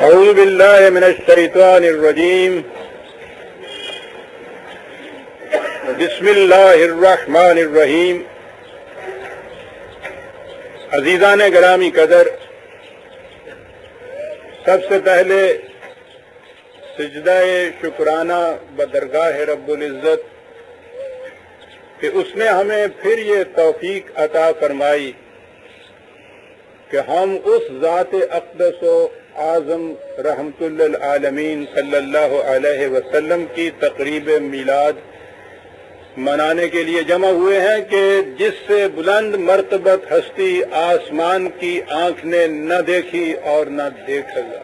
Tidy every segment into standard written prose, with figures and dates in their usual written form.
اعوذ باللہ من الشیطان الرجیم بسم اللہ الرحمن الرحیم. عزیزان گرامی قدر، سب سے پہلے سجدہ شکرانہ بدرگاہ رب العزت کہ اس نے ہمیں پھر یہ توفیق عطا فرمائی کہ ہم اس ذات اقدس و اعظم رحمت للعالمین صلی اللہ علیہ وسلم کی تقریب میلاد منانے کے لیے جمع ہوئے ہیں کہ جس سے بلند مرتبت ہستی آسمان کی آنکھ نے نہ دیکھی اور نہ دیکھا گا.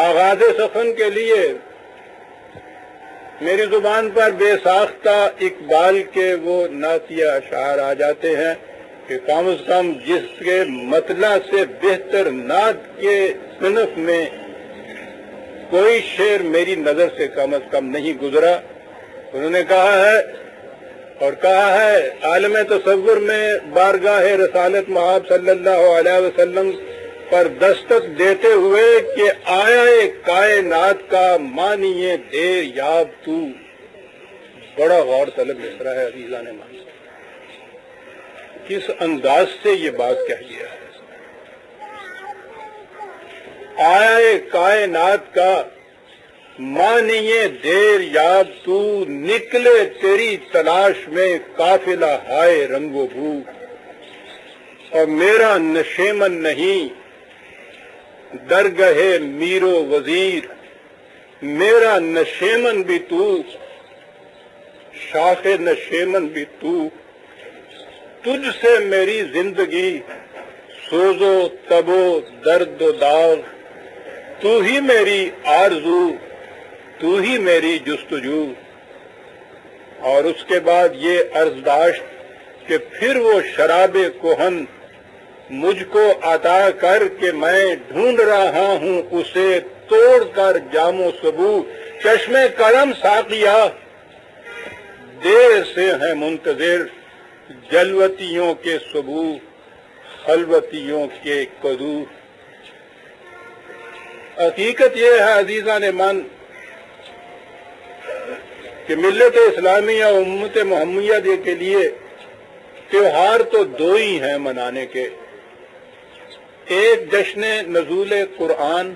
آغاز سخن کے لیے میری زبان پر بے ساختہ اقبال کے وہ نعتیہ اشعار آ جاتے ہیں کہ کم از کم جس کے مطلع سے بہتر نعت کے صنف میں کوئی شعر میری نظر سے کم از کم نہیں گزرا. انہوں نے کہا ہے اور کہا ہے عالم تصور میں بارگاہ رسالت مآب صلی اللہ علیہ وسلم پر دستک دیتے ہوئے کہ آیا کائنات کا مانیے دیر یاب تو. بڑا غور طلب مصرع ہے عزیزان مان. کس انداز سے یہ بات کہہ گیا ہے. آیا کائنات کا مانیے دیر یاب تو، نکلے تیری تلاش میں قافلہ ہائے رنگ و بو. اور میرا نشیمن نہیں درگاہ میر و وزیر، میرا نشیمن بھی تو، شاخ نشیمن بھی تو. تجھ سے میری زندگی سوز و تب و درد و داغ، تو ہی میری آرزو، تو ہی میری جستجو. اور اس کے بعد یہ عرض داشت کہ پھر وہ شراب کہن مجھ کو عطا کر کہ میں ڈھونڈ رہا ہوں اسے توڑ کر جام و سبو. چشم کرم ساقیہ دیر سے ہیں منتظر، جلوتیوں کے سبو خلوتیوں کے کدو. حقیقت یہ ہے عزیزان من کہ ملت اسلامیہ امت محمدیہ کے لیے تیوہار تو دو ہی ہیں منانے کے. ایک جشن نزول قرآن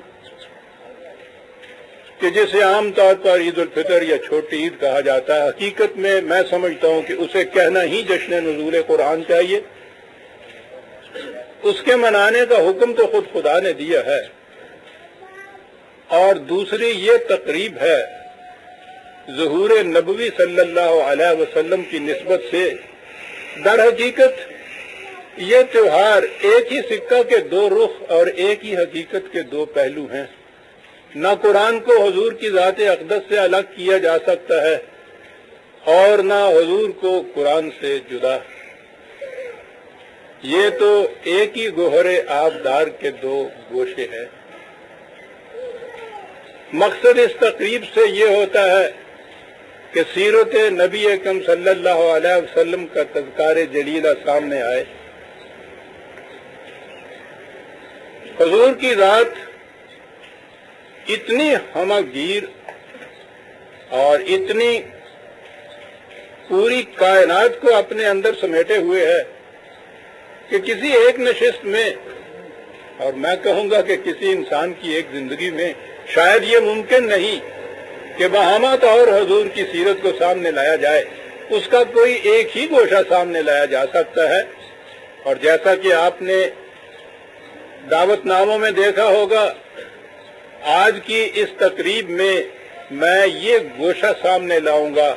کہ جسے عام طور پر عید الفطر یا چھوٹی عید کہا جاتا ہے. حقیقت میں میں سمجھتا ہوں کہ اسے کہنا ہی جشن نزول قرآن چاہیے. اس کے منانے کا حکم تو خود خدا نے دیا ہے. اور دوسری یہ تقریب ہے ظہور نبوی صلی اللہ علیہ وسلم کی نسبت سے. در حقیقت یہ تیوہار ایک ہی سکہ کے دو رخ اور ایک ہی حقیقت کے دو پہلو ہیں. نہ قرآن کو حضور کی ذات اقدس سے الگ کیا جا سکتا ہے اور نہ حضور کو قرآن سے جدا. یہ تو ایک ہی گوہر آبدار کے دو گوشے ہیں. مقصد اس تقریب سے یہ ہوتا ہے کہ سیرت نبی اکرم صلی اللہ علیہ وسلم کا تذکار جلیلہ سامنے آئے. حضور کی ذات اتنی ہمہ گیر اور اتنی پوری کائنات کو اپنے اندر سمیٹے ہوئے ہے کہ کسی ایک نشست میں، اور میں کہوں گا کہ کسی انسان کی ایک زندگی میں شاید یہ ممکن نہیں کہ بہامہ طور حضور کی سیرت کو سامنے لایا جائے. اس کا کوئی ایک ہی گوشہ سامنے لایا جا سکتا ہے. اور جیسا کہ آپ نے دعوت ناموں میں دیکھا ہوگا، آج کی اس تقریب میں یہ گوشہ سامنے لاؤں گا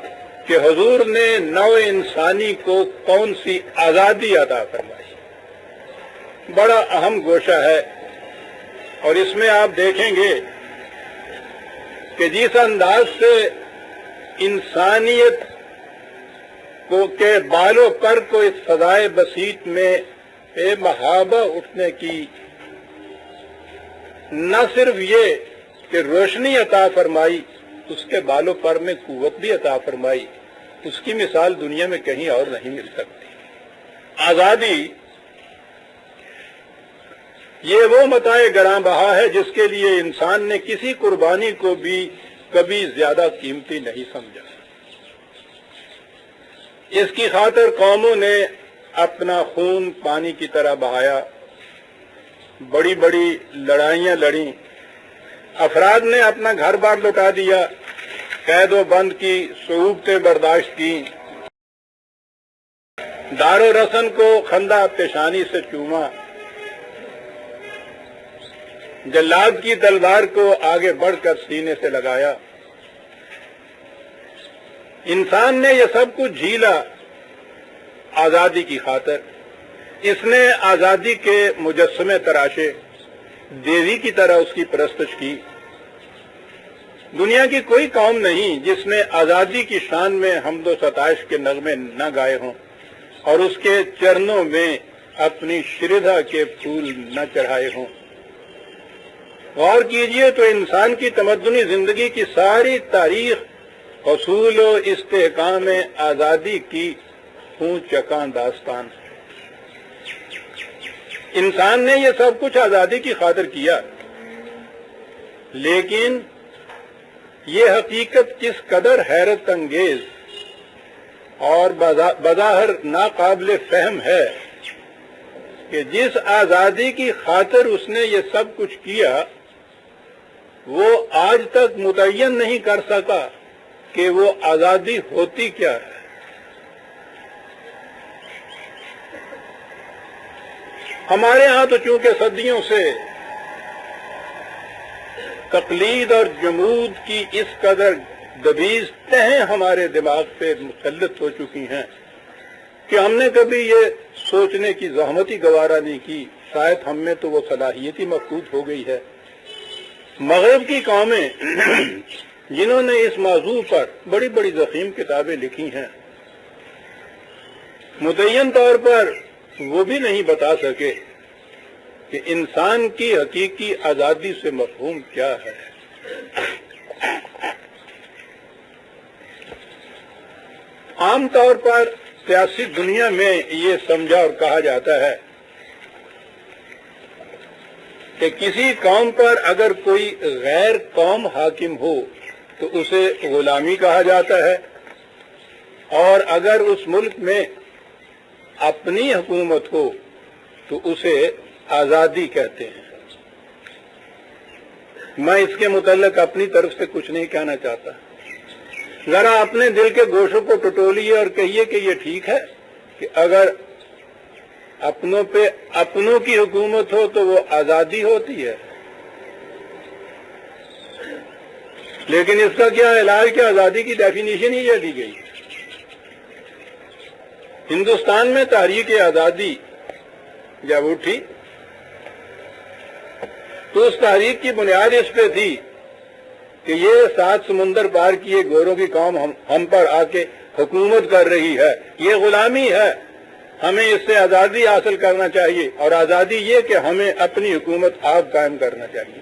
کہ حضور نے نوع انسانی کو کون سی آزادی عطا فرمائی. بڑا اہم گوشہ ہے. اور اس میں آپ دیکھیں گے کہ جس انداز سے انسانیت کو کے بالوں پر کو اس فضائے بسیط میں بے محابہ اٹھنے کی نہ صرف یہ کہ روشنی عطا فرمائی، اس کے بالوں پر میں قوت بھی عطا فرمائی. اس کی مثال دنیا میں کہیں اور نہیں مل سکتی. آزادی یہ وہ متاع گراں بہا ہے جس کے لیے انسان نے کسی قربانی کو بھی کبھی زیادہ قیمتی نہیں سمجھا۔ اس کی خاطر قوموں نے اپنا خون پانی کی طرح بہایا، بڑی بڑی لڑائیاں لڑیں، افراد نے اپنا گھر بار لٹا دیا، قید و بند کی صعوبتیں برداشت کی، دار و رسن کو خندہ پیشانی سے چوما، جلاد کی تلوار کو آگے بڑھ کر سینے سے لگایا۔ انسان نے یہ سب کچھ جھیلا آزادی کی خاطر۔ اس نے آزادی کے مجسمے تراشے، دیوی کی طرح اس کی پرستش کی۔ دنیا کی کوئی قوم نہیں جس نے آزادی کی شان میں حمد و ستائش کے نغمے نہ گائے ہوں اور اس کے چرنوں میں اپنی شردھا کے پھول نہ چڑھائے ہوں۔ غور کیجئے تو انسان کی تمدنی زندگی کی ساری تاریخ حصول و استحکام آزادی کی خون چکاں داستان ہے۔ انسان نے یہ سب کچھ آزادی کی خاطر کیا، لیکن یہ حقیقت کس قدر حیرت انگیز اور بظاہر ناقابل فہم ہے کہ جس آزادی کی خاطر اس نے یہ سب کچھ کیا وہ آج تک متعین نہیں کر سکا کہ وہ آزادی ہوتی کیا ہے۔ ہمارے ہاں تو چونکہ صدیوں سے تقلید اور جمود کی اس قدر دبیز تہیں ہمارے دماغ پہ مسلط ہو چکی ہیں کہ ہم نے کبھی یہ سوچنے کی زحمت ہی گوارا نہیں کی، شاید ہم میں تو وہ صلاحیت ہی مفقود ہو گئی ہے۔ مغرب کی قومیں جنہوں نے اس موضوع پر بڑی بڑی ضخیم کتابیں لکھی ہیں، متعین طور پر وہ بھی نہیں بتا سکے کہ انسان کی حقیقی آزادی سے مفہوم کیا ہے۔ عام طور پر سیاسی دنیا میں یہ سمجھا اور کہا جاتا ہے کہ کسی قوم پر اگر کوئی غیر قوم حاکم ہو تو اسے غلامی کہا جاتا ہے، اور اگر اس ملک میں اپنی حکومت ہو تو اسے آزادی کہتے ہیں۔ میں اس کے متعلق اپنی طرف سے کچھ نہیں کہنا چاہتا، ذرا اپنے دل کے گوشوں کو ٹٹولیے اور کہیے کہ یہ ٹھیک ہے کہ اگر اپنوں پہ اپنوں کی حکومت ہو تو وہ آزادی ہوتی ہے، لیکن اس کا کیا علاج کہ آزادی کی ڈیفینیشن ہی یہ دی گئی۔ ہندوستان میں تحریک آزادی جب اٹھی تو اس تحریک کی بنیاد اس پہ تھی کہ یہ 7 سمندر پار کیے گوروں کی قوم ہم پر آ کے حکومت کر رہی ہے، یہ غلامی ہے، ہمیں اس سے آزادی حاصل کرنا چاہیے، اور آزادی یہ کہ ہمیں اپنی حکومت آپ قائم کرنا چاہیے۔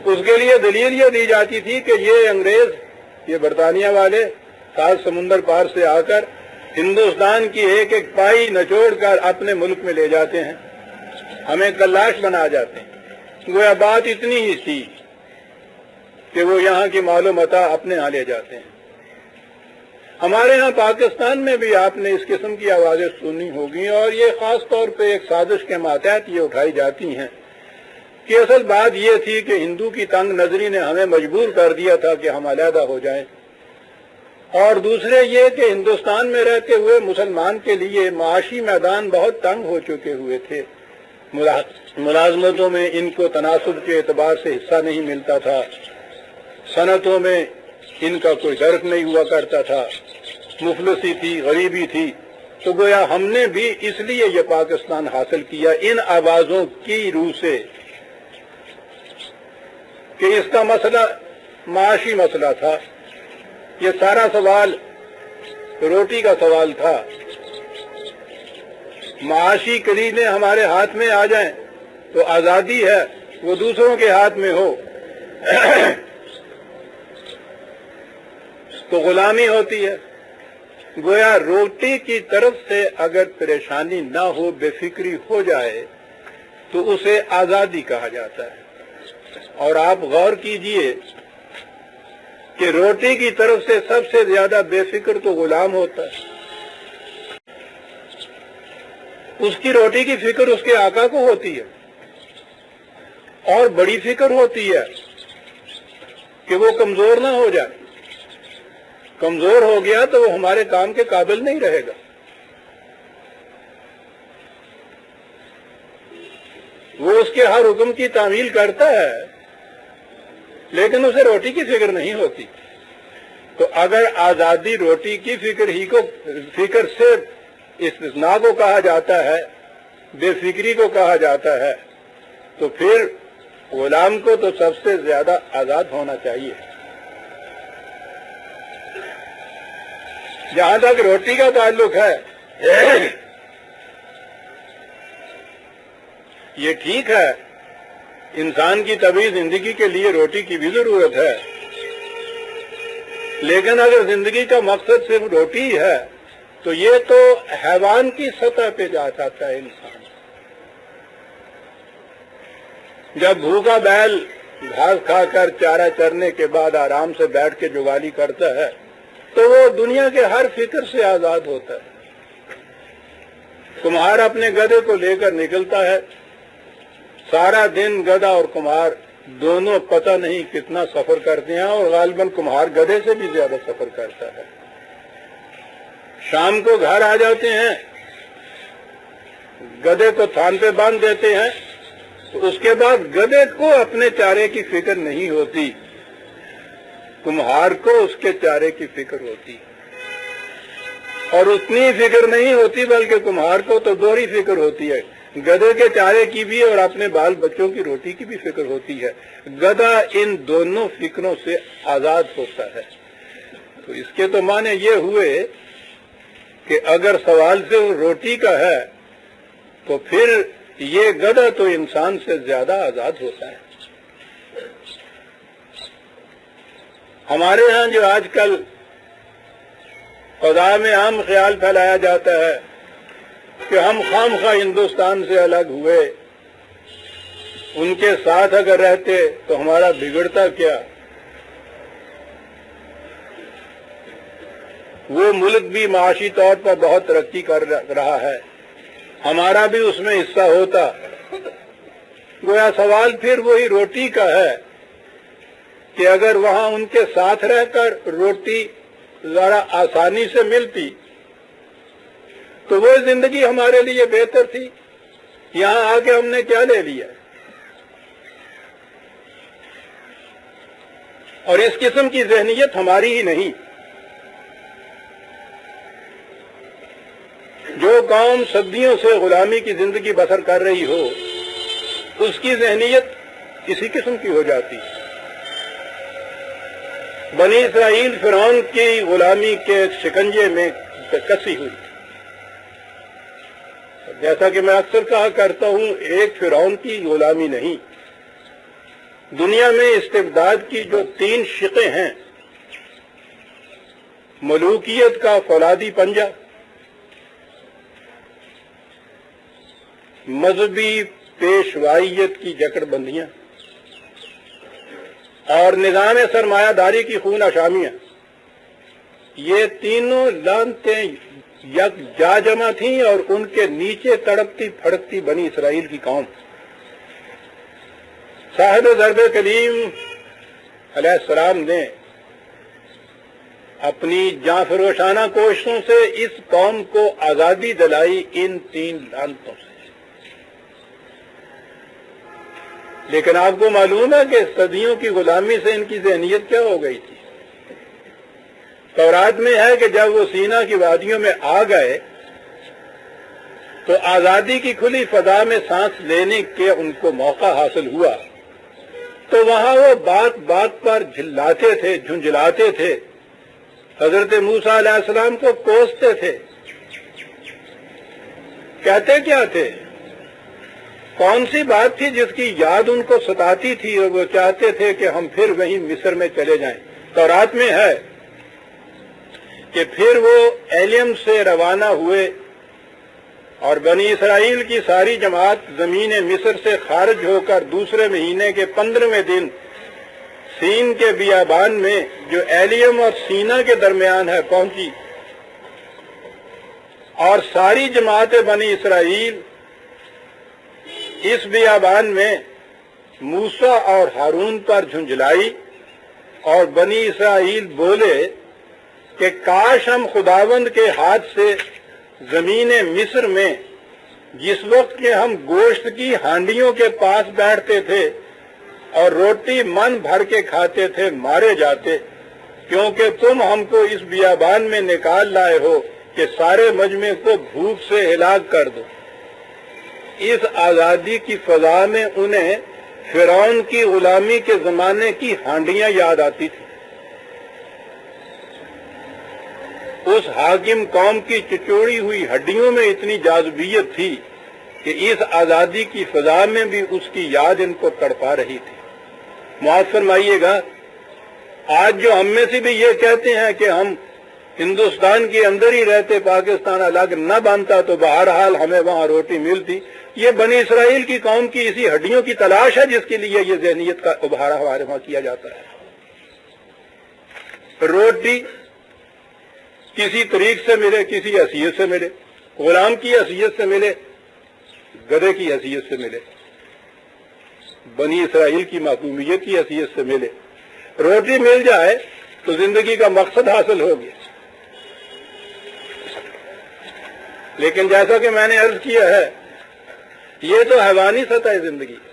اس کے لیے دلیل یہ دی جاتی تھی کہ یہ انگریز، یہ برطانیہ والے 7 سمندر پار سے آ کر ہندوستان کی ایک ایک پائی نچوڑ کر اپنے ملک میں لے جاتے ہیں، ہمیں کلاش بنا جاتے ہیں۔ گویا بات اتنی ہی تھی کہ وہ یہاں کی مال و متاع اپنے ہاں لے جاتے ہیں۔ ہمارے ہاں پاکستان میں بھی آپ نے اس قسم کی آوازیں سنی ہوگی، اور یہ خاص طور پہ ایک سازش کے ماتحت یہ اٹھائی جاتی ہیں کہ اصل بات یہ تھی کہ ہندو کی تنگ نظری نے ہمیں مجبور کر دیا تھا کہ ہم علیحدہ ہو جائیں، اور دوسرے یہ کہ ہندوستان میں رہتے ہوئے مسلمان کے لیے معاشی میدان بہت تنگ ہو چکے ہوئے تھے، ملازمتوں میں ان کو تناسب کے اعتبار سے حصہ نہیں ملتا تھا، صنعتوں میں ان کا کوئی درک نہیں ہوا کرتا تھا، مفلسی تھی، غریبی تھی، تو گویا ہم نے بھی اس لیے یہ پاکستان حاصل کیا ان آوازوں کی روح سے کہ اس کا مسئلہ معاشی مسئلہ تھا، یہ سارا سوال روٹی کا سوال تھا۔ معاشی کلیدیں ہمارے ہاتھ میں آ جائیں تو آزادی ہے، وہ دوسروں کے ہاتھ میں ہو تو غلامی ہوتی ہے۔ گویا روٹی کی طرف سے اگر پریشانی نہ ہو، بے فکری ہو جائے تو اسے آزادی کہا جاتا ہے۔ اور آپ غور کیجئے کہ روٹی کی طرف سے سب سے زیادہ بے فکر تو غلام ہوتا ہے۔ اس کی روٹی کی فکر اس کے آقا کو ہوتی ہے، اور بڑی فکر ہوتی ہے کہ وہ کمزور نہ ہو جائے۔ کمزور ہو گیا تو وہ ہمارے کام کے قابل نہیں رہے گا۔ وہ اس کے ہر حکم کی تعمیل کرتا ہے، لیکن اسے روٹی کی فکر نہیں ہوتی۔ تو اگر آزادی روٹی کی فکر سے استثناء کو کہا جاتا ہے، بے فکری کو کہا جاتا ہے، تو پھر غلام کو تو سب سے زیادہ آزاد ہونا چاہیے۔ جہاں تک روٹی کا تعلق ہے، یہ ٹھیک ہے، انسان کی طبعی زندگی کے لیے روٹی کی بھی ضرورت ہے، لیکن اگر زندگی کا مقصد صرف روٹی ہے تو یہ تو حیوان کی سطح پہ جا جاتا ہے انسان۔ جب بھوکا بیل گھاس کھا کر چارہ چرنے کے بعد آرام سے بیٹھ کے جگالی کرتا ہے تو وہ دنیا کے ہر فکر سے آزاد ہوتا ہے۔ کمہار اپنے گدھے کو لے کر نکلتا ہے، سارا دن گدھا اور کمہار دونوں پتہ نہیں کتنا سفر کرتے ہیں، اور غالباً کمہار گدھے سے بھی زیادہ سفر کرتا ہے۔ شام کو گھر آ جاتے ہیں، گدھے کو تھان پہ باندھ دیتے ہیں، تو اس کے بعد گدھے کو اپنے چارے کی فکر نہیں ہوتی، کمہار کو اس کے چارے کی فکر ہوتی، اور اتنی فکر نہیں ہوتی بلکہ کمہار کو تو دوہری فکر ہوتی ہے، گدھے کے چارے کی بھی اور اپنے بال بچوں کی روٹی کی بھی فکر ہوتی ہے۔ گدھا ان دونوں فکروں سے آزاد ہوتا ہے۔ تو اس کے تو معنی یہ ہوئے کہ اگر سوال صرف روٹی کا ہے تو پھر یہ گدھا تو انسان سے زیادہ آزاد ہوتا ہے۔ ہمارے ہاں جو آج کل فضا میں عام خیال پھیلایا جاتا ہے کہ ہم خام خواہ ہندوستان سے الگ ہوئے، ان کے ساتھ اگر رہتے تو ہمارا بگڑتا کیا، وہ ملک بھی معاشی طور پر بہت ترقی کر رہا ہے، ہمارا بھی اس میں حصہ ہوتا۔ گویا سوال پھر وہی روٹی کا ہے کہ اگر وہاں ان کے ساتھ رہ کر روٹی ذرا آسانی سے ملتی تو وہ زندگی ہمارے لیے بہتر تھی۔ یہاں آ کے ہم نے کیا لے لیا؟ اور اس قسم کی ذہنیت ہماری ہی نہیں۔ جو قوم صدیوں سے غلامی کی زندگی بسر کر رہی ہو، اس کی ذہنیت اسی قسم کی ہو جاتی۔ بنی اسرائیل فرعون کی غلامی کے شکنجے میں کسی ہوئی۔ جیسا کہ میں اکثر کہا کرتا ہوں، ایک فرعون کی غلامی نہیں، دنیا میں استبداد کی جو 3 شقیں ہیں، ملوکیت کا فولادی پنجہ، مذہبی پیشوائیت کی جکڑ بندیاں، اور نظام سرمایہ داری کی خون آشامیاں، یہ تینوں لعنتیں یک جا جمع تھیں، اور ان کے نیچے تڑپتی پھڑکتی بنی اسرائیل کی قوم۔ صاحب ضرب کلیم علیہ السلام نے اپنی جاں فروشانہ کوششوں سے اس قوم کو آزادی دلائی ان 3 لعنتوں سے۔ لیکن آپ کو معلوم ہے کہ صدیوں کی غلامی سے ان کی ذہنیت کیا ہو گئی تھی؟ تورات میں ہے کہ جب وہ سینا کی وادیوں میں آ گئے تو آزادی کی کھلی فضا میں سانس لینے کے ان کو موقع حاصل ہوا، تو وہاں وہ بات بات پر جھلاتے تھے، جھنجھلاتے تھے، حضرت موسیٰ علیہ السلام کو کوستے تھے۔ کہتے کیا تھے؟ کون سی بات تھی جس کی یاد ان کو ستاتی تھی اور وہ چاہتے تھے کہ ہم پھر وہیں مصر میں چلے جائیں؟ تورات میں ہے کہ پھر وہ ایلیم سے روانہ ہوئے اور بنی اسرائیل کی ساری جماعت زمین مصر سے خارج ہو کر دوسرے مہینے کے 15ویں دن سین کے بیابان میں جو ایلیم اور سینا کے درمیان ہے پہنچی، اور ساری جماعت بنی اسرائیل اس بیابان میں موسیٰ اور ہارون پر جھنجھلائی، اور بنی اسرائیل بولے کہ کاش ہم خداوند کے ہاتھ سے زمین مصر میں جس وقت کہ ہم گوشت کی ہانڈیوں کے پاس بیٹھتے تھے اور روٹی من بھر کے کھاتے تھے مارے جاتے، کیونکہ تم ہم کو اس بیابان میں نکال لائے ہو کہ سارے مجمع کو بھوک سے ہلاک کر دو۔ اس آزادی کی فضا میں انہیں فرعون کی غلامی کے زمانے کی ہانڈیاں یاد آتی تھی۔ اس حاکم قوم کی چچوڑی ہوئی ہڈیوں میں اتنی جاذبیت تھی کہ اس آزادی کی فضا میں بھی اس کی یاد ان کو تڑپا رہی تھی۔ معاف فرمائیے گا، آج جو ہم میں سے بھی یہ کہتے ہیں کہ ہم ہندوستان کے اندر ہی رہتے، پاکستان الگ نہ بنتا تو بہرحال ہمیں وہاں روٹی ملتی، یہ بنی اسرائیل کی قوم کی اسی ہڈیوں کی تلاش ہے جس کے لیے یہ ذہنیت کا ابھارا ہمارے وہاں کیا جاتا ہے۔ روٹی کسی طریق سے ملے، کسی حیثیت سے ملے، غلام کی حیثیت سے ملے، گدھے کی حیثیت سے ملے، بنی اسرائیل کی معصومیت کی حیثیت سے ملے، روٹی مل جائے تو زندگی کا مقصد حاصل ہو گیا۔ لیکن جیسا کہ میں نے عرض کیا ہے، یہ تو حیوانی سطح زندگی ہے۔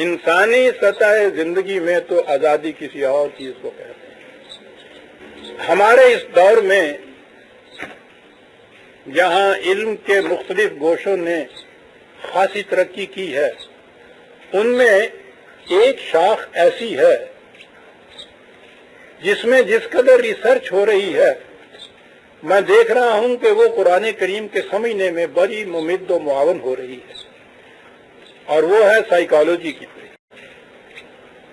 انسانی سطح زندگی میں تو آزادی کسی اور چیز کو کہتے ہیں۔ ہمارے اس دور میں جہاں علم کے مختلف گوشوں نے خاصی ترقی کی ہے، ان میں ایک شاخ ایسی ہے جس میں جس قدر ریسرچ ہو رہی ہے، میں دیکھ رہا ہوں کہ وہ قرآن کریم کے سمجھنے میں بڑی ممد و معاون ہو رہی ہے، اور وہ ہے سائیکالوجی کی۔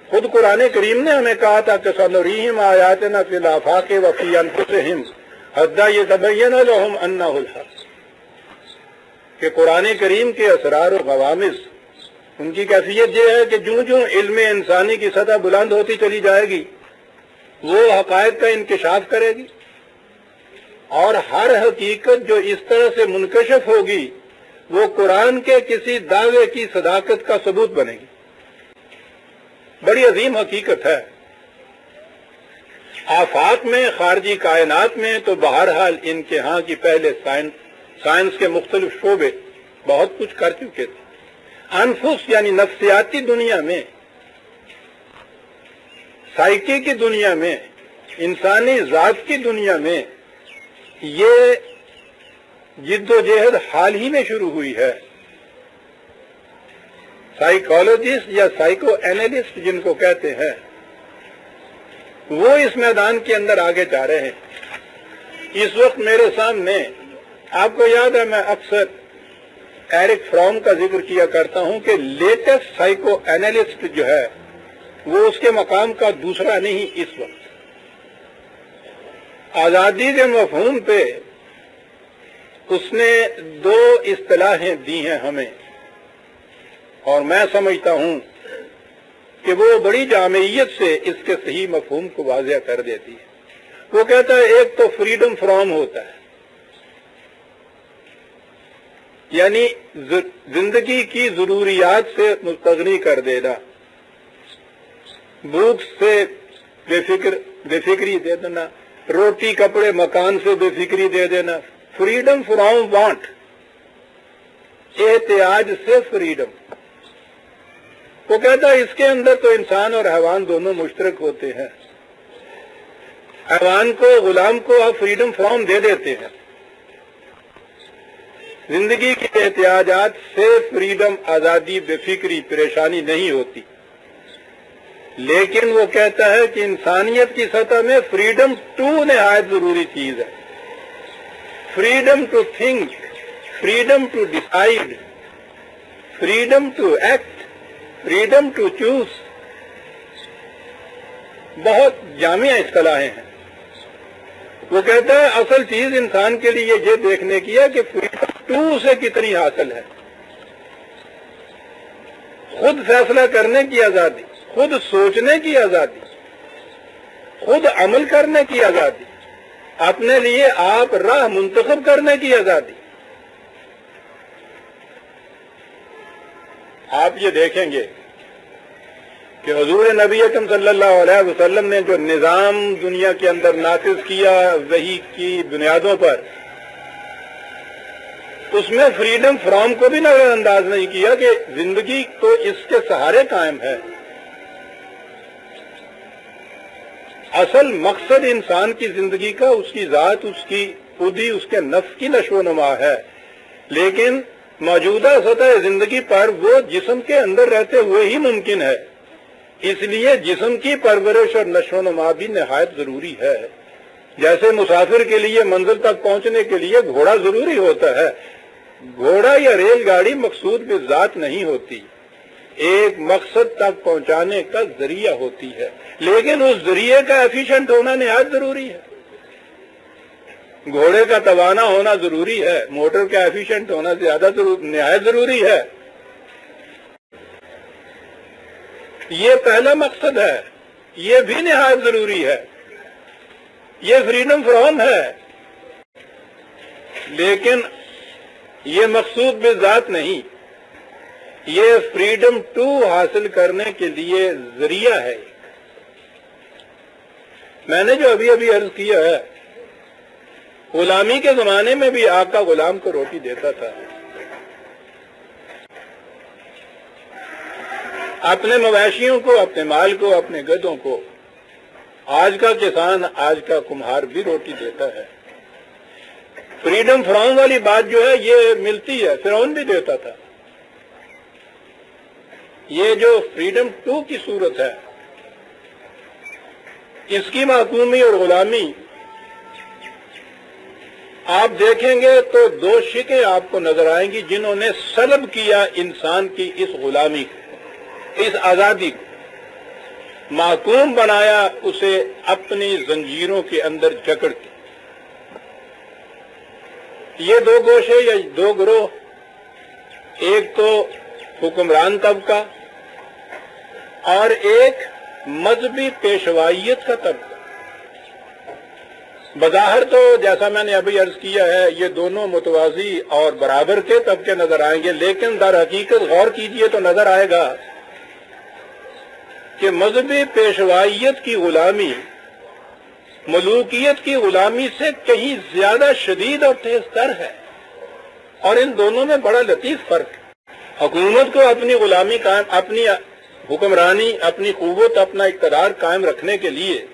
خود قرآن کریم نے ہمیں کہا تھا کہ سنریہم آیاتنا فی الآفاق وفی انفسہم حتی یتبین لہم انہ الحق، کہ قرآن کریم کے اسرار و غوامض ان کی کیفیت یہ ہے کہ جوں جوں علم انسانی کی سطح بلند ہوتی چلی جائے گی وہ حقائق کا انکشاف کرے گی، اور ہر حقیقت جو اس طرح سے منکشف ہوگی وہ قرآن کے کسی دعوے کی صداقت کا ثبوت بنے گی۔ بڑی عظیم حقیقت ہے۔ آفاق میں، خارجی کائنات میں تو بہرحال ان کے ہاں کی پہلے سائنس کے مختلف شعبے بہت کچھ کر چکے تھے۔ انفس یعنی نفسیاتی دنیا میں، سائیکی کی دنیا میں، انسانی ذات کی دنیا میں یہ جد و جہد حال ہی میں شروع ہوئی ہے۔ سائیکالوجسٹ یا سائیکو اینالسٹ جن کو کہتے ہیں، وہ اس میدان کے اندر آگے جا رہے ہیں۔ اس وقت میرے سامنے، آپ کو یاد ہے میں اکثر ایرک فرام کا ذکر کیا کرتا ہوں کہ لیٹسٹ سائیکو اینالسٹ جو ہے وہ اس کے مقام کا دوسرا نہیں اس وقت۔ آزادی کے مفہوم پہ اس نے دو اصطلاحیں دی ہیں ہمیں، اور میں سمجھتا ہوں کہ وہ بڑی جامعیت سے اس کے صحیح مفہوم کو واضح کر دیتی ہے۔ وہ کہتا ہے ایک تو فریڈم فرام ہوتا ہے، یعنی زندگی کی ضروریات سے مستغنی کر دینا، بھوک سے بے فکری دے دینا، روٹی کپڑے مکان سے بے فکری دے دینا، فریڈم فرام وانٹ، احتیاج سے فریڈم۔ وہ کہتا ہے اس کے اندر تو انسان اور حیوان دونوں مشترک ہوتے ہیں۔ حیوان کو، غلام کو آپ فریڈم فرام دے دیتے ہیں، زندگی کے احتیاجات سے فریڈم، آزادی، بے فکری، پریشانی نہیں ہوتی۔ لیکن وہ کہتا ہے کہ انسانیت کی سطح میں فریڈم ٹو نہایت ضروری چیز ہے۔ Freedom to think, freedom to decide, freedom to act, freedom to choose, بہت جامع اصطلاحیں ہیں۔ وہ کہتا ہے اصل چیز انسان کے لیے یہ دیکھنے کی ہے کہ فریڈم ٹو اسے کتنی حاصل ہے. خود فیصلہ کرنے کی آزادی، خود سوچنے کی آزادی، خود عمل کرنے کی آزادی، اپنے لیے آپ راہ منتخب کرنے کی آزادی. آپ یہ دیکھیں گے کہ حضور نبی اکرم صلی اللہ علیہ وسلم نے جو نظام دنیا کے اندر نافذ کیا وحی کی بنیادوں پر، اس میں فریڈم فرام کو بھی نظر انداز نہیں کیا کہ زندگی تو اس کے سہارے قائم ہے. اصل مقصد انسان کی زندگی کا اس کی ذات، اس کی خودی، اس کے نفس کی نشو و نما ہے، لیکن موجودہ سطح زندگی پر وہ جسم کے اندر رہتے ہوئے ہی ممکن ہے. اس لیے جسم کی پرورش اور نشو و نما بھی نہایت ضروری ہے. جیسے مسافر کے لیے منزل تک پہنچنے کے لیے گھوڑا ضروری ہوتا ہے، گھوڑا یا ریل گاڑی مقصود بذات نہیں ہوتی، ایک مقصد تک پہنچانے کا ذریعہ ہوتی ہے، لیکن اس ذریعے کا ایفیشنٹ ہونا نہایت ضروری ہے. گھوڑے کا توانا ہونا ضروری ہے، موٹر کا ایفیشنٹ ہونا نہایت ضروری ہے. یہ پہلا مقصد ہے، یہ بھی نہایت ضروری ہے، یہ فریڈم فرام ہے، لیکن یہ مقصود بذات نہیں، یہ فریڈم ٹو حاصل کرنے کے لیے ذریعہ ہے. میں نے جو ابھی عرض کیا ہے، غلامی کے زمانے میں بھی آقا غلام کو روٹی دیتا تھا، اپنے مویشیوں کو، اپنے مال کو، اپنے گدھوں کو. آج کا کسان، آج کا کمہار بھی روٹی دیتا ہے. فریڈم فرام والی بات جو ہے یہ ملتی ہے، فرعون بھی دیتا تھا. یہ جو فریڈم ٹو کی صورت ہے، اس کی محکومی اور غلامی آپ دیکھیں گے تو دو شکیں آپ کو نظر آئیں گی جنہوں نے سلب کیا انسان کی اس غلامی کو، اس آزادی کو، محکوم بنایا اسے اپنی زنجیروں کے اندر جکڑ کے. یہ دو گوشے یا دو گروہ، ایک تو حکمران طبقہ اور ایک مذہبی پیشوائیت کا طبقہ. بظاہر تو جیسا میں نے ابھی عرض کیا ہے یہ دونوں متوازی اور برابر کے طبقے نظر آئیں گے، لیکن در حقیقت غور کیجئے تو نظر آئے گا کہ مذہبی پیشوائیت کی غلامی ملوکیت کی غلامی سے کہیں زیادہ شدید اور تیز تر ہے، اور ان دونوں میں بڑا لطیف فرق ہے. حکومت کو اپنی غلامی قائم، اپنی حکمرانی، اپنی قوت، اپنا اقتدار قائم رکھنے کے لیے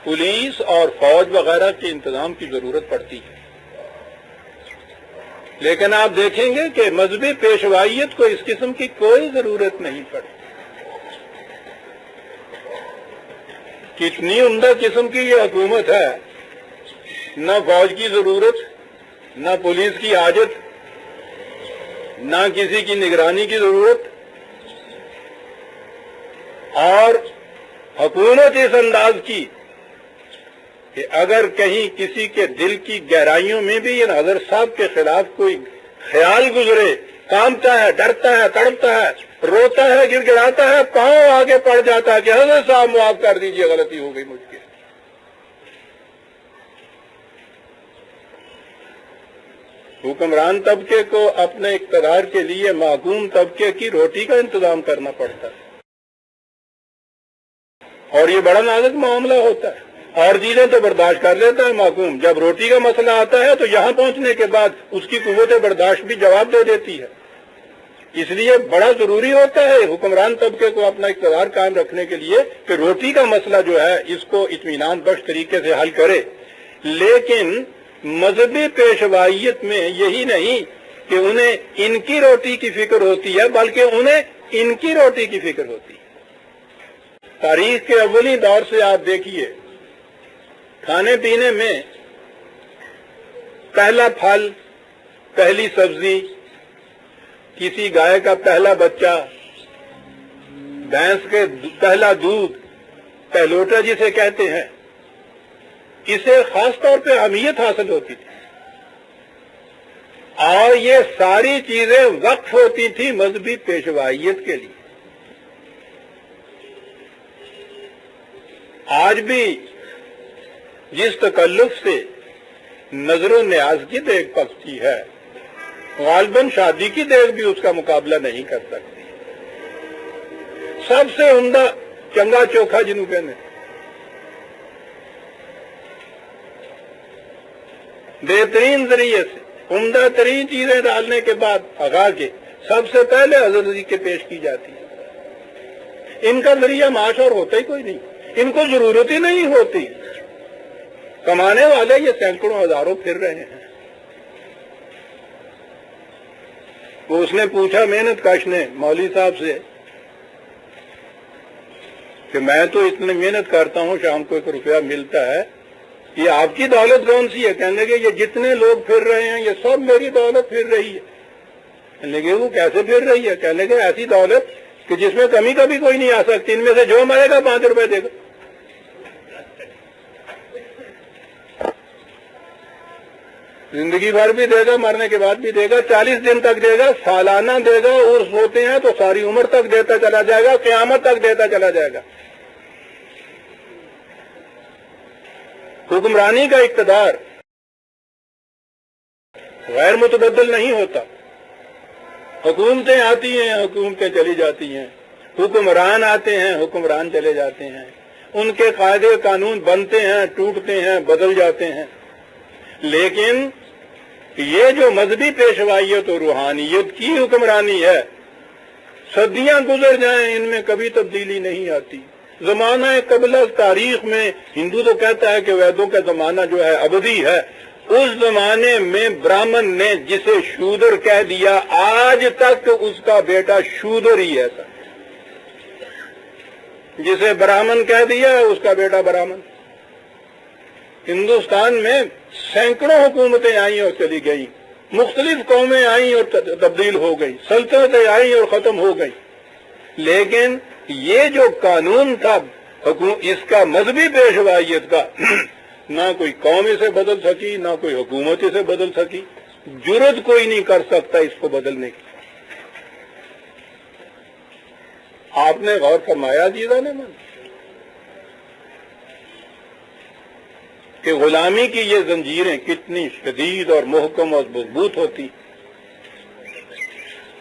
پولیس اور فوج وغیرہ کے انتظام کی ضرورت پڑتی ہے، لیکن آپ دیکھیں گے کہ مذہبی پیشوائیت کو اس قسم کی کوئی ضرورت نہیں پڑتی. کتنی عمدہ قسم کی یہ حکومت ہے، نہ فوج کی ضرورت، نہ پولیس کی حاجت، نہ کسی کی نگرانی کی ضرورت، اور حکومت اس انداز کی کہ اگر کہیں کسی کے دل کی گہرائیوں میں بھی یہ حضرت صاحب کے خلاف کوئی خیال گزرے، کانپتا ہے، ڈرتا ہے، تڑپتا ہے، روتا ہے، گر گڑاتا ہے، پاؤں آگے پڑ جاتا ہے کہ حضرت صاحب معاف کر دیجئے، غلطی ہو گئی مجھ سے. حکمران طبقے کو اپنے اقتدار کے لیے محکوم طبقے کی روٹی کا انتظام کرنا پڑتا ہے، اور یہ بڑا نازک معاملہ ہوتا ہے. اور چیزیں تو برداشت کر لیتا ہے محکوم، جب روٹی کا مسئلہ آتا ہے تو یہاں پہنچنے کے بعد اس کی قوت برداشت بھی جواب دے دیتی ہے. اس لیے بڑا ضروری ہوتا ہے حکمران طبقے کو اپنا اقتدار قائم رکھنے کے لیے کہ روٹی کا مسئلہ جو ہے اس کو اطمینان بخش طریقے سے حل کرے. لیکن مذہبی پیشوائیت میں یہی نہیں کہ انہیں ان کی روٹی کی فکر ہوتی ہے، بلکہ انہیں ان کی روٹی کی فکر ہوتی ہے. تاریخ کے اولی دور سے آپ دیکھیے، کھانے پینے میں پہلا پھل، پہلی سبزی، کسی گائے کا پہلا بچہ، بھینس کے پہلا دودھ، پہلوٹا جسے کہتے ہیں، اسے خاص طور پہ اہمیت حاصل ہوتی تھی، اور یہ ساری چیزیں وقف ہوتی تھی مذہبی پیشوائیت کے لیے۔ آج بھی جس تکلف سے نظر و نیاز کی دیکھ پکتی ہے، غالباً شادی کی دیکھ بھی اس کا مقابلہ نہیں کر سکتی۔ سب سے عمدہ چنگا چوکھا جنوں کہنے، بہترین ذریعے سے عمدہ ترین چیزیں ڈالنے کے بعد آگاہ کے سب سے پہلے حضرت کے پیش کی جاتی ہے۔ ان کا ذریعہ معاش اور ہوتا ہی کوئی نہیں، ان کو ضرورت ہی نہیں ہوتی، کمانے والے یہ سینکڑوں ہزاروں پھر رہے ہیں۔ وہ اس نے پوچھا محنت کش نے مولوی صاحب سے کہ میں تو اتنی محنت کرتا ہوں، شام کو 1 روپیہ ملتا ہے، یہ آپ کی دولت کون سی ہے؟ کہنے لگے یہ جتنے لوگ پھر رہے ہیں یہ سب میری دولت پھر رہی ہے۔ کہنے لگے وہ کیسے پھر رہی ہے؟ کہنے لگے ایسی دولت کہ جس میں کمی کبھی کوئی نہیں آ سکتی، ان میں سے جو مرے گا 5 روپے دے گا۔ زندگی بھر بھی دے گا، مرنے کے بعد بھی دے گا، 40 دن تک دے گا، سالانہ دے گا، عرس ہوتے ہیں تو ساری عمر تک دیتا چلا جائے گا، قیامت تک دیتا چلا جائے گا۔ حکمرانی کا اقتدار غیر متبدل نہیں ہوتا، حکومتیں آتی ہیں، حکومتیں چلی جاتی ہیں، حکمران آتے ہیں، حکمران چلے جاتے ہیں، ان کے قاعدے قانون بنتے ہیں، ٹوٹتے ہیں، بدل جاتے ہیں، لیکن یہ جو مذہبی پیشوائیت اور روحانیت کی حکمرانی ہے، صدیاں گزر جائیں ان میں کبھی تبدیلی نہیں آتی۔ زمانہ قبل تاریخ میں ہندو تو کہتا ہے کہ ویدوں کا زمانہ جو ہے ابدی ہے، اس زمانے میں برہمن نے جسے شودر کہہ دیا، آج تک اس کا بیٹا شودر ہی ہے۔ جسے برہمن کہہ دیا اس کا بیٹا برہمن۔ ہندوستان میں سینکڑوں حکومتیں آئیں اور چلی گئیں، مختلف قومیں آئیں اور تبدیل ہو گئی، سلطنتیں آئیں اور ختم ہو گئی، لیکن یہ جو قانون تھا اس کا مذہبی پیشوائیت کا، نہ کوئی قوم اسے بدل سکی، نہ کوئی حکومت اسے بدل سکی، جرت کوئی نہیں کر سکتا اس کو بدلنے کی۔ آپ نے غور فرمایا عزیزان من کہ غلامی کی یہ زنجیریں کتنی شدید اور محکم اور مضبوط ہوتی،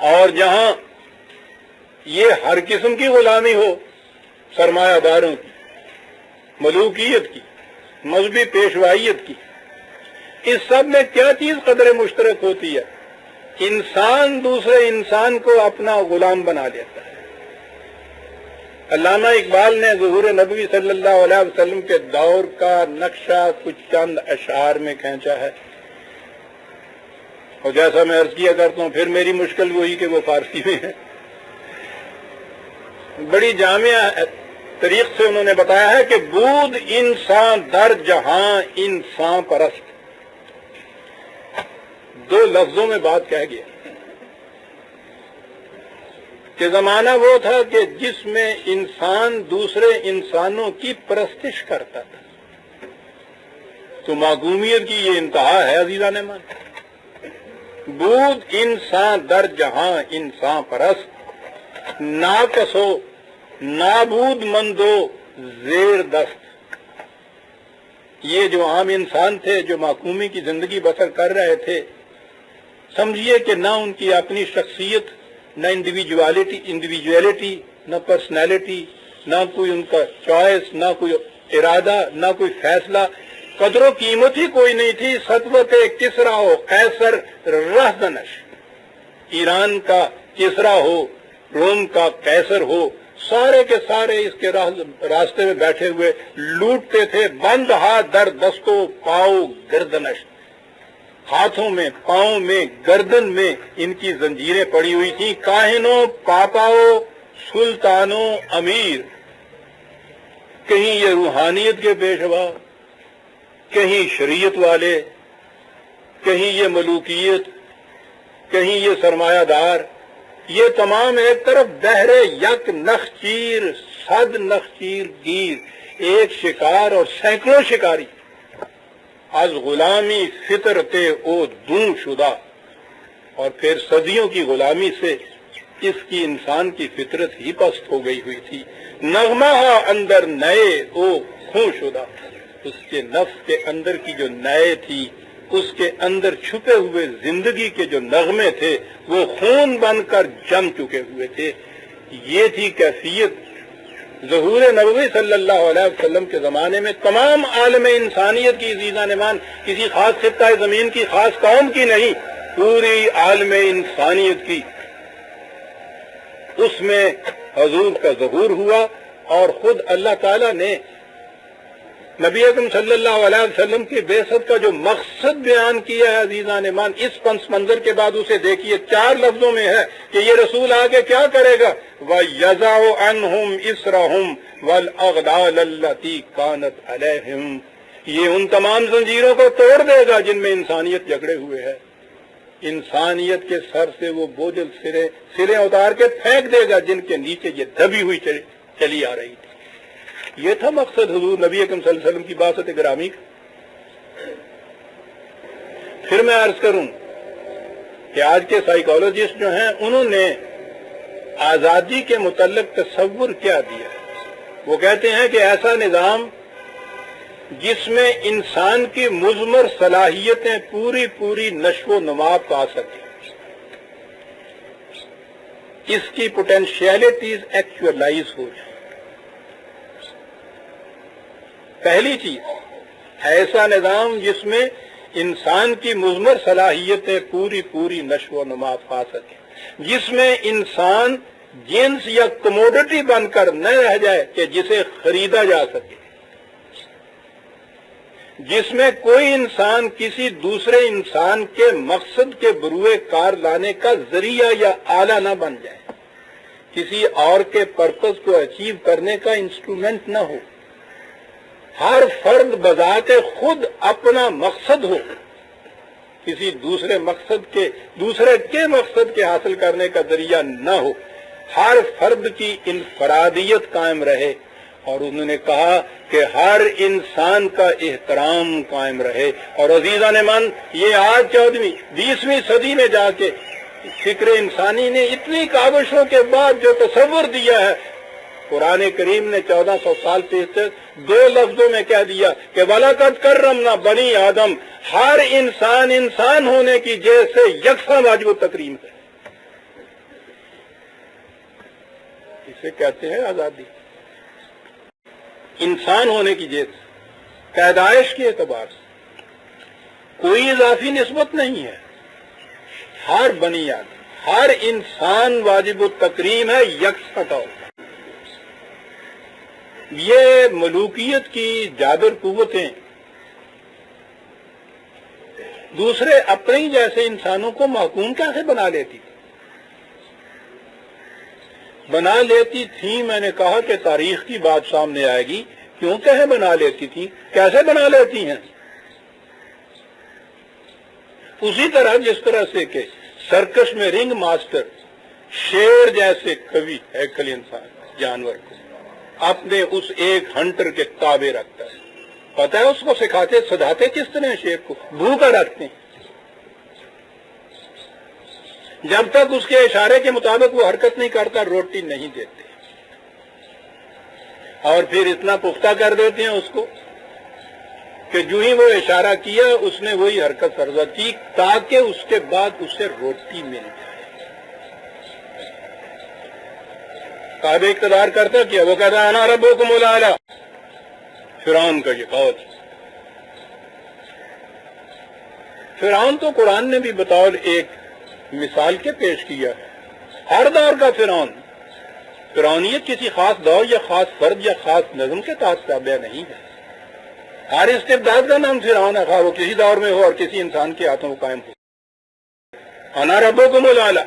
اور جہاں یہ ہر قسم کی غلامی ہو، سرمایہ داروں کی، ملوکیت کی، مذہبی پیشوائیت کی، اس سب میں کیا چیز قدر مشترک ہوتی ہے؟ انسان دوسرے انسان کو اپنا غلام بنا لیتا ہے۔ علامہ اقبال نے ظہور نبوی صلی اللہ علیہ وسلم کے دور کا نقشہ کچھ چند اشعار میں کھینچا ہے، اور جیسا میں عرض کیا کرتا ہوں پھر میری مشکل وہی کہ وہ فارسی میں ہے۔ بڑی جامع طریق سے انہوں نے بتایا ہے کہ بود انسان در جہاں انسان پرست، 2 لفظوں میں بات کہہ گیا کہ زمانہ وہ تھا کہ جس میں انسان دوسرے انسانوں کی پرستش کرتا تھا، تو معصومیت کی یہ انتہا ہے عزیزان من۔ بود انسان در جہاں انسان پرست، ناکسو نابود مندو زیر دست۔ یہ جو عام انسان تھے جو معصومی کی زندگی بسر کر رہے تھے، سمجھیے کہ نہ ان کی اپنی شخصیت، نہ انڈیویجویلٹی، نہ پرسنالٹی، نہ کوئی ان کا چوائس، نہ کوئی ارادہ، نہ کوئی فیصلہ، قدر و قیمت ہی کوئی نہیں تھی۔ سطوت کسرا ہو، قیصر رہزنش، ایران کا کسرا ہو، روم کا قیصر ہو، سارے کے سارے اس کے راستے میں بیٹھے ہوئے لوٹتے تھے۔ بند ہاتھ در دستوں پاؤ گردنش، ہاتھوں میں، پاؤں میں، گردن میں ان کی زنجیریں پڑی ہوئی تھیں۔ کاہنوں، پاپاؤں، سلطانوں، امیر، کہیں یہ روحانیت کے پیشوا، کہیں شریعت والے، کہیں یہ ملوکیت، کہیں یہ سرمایہ دار، یہ تمام ایک طرف بہرے یک نخچیر صد نخچیر گیر، ایک شکار اور سینکڑوں شکاری از غلامی فطرت او دوں شدہ، اور پھر صدیوں کی غلامی سے اس کی انسان کی فطرت ہی پست ہو گئی ہوئی تھی۔ نغمہ اندر نئے او خوں شدہ، اس کے نفس کے اندر کی جو نئے تھی، اس کے اندر چھپے ہوئے زندگی کے جو نغمے تھے وہ خون بن کر جم چکے ہوئے تھے۔ یہ تھی کیفیت ظہور نبوی صلی اللہ علیہ وسلم کے زمانے میں تمام عالم انسانیت کی عزیزان امان، کسی خاص خطہ زمین کی خاص قوم کی نہیں، پوری عالم انسانیت کی۔ اس میں حضور کا ظہور ہوا، اور خود اللہ تعالیٰ نے نبی اکرم صلی اللہ علیہ وسلم کی بعثت کا جو مقصد بیان کیا ہے عزیزان امان، اس پس منظر کے بعد اسے دیکھیے، 4 لفظوں میں ہے کہ یہ رسول آگے کیا کرے گا؟ وَيَضَعُ عَنْهُمْ إِصْرَهُمْ وَالْأَغْلَالَ الَّتِي كَانَتْ عَلَيْهِمْ، یہ ان تمام زنجیروں کو توڑ دے گا جن میں انسانیت جکڑے ہوئے ہے، انسانیت کے سر سے وہ بوجھل سریں اتار کے پھینک دے گا جن کے نیچے یہ دبی ہوئی چلی آ رہی تھی۔ یہ تھا مقصد حضور نبی اکرم صلی اللہ علیہ وسلم کی بعثت گرامی کا۔ پھر میں عرض کروں کہ آج کے سائیکالوجسٹ جو ہیں انہوں نے آزادی کے متعلق تصور کیا دیا، وہ کہتے ہیں کہ ایسا نظام جس میں انسان کی مضمر صلاحیتیں پوری نشو و نما پا سکیں، اس کی پوٹینشیلٹیز ایکچوئلائز ہو جائیں۔ پہلی چیز، ایسا نظام جس میں انسان کی مضمر صلاحیتیں پوری نشو و نما پا سکیں، جس میں انسان جنس یا کموڈٹی بن کر نہ رہ جائے کہ جسے خریدا جا سکے، جس میں کوئی انسان کسی دوسرے انسان کے مقصد کے بروئے کار لانے کا ذریعہ یا آلہ نہ بن جائے، کسی اور کے پرپس کو اچیو کرنے کا انسٹرومنٹ نہ ہو، ہر فرد بذات خود اپنا مقصد ہو، کسی دوسرے کے مقصد کے حاصل کرنے کا ذریعہ نہ ہو، ہر فرد کی انفرادیت قائم رہے، اور انہوں نے کہا کہ ہر انسان کا احترام قائم رہے۔ اور عزیزان من، یہ آج 20ویں صدی میں جا کے فکر انسانی نے اتنی کاوشوں کے بعد جو تصور دیا ہے، قرآن کریم نے 1400 سال پیچھے 2 لفظوں میں کہہ دیا کہ وَلَقَدْ كَرَّمْنَا بَنِي آدم، ہر انسان ہونے کی جیسے یکساں واجب و تکریم ہے۔ اسے کہتے ہیں آزادی، انسان ہونے کی جیسے، پیدائش کے اعتبار سے کوئی اضافی نسبت نہیں ہے، ہر بنی آدم، ہر انسان واجب و تکریم ہے یکساں طور پر۔ یہ ملوکیت کی جابر قوتیں دوسرے اپنے ہی جیسے انسانوں کو محکوم کیسے بنا لیتی تھی؟ میں نے کہا کہ تاریخ کی بات سامنے آئے گی، کیوں کہے بنا لیتی تھی، کیسے بنا لیتی ہیں؟ اسی طرح جس طرح سے کہ سرکش میں رنگ ماسٹر شیر جیسے قوی ہیکل انسان جانور کو اپنے اس ایک ہنٹر کے تابع رکھتا ہے، پتہ ہے اس کو سدھاتے کس طرح شیر کو بھوکا رکھتے ہیں، جب تک اس کے اشارے کے مطابق وہ حرکت نہیں کرتا روٹی نہیں دیتے، اور پھر اتنا پختہ کر دیتے ہیں اس کو کہ جو ہی وہ اشارہ کیا اس نے وہی حرکت سرزد کی تاکہ اس کے بعد اسے روٹی مل جائے۔ صاحب اقتدار کرتا کیا، وہ کہتا انا ربکم الاعلی، فرعون کا یہ قول۔ فرعون تو قرآن نے بھی بطور ایک مثال کے پیش کیا ہے، ہر دور کا فرعونیت کسی خاص دور یا خاص فرد یا خاص نظم کے تحت تابع نہیں ہے، ہر استبداد کا نام فرعون ہے، خواہ وہ کسی دور میں ہو اور کسی انسان کے ہاتھوں قائم ہو۔ انا ربکم الاعلی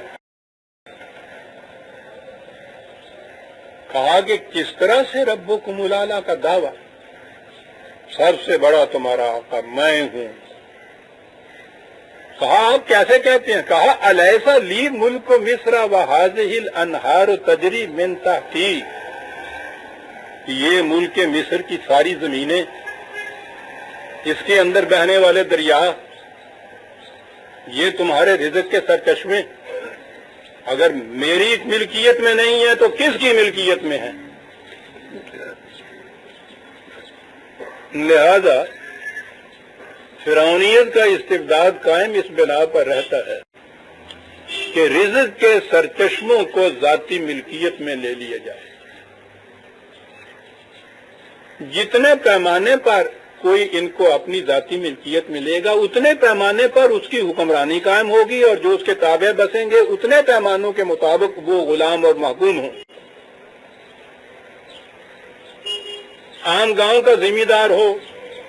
کہا کہ کس طرح سے ربکم الاعلی کا دعویٰ، سب سے بڑا تمہارا آقا میں ہوں۔ کہا آپ کیسے کہتے ہیں؟ کہا الیس لی ملک مصر وہذہ الانہار تجری من تحتی، یہ ملک مصر کی ساری زمینیں اس کے اندر بہنے والے دریا، یہ تمہارے رزق کے سرچشمے اگر میری ملکیت میں نہیں ہے تو کس کی ملکیت میں ہے؟ لہذا فرعونیت کا استبداد قائم اس بنا پر رہتا ہے کہ رزق کے سرچشموں کو ذاتی ملکیت میں لے لیا جائے۔ جتنے پیمانے پر کوئی ان کو اپنی ذاتی ملکیت میں لے گا، اتنے پیمانے پر اس کی حکمرانی قائم ہوگی، اور جو اس کے تابع بسیں گے اتنے پیمانوں کے مطابق وہ غلام اور محکوم ہوں۔ عام گاؤں کا ذمہ دار ہو،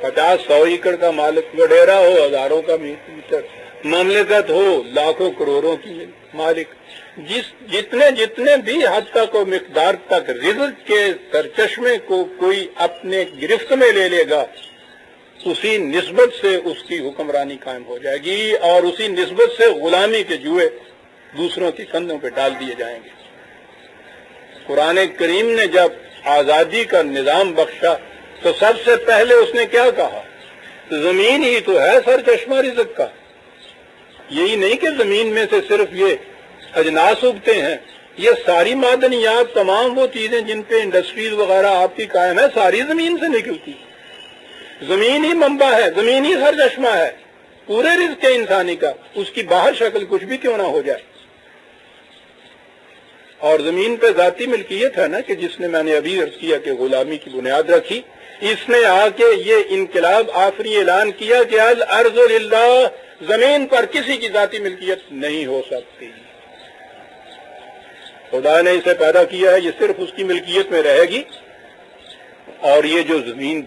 50-100 ایکڑ کا مالک، وڈیرا ہو ہزاروں کا میٹر، مملکت ہو لاکھوں کروڑوں کی مالک، جتنے بھی حد تک و مقدار تک رزق کے سرچشمے کو کوئی اپنے گرفت میں لے لے گا، اسی نسبت سے اس کی حکمرانی قائم ہو جائے گی، اور اسی نسبت سے غلامی کے جوئے دوسروں کی کندھوں پہ ڈال دیے جائیں گے۔ قرآن کریم نے جب آزادی کا نظام بخشا تو سب سے پہلے اس نے کیا کہا؟ زمین ہی تو ہے سرچشمہ رزق کا۔ یہی نہیں کہ زمین میں سے صرف یہ اجناس اگتے ہیں، یہ ساری معدنیات، تمام وہ چیزیں جن پہ انڈسٹریز وغیرہ آپ کی قائم ہے، ساری زمین سے نکلتی۔ زمین ہی منبع ہے، زمین ہی سرچشمہ ہے پورے رزق کے انسانی کا، اس کی باہر شکل کچھ بھی کیوں نہ ہو جائے۔ اور زمین پہ ذاتی ملکیت ہے نا، کہ جس نے، میں نے ابھی عرض کیا کہ غلامی کی بنیاد رکھی، اس نے آ کے یہ انقلاب آفری اعلان کیا کہ الارض للہ، زمین پر کسی کی ذاتی ملکیت نہیں ہو سکتی۔ خدا نے اسے پیدا کیا ہے، یہ صرف اس کی ملکیت میں رہے گی۔ اور یہ جو زمین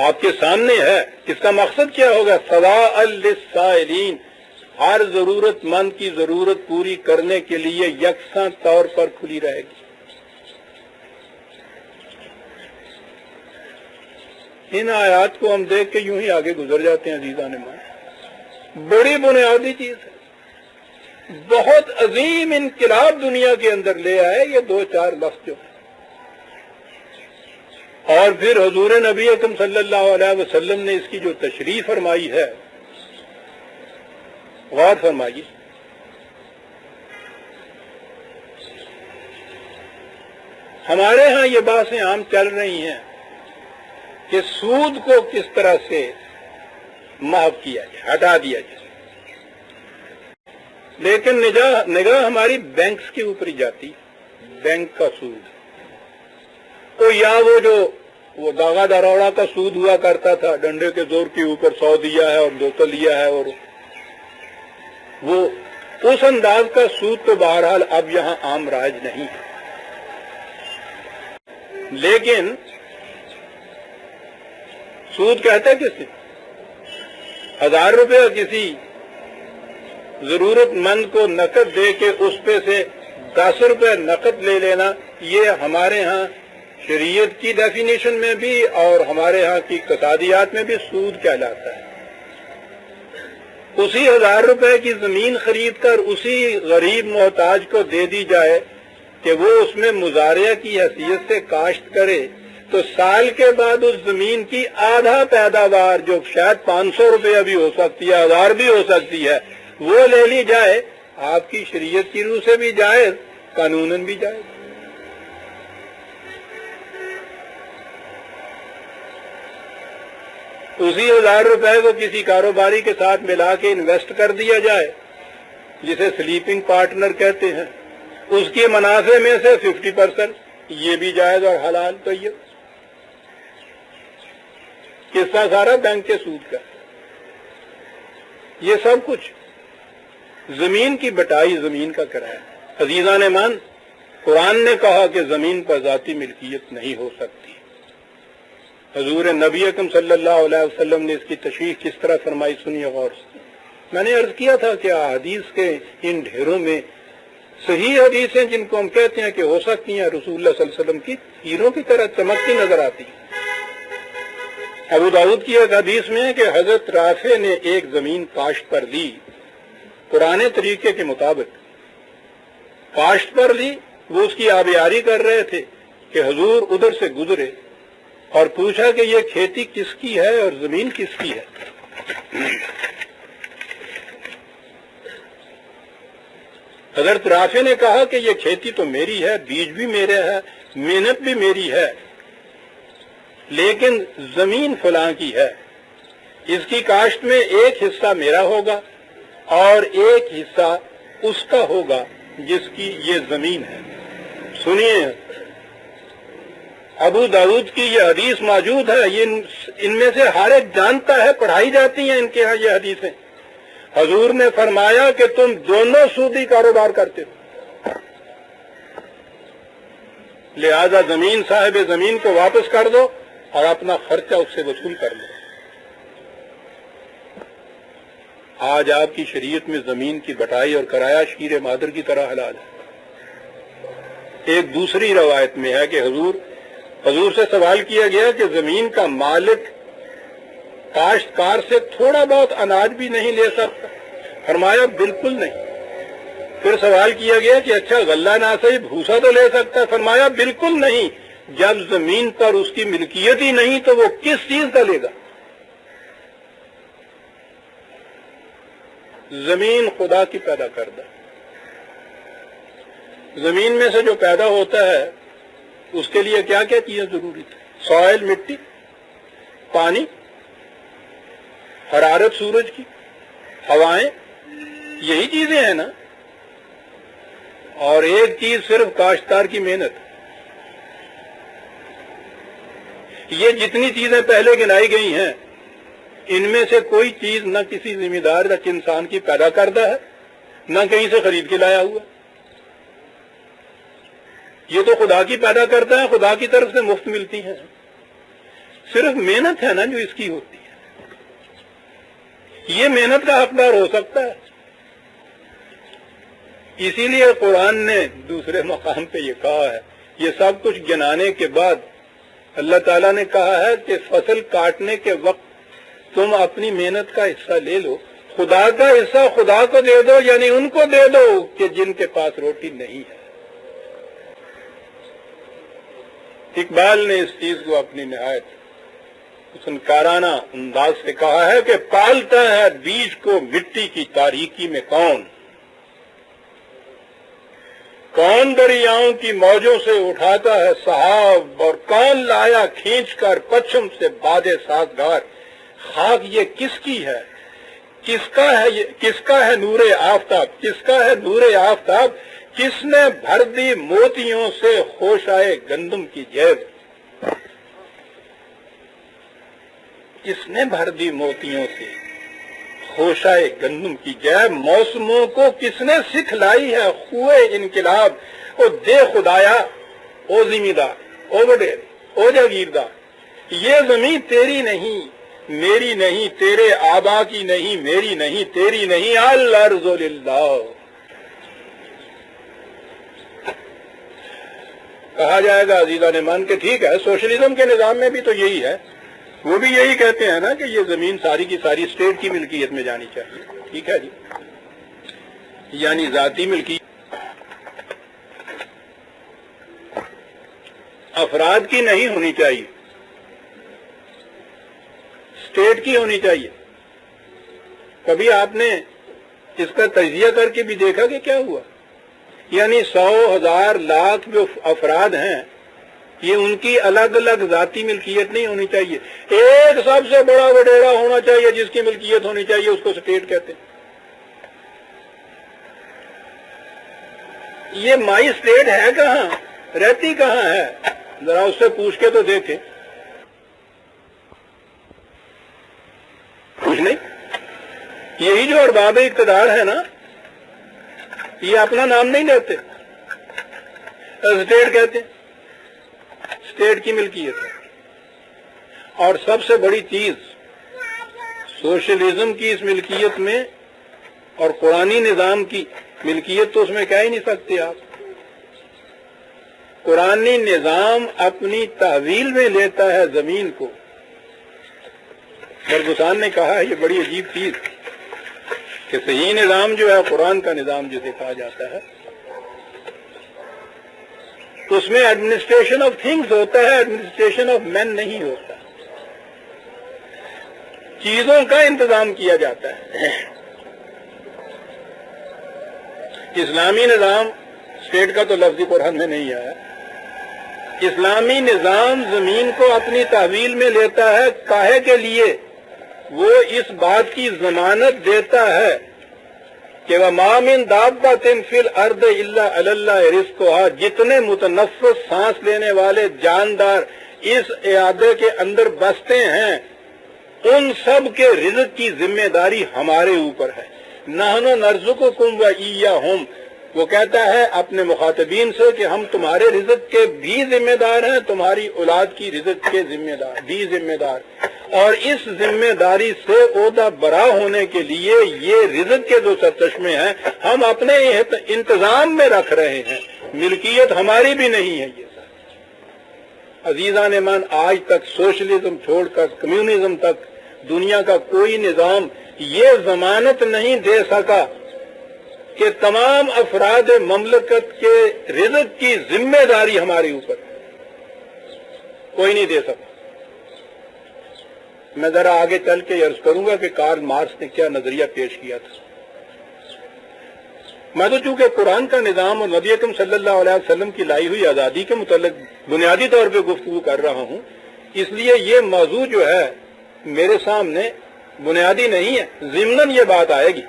آپ کے سامنے ہے، اس کا مقصد کیا ہوگا؟ سواء للسائلین، ہر ضرورت مند کی ضرورت پوری کرنے کے لیے یکساں طور پر کھلی رہے گی۔ ان آیات کو ہم دیکھ کے یوں ہی آگے گزر جاتے ہیں عزیزان مان۔ بڑی بنیادی چیز ہے، بہت عظیم انقلاب دنیا کے اندر لے آئے یہ 2-4 لفظ جو ہیں۔ اور پھر حضور نبی اکرم صلی اللہ علیہ وسلم نے اس کی جو تشریح فرمائی ہے، غور فرمائیے۔ ہمارے ہاں یہ باتیں عام چل رہی ہیں کہ سود کو کس طرح سے محو کیا جائے، ہٹا دیا جائے، لیکن نگاہ ہماری بینکس کے اوپر ہی جاتی۔ بینک کا سود تو یا وہ داغا دروڑا کا سود ہوا کرتا تھا، ڈنڈے کے زور کے اوپر 100 دیا ہے اور 200 لیا ہے، اور وہ اس انداز کا سود تو بہرحال اب یہاں عام رائج نہیں ہے۔ لیکن سود کہتے کس سے؟ 1000 روپے کسی ضرورت مند کو نقد دے کے اس پہ سے 10 روپے نقد لے لینا، یہ ہمارے ہاں شریعت کی ڈیفینیشن میں بھی اور ہمارے ہاں کی اقتصادیات میں بھی سود کہلاتا ہے۔ اسی 1000 روپے کی زمین خرید کر اسی غریب محتاج کو دے دی جائے کہ وہ اس میں مزارعہ کی حیثیت سے کاشت کرے، تو سال کے بعد اس زمین کی آدھا پیداوار، جو شاید 500 روپے بھی ہو سکتی ہے، 1000 بھی ہو سکتی ہے، وہ لے لی جائے۔ آپ کی شریعت کی روح سے بھی جائز، قانوناً بھی جائز۔ اسی 1000 روپے کو کسی کاروباری کے ساتھ ملا کے انویسٹ کر دیا جائے، جسے سلیپنگ پارٹنر کہتے ہیں، اس کے منافع میں سے 50%، یہ بھی جائز اور حلال طیب۔ قصہ سارا بینک کے سود کا۔ یہ سب کچھ زمین کی بٹائی، زمین کا کرایہ۔ عزیزان مان، قرآن نے کہا کہ زمین پر ذاتی ملکیت نہیں ہو سکتی۔ حضور نبی اکرم صلی اللہ علیہ وسلم نے اس کی تشریح کس طرح فرمائی، سنیے غور سے۔ میں نے عرض کیا تھا کہ احادیث کے ان ڈھیروں میں صحیح حدیثیں جن کو ہم کہتے ہیں کہ ہو سکتی ہیں، رسول اللہ صلی اللہ علیہ وسلم کی ہیروں کی طرح چمکتی نظر آتی۔ ابو داؤد کی ایک حدیث میں ہے کہ حضرت رافع نے ایک زمین کاشت پر لی، پرانے طریقے کے مطابق کاشت پر لی۔ وہ اس کی آبیاری کر رہے تھے کہ حضور ادھر سے گزرے اور پوچھا کہ یہ کھیتی کس کی ہے اور زمین کس کی ہے؟ حضرت رافع نے کہا کہ یہ کھیتی تو میری ہے، بیج بھی میرا ہے، محنت بھی میری ہے، لیکن زمین فلاں کی ہے، اس کی کاشت میں ایک حصہ میرا ہوگا اور ایک حصہ اس کا ہوگا جس کی یہ زمین ہے۔ سنیے، ابو داؤد کی یہ حدیث موجود ہے، یہ ان میں سے ہر ایک جانتا ہے، پڑھائی جاتی ہیں ان کے ہاں یہ حدیثیں۔ حضور نے فرمایا کہ تم دونوں سودی کاروبار کرتے ہو، لہذا زمین صاحب زمین کو واپس کر دو اور اپنا خرچہ اس سے وصول کر لو۔ آج آپ کی شریعت میں زمین کی بٹائی اور کرایہ شیر مادر کی طرح حلال ہے۔ ایک دوسری روایت میں ہے کہ حضور سے سوال کیا گیا کہ زمین کا مالک کاشتکار سے تھوڑا بہت اناج بھی نہیں لے سکتا؟ فرمایا بالکل نہیں۔ پھر سوال کیا گیا کہ اچھا غلہ نہ صحیح بھوسا تو لے سکتا ہے؟ فرمایا بالکل نہیں۔ جب زمین پر اس کی ملکیت ہی نہیں تو وہ کس چیز کا لے گا؟ زمین خدا کی پیدا کردہ، زمین میں سے جو پیدا ہوتا ہے اس کے لیے کیا کیا چیزیں ضروری تھی؟ سوائل، مٹی، پانی، حرارت سورج کی، ہوائیں، یہی چیزیں ہیں نا۔ اور ایک چیز صرف کاشتکار کی محنت۔ یہ جتنی چیزیں پہلے گنائی گئی ہیں ان میں سے کوئی چیز نہ کسی ذمہ دار یا انسان کی پیدا کردہ ہے، نہ کہیں سے خرید کے لایا ہوا۔ یہ تو خدا کی پیدا کرتا ہے، خدا کی طرف سے مفت ملتی ہیں۔ صرف محنت ہے نا جو اس کی ہوتی ہے۔ یہ محنت کا حقدار ہو سکتا ہے۔ اسی لیے قرآن نے دوسرے مقام پہ یہ کہا ہے، یہ سب کچھ گنانے کے بعد اللہ تعالیٰ نے کہا ہے کہ فصل کاٹنے کے وقت تم اپنی محنت کا حصہ لے لو، خدا کا حصہ خدا کو دے دو، یعنی ان کو دے دو کہ جن کے پاس روٹی نہیں ہے۔ اقبال نے اس چیز کو اپنی نہایت فنکارانہ انداز سے کہا ہے کہ پالتا ہے بیج کو مٹی کی تاریکی میں کون دریاؤں کی موجوں سے اٹھاتا ہے سحاب، اور کون لایا کھینچ کر پچھم سے بادے سازگار۔ خاک یہ کس کی ہے، کس کا ہے نور آفتاب، کس کا ہے نور آفتاب، کس نے بھر دی موتیوں سے خوشائے گندم کی جیب، کس نے بھر دی موتیوں سے خوشائے گندم کی جیب، موسموں کو کس نے سکھلائی ہے خوئے انقلاب، او دے خدایا، او زمیندار، او وڈیر، او جاگیردار، یہ زمین تیری نہیں میری نہیں، تیرے آبا کی نہیں میری نہیں تیری نہیں، الارض للہ۔ کہا جائے گا عزیزان مان کہ ٹھیک ہے، سوشلزم کے نظام میں بھی تو یہی ہے، وہ بھی یہی کہتے ہیں نا کہ یہ زمین ساری کی ساری اسٹیٹ کی ملکیت میں جانی چاہیے۔ ٹھیک ہے جی، یعنی ذاتی ملکیت افراد کی نہیں ہونی چاہیے، اسٹیٹ کی ہونی چاہیے۔ کبھی آپ نے اس کا تجزیہ کر کے بھی دیکھا کہ کیا ہوا؟ یعنی 100 1000 لاکھ جو افراد ہیں یہ ان کی الگ الگ ذاتی ملکیت نہیں ہونی چاہیے، ایک سب سے بڑا وڈیرا ہونا چاہیے جس کی ملکیت ہونی چاہیے، اس کو اسٹیٹ کہتے ہیں۔ یہ مائی اسٹیٹ ہے کہاں، رہتی کہاں ہے؟ ذرا اس سے پوچھ کے تو دیکھیں، کچھ نہیں۔ یہی جو ارباب اقتدار ہے نا، یہ اپنا نام نہیں لیتے، اسٹیٹ کہتے ہیں، اسٹیٹ کی ملکیت ہے۔ اور سب سے بڑی چیز سوشلزم کی اس ملکیت میں اور قرآنی نظام کی ملکیت تو اس میں کہہ ہی نہیں سکتے آپ۔ قرآنی نظام اپنی تحویل میں لیتا ہے زمین کو۔ برگسان نے کہا ہے یہ بڑی عجیب چیز کہ صحیح نظام جو ہے قرآن کا نظام جسے کہا جاتا ہے، اس میں ایڈمنسٹریشن آف تھنگز ہوتا ہے، ایڈمنسٹریشن آف مین نہیں ہوتا. چیزوں کا انتظام کیا جاتا ہے. اسلامی نظام، اسٹیٹ کا تو لفظی قرآن میں نہیں آیا. اسلامی نظام زمین کو اپنی تحویل میں لیتا ہے، کاہے کے لیے؟ وہ اس بات کی ضمانت دیتا ہے کہ وَمَا مِن دَابَّةٍ فِي الْأَرْضِ إِلَّا عَلَى اللَّهِ رِزْقُهَا، جتنے متنفس سانس لینے والے جاندار اس اعادے کے اندر بستے ہیں، ان سب کے رزق کی ذمہ داری ہمارے اوپر ہے. نَحْنُ نَرْزُقُكُمْ وَإِيَّاهُمْ، وہ کہتا ہے اپنے مخاطبین سے کہ ہم تمہارے رزق کے بھی ذمہ دار ہیں، تمہاری اولاد کی رزق کے بھی ذمہ دار. اور اس ذمہ داری سے عہدہ برا ہونے کے لیے یہ رزق کے جو سرچشمے ہیں ہم اپنے انتظام میں رکھ رہے ہیں، ملکیت ہماری بھی نہیں ہے. یہ سب عزیزان من، آج تک سوشلزم چھوڑ کر کمیونزم تک دنیا کا کوئی نظام یہ ضمانت نہیں دے سکا کہ تمام افراد مملکت کے رزق کی ذمہ داری ہمارے اوپر ہے. کوئی نہیں دے سکا. میں ذرا آگے چل کے عرض کروں گا کہ کارل مارکس نے کیا نظریہ پیش کیا تھا. میں تو چونکہ قرآن کا نظام اور نبی اکرم صلی اللہ علیہ وسلم کی لائی ہوئی آزادی کے متعلق بنیادی طور پہ گفتگو کر رہا ہوں، اس لیے یہ موضوع جو ہے میرے سامنے بنیادی نہیں ہے، ضمناً یہ بات آئے گی.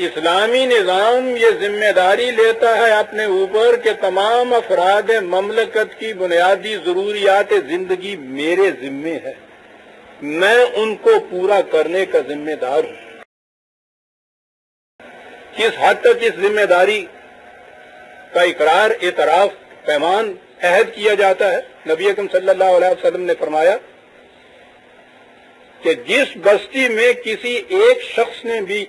اسلامی نظام یہ ذمہ داری لیتا ہے اپنے اوپر کہ تمام افراد مملکت کی بنیادی ضروریات زندگی میرے ذمے ہے، میں ان کو پورا کرنے کا ذمہ دار ہوں. کس حد تک اس ذمہ داری کا اقرار، اعتراف، پیمان، عہد کیا جاتا ہے؟ نبی اکرم صلی اللہ علیہ وسلم نے فرمایا کہ جس بستی میں کسی ایک شخص نے بھی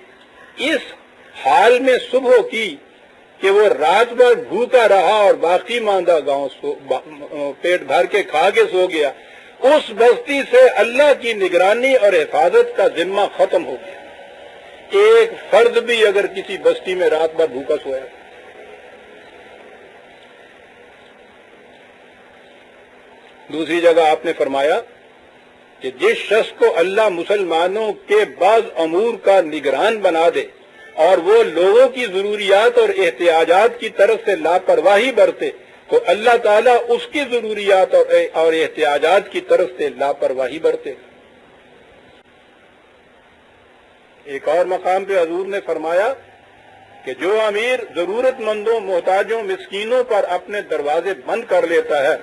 اس حال میں صبح کی کہ وہ رات بھر بھوکا رہا اور باقی ماندہ پیٹ بھر کے کھا کے سو گیا، اس بستی سے اللہ کی نگرانی اور حفاظت کا ذمہ ختم ہو گیا. ایک فرد بھی اگر کسی بستی میں رات بھر بھوکا سویا. دوسری جگہ آپ نے فرمایا کہ جس شخص کو اللہ مسلمانوں کے بعض امور کا نگران بنا دے اور وہ لوگوں کی ضروریات اور احتیاجات کی طرف سے لاپرواہی برتے تو اللہ تعالیٰ اس کی ضروریات اور احتیاجات کی طرف سے لاپرواہی برتے. ایک اور مقام پہ حضور نے فرمایا کہ جو امیر ضرورت مندوں، محتاجوں، مسکینوں پر اپنے دروازے بند کر لیتا ہے،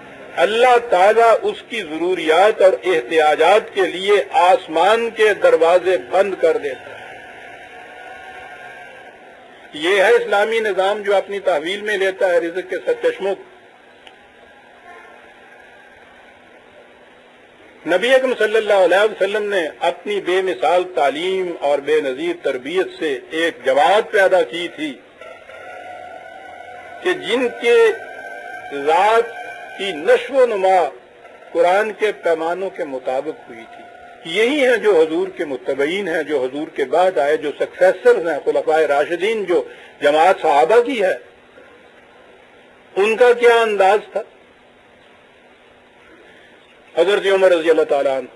اللہ تعالیٰ اس کی ضروریات اور احتیاجات کے لیے آسمان کے دروازے بند کر دیتا ہے. یہ ہے اسلامی نظام جو اپنی تحویل میں لیتا ہے رزق کے سرچشموں کو. نبی اکرم صلی اللہ علیہ وسلم نے اپنی بے مثال تعلیم اور بے نظیر تربیت سے ایک جماعت پیدا کی تھی کہ جن کے ذات کی نشو و نما قرآن کے پیمانوں کے مطابق ہوئی تھی. یہی ہیں جو حضور کے متبعین ہیں، جو حضور کے بعد آئے، جو سکسیسرز ہیں، خلفائے راشدین، جو جماعت صحابہ کی ہے. ان کا کیا انداز تھا؟ حضرت عمر رضی اللہ تعالیٰ عنہ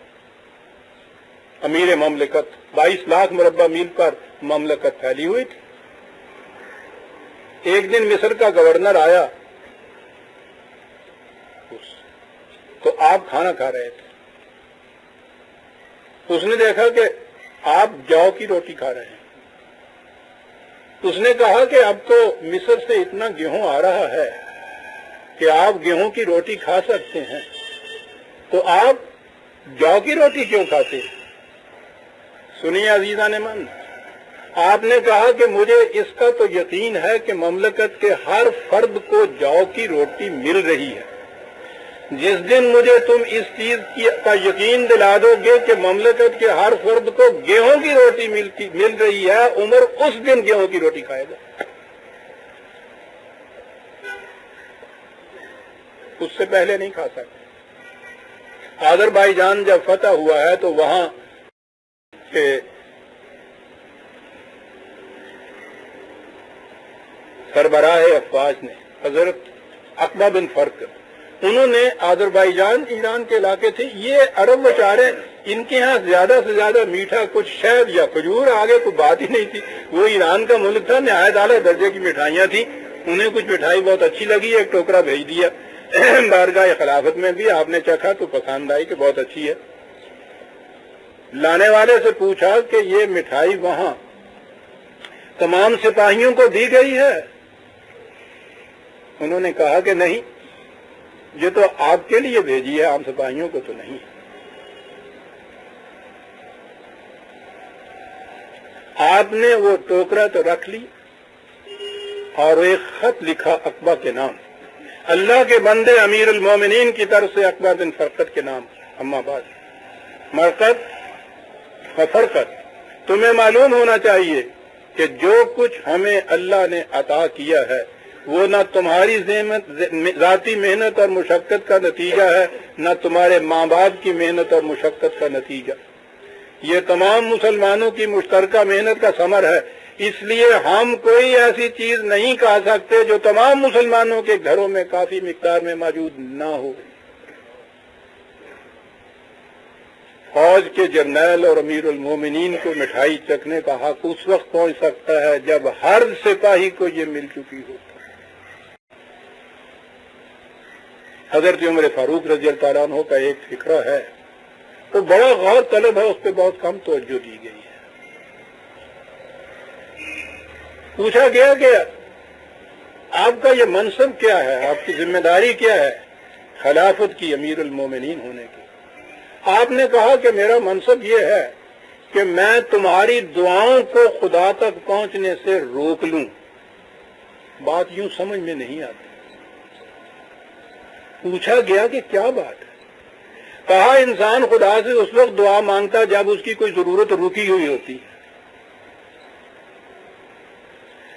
امیر مملکت، 22 لاکھ مربع میل پر مملکت پھیلی ہوئی تھی. ایک دن مصر کا گورنر آیا تو آپ کھانا کھا رہے تھے. اس نے دیکھا کہ آپ جو کی روٹی کھا رہے ہیں. اس نے کہا کہ اب تو مصر سے اتنا گیہوں آ رہا ہے کہ آپ گیہوں کی روٹی کھا سکتے ہیں، تو آپ جو کی روٹی کیوں کھاتے ہیں؟ سنیے عزیزان من، آپ نے کہا کہ مجھے اس کا تو یقین ہے کہ مملکت کے ہر فرد کو جو کی روٹی مل رہی ہے. جس دن مجھے تم اس چیز کا یقین دلا دو گے کہ مملکت کے ہر فرد کو گیہوں کی روٹی مل رہی ہے، عمر اس دن گیہوں کی روٹی کھائے گا. اس سے پہلے نہیں کھا سکتے. آذربائیجان جب فتح ہوا ہے تو وہاں کے سربراہ افواج نے حضرت عقبہ بن فرق، انہوں نے آذربائیجان ایران کے علاقے تھے، یہ عرب بیچارے ان کے ہاں زیادہ سے زیادہ میٹھا کچھ شہد یا کھجور، آگے کوئی بات ہی نہیں تھی۔ وہ ایران کا ملک تھا، نہایت اعلیٰ درجے کی مٹھائیاں تھیں، انہیں کچھ مٹھائی بہت اچھی لگی، ایک ٹوکرا بھیج دیا بارگاہ خلافت میں بھی، آپ نے چکھا تو پسند آئی کہ بہت اچھی ہے۔ لانے والے سے پوچھا کہ یہ مٹھائی وہاں تمام سپاہیوں کو دی گئی ہے؟ انہوں نے کہا کہ نہیں، یہ تو آپ کے لیے بھیجی ہے، عام سپاہیوں کو تو نہیں۔ آپ نے وہ ٹوکرا تو رکھ لی اور ایک خط لکھا عقبہ کے نام، اللہ کے بندے امیر المومنین کی طرف سے عقبہ بن فرقت کے نام، اما بعد، مرقت و فرقت، تمہیں معلوم ہونا چاہیے کہ جو کچھ ہمیں اللہ نے عطا کیا ہے وہ نہ تمہاری ذاتی محنت اور مشقت کا نتیجہ ہے، نہ تمہارے ماں باپ کی محنت اور مشقت کا نتیجہ، یہ تمام مسلمانوں کی مشترکہ محنت کا ثمر ہے۔ اس لیے ہم کوئی ایسی چیز نہیں کھا سکتے جو تمام مسلمانوں کے گھروں میں کافی مقدار میں موجود نہ ہو۔ فوج کے جرنیل اور امیر المومنین کو مٹھائی چکھنے کا حق اس وقت پہنچ سکتا ہے جب ہر سپاہی کو یہ مل چکی ہو۔ حضرت عمر فاروق رضی اللہ تعالیٰ عنہ کا ایک فقرہ ہے، تو بڑا غور طلب ہے، اس پہ بہت کم توجہ دی گئی ہے۔ پوچھا گیا کہ آپ کا یہ منصب کیا ہے، آپ کی ذمہ داری کیا ہے خلافت کی، امیر المومنین ہونے کی؟ آپ نے کہا کہ میرا منصب یہ ہے کہ میں تمہاری دعاؤں کو خدا تک پہنچنے سے روک لوں۔ بات یوں سمجھ میں نہیں آتی۔ پوچھا گیا کہ کیا بات ہے؟ کہا انسان خدا سے اس وقت دعا مانگتا جب اس کی کوئی ضرورت رکی ہوئی ہوتی ہے۔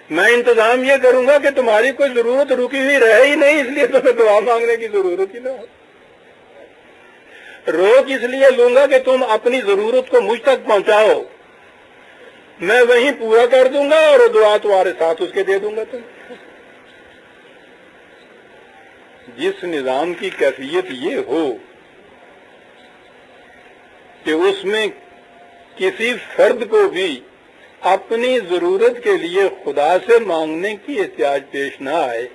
میں انتظام یہ کروں گا کہ تمہاری کوئی ضرورت رکی ہوئی رہے ہی نہیں، اس لیے تمہیں دعا مانگنے کی ضرورت ہی نہ ہو۔ روک اس لیے لوں گا کہ تم اپنی ضرورت کو مجھ تک پہنچاؤ، میں وہیں پورا کر دوں گا اور دعا تمہارے ساتھ اس کے دے دوں گا۔ تم جس نظام کی کیفیت یہ ہو کہ اس میں کسی فرد کو بھی اپنی ضرورت کے لیے خدا سے مانگنے کی احتیاج پیش نہ آئے،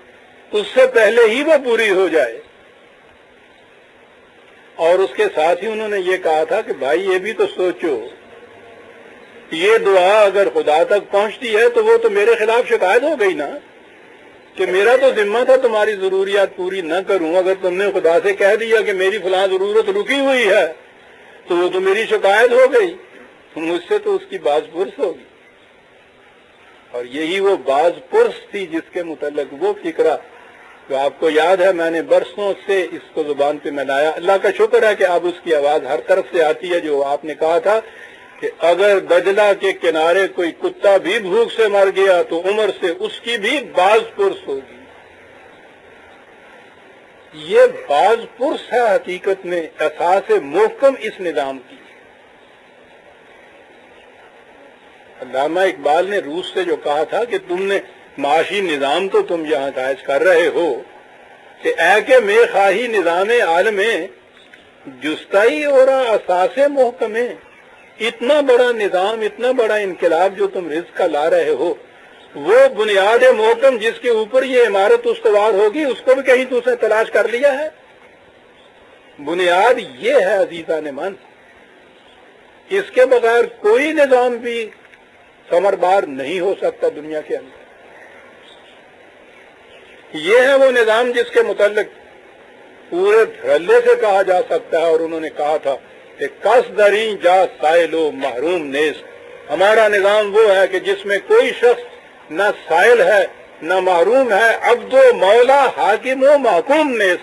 اس سے پہلے ہی وہ پوری ہو جائے۔ اور اس کے ساتھ ہی انہوں نے یہ کہا تھا کہ بھائی یہ بھی تو سوچو، یہ دعا اگر خدا تک پہنچتی ہے تو وہ تو میرے خلاف شکایت ہو گئی نا، کہ میرا تو ذمہ تھا تمہاری ضروریات پوری نہ کروں۔ اگر تم نے خدا سے کہہ دیا کہ میری فلاں ضرورت رکی ہوئی ہے تو وہ تو میری شکایت ہو گئی، مجھ سے تو اس کی باز پرس ہوگی۔ اور یہی وہ باز پرس تھی جس کے متعلق وہ فکرہ جو آپ کو یاد ہے میں نے برسوں سے اس کو زبان پہ میں لایا۔ اللہ کا شکر ہے کہ اب اس کی آواز ہر طرف سے آتی ہے، جو آپ نے کہا تھا کہ اگر دجلہ کے کنارے کوئی کتا بھی بھوک سے مر گیا تو عمر سے اس کی بھی باز پرس ہوگی۔ یہ باز پرس ہے حقیقت میں اساس محکم اس نظام کی۔ علامہ اقبال نے روس سے جو کہا تھا کہ تم نے معاشی نظام تو تم یہاں قائم کر رہے ہو کہ اے کہ میں خواہی نظام عالم جستائی اور اساس محکم ہے، اتنا بڑا نظام، اتنا بڑا انقلاب جو تم رزق کا لا رہے ہو، وہ بنیاد محکم جس کے اوپر یہ عمارت استوار ہوگی اس کو بھی کہیں تو اسے تلاش کر لیا ہے؟ بنیاد یہ ہے عزیزان من، اس کے بغیر کوئی نظام بھی ثمربار نہیں ہو سکتا دنیا کے اندر۔ یہ ہے وہ نظام جس کے متعلق پورے دھڑلے سے کہا جا سکتا ہے، اور انہوں نے کہا تھا کہ کس دریں جا سائل و محروم نیز، ہمارا نظام وہ ہے کہ جس میں کوئی شخص نہ سائل ہے نہ محروم ہے، عبد و مولا حاکم و محکوم نیز،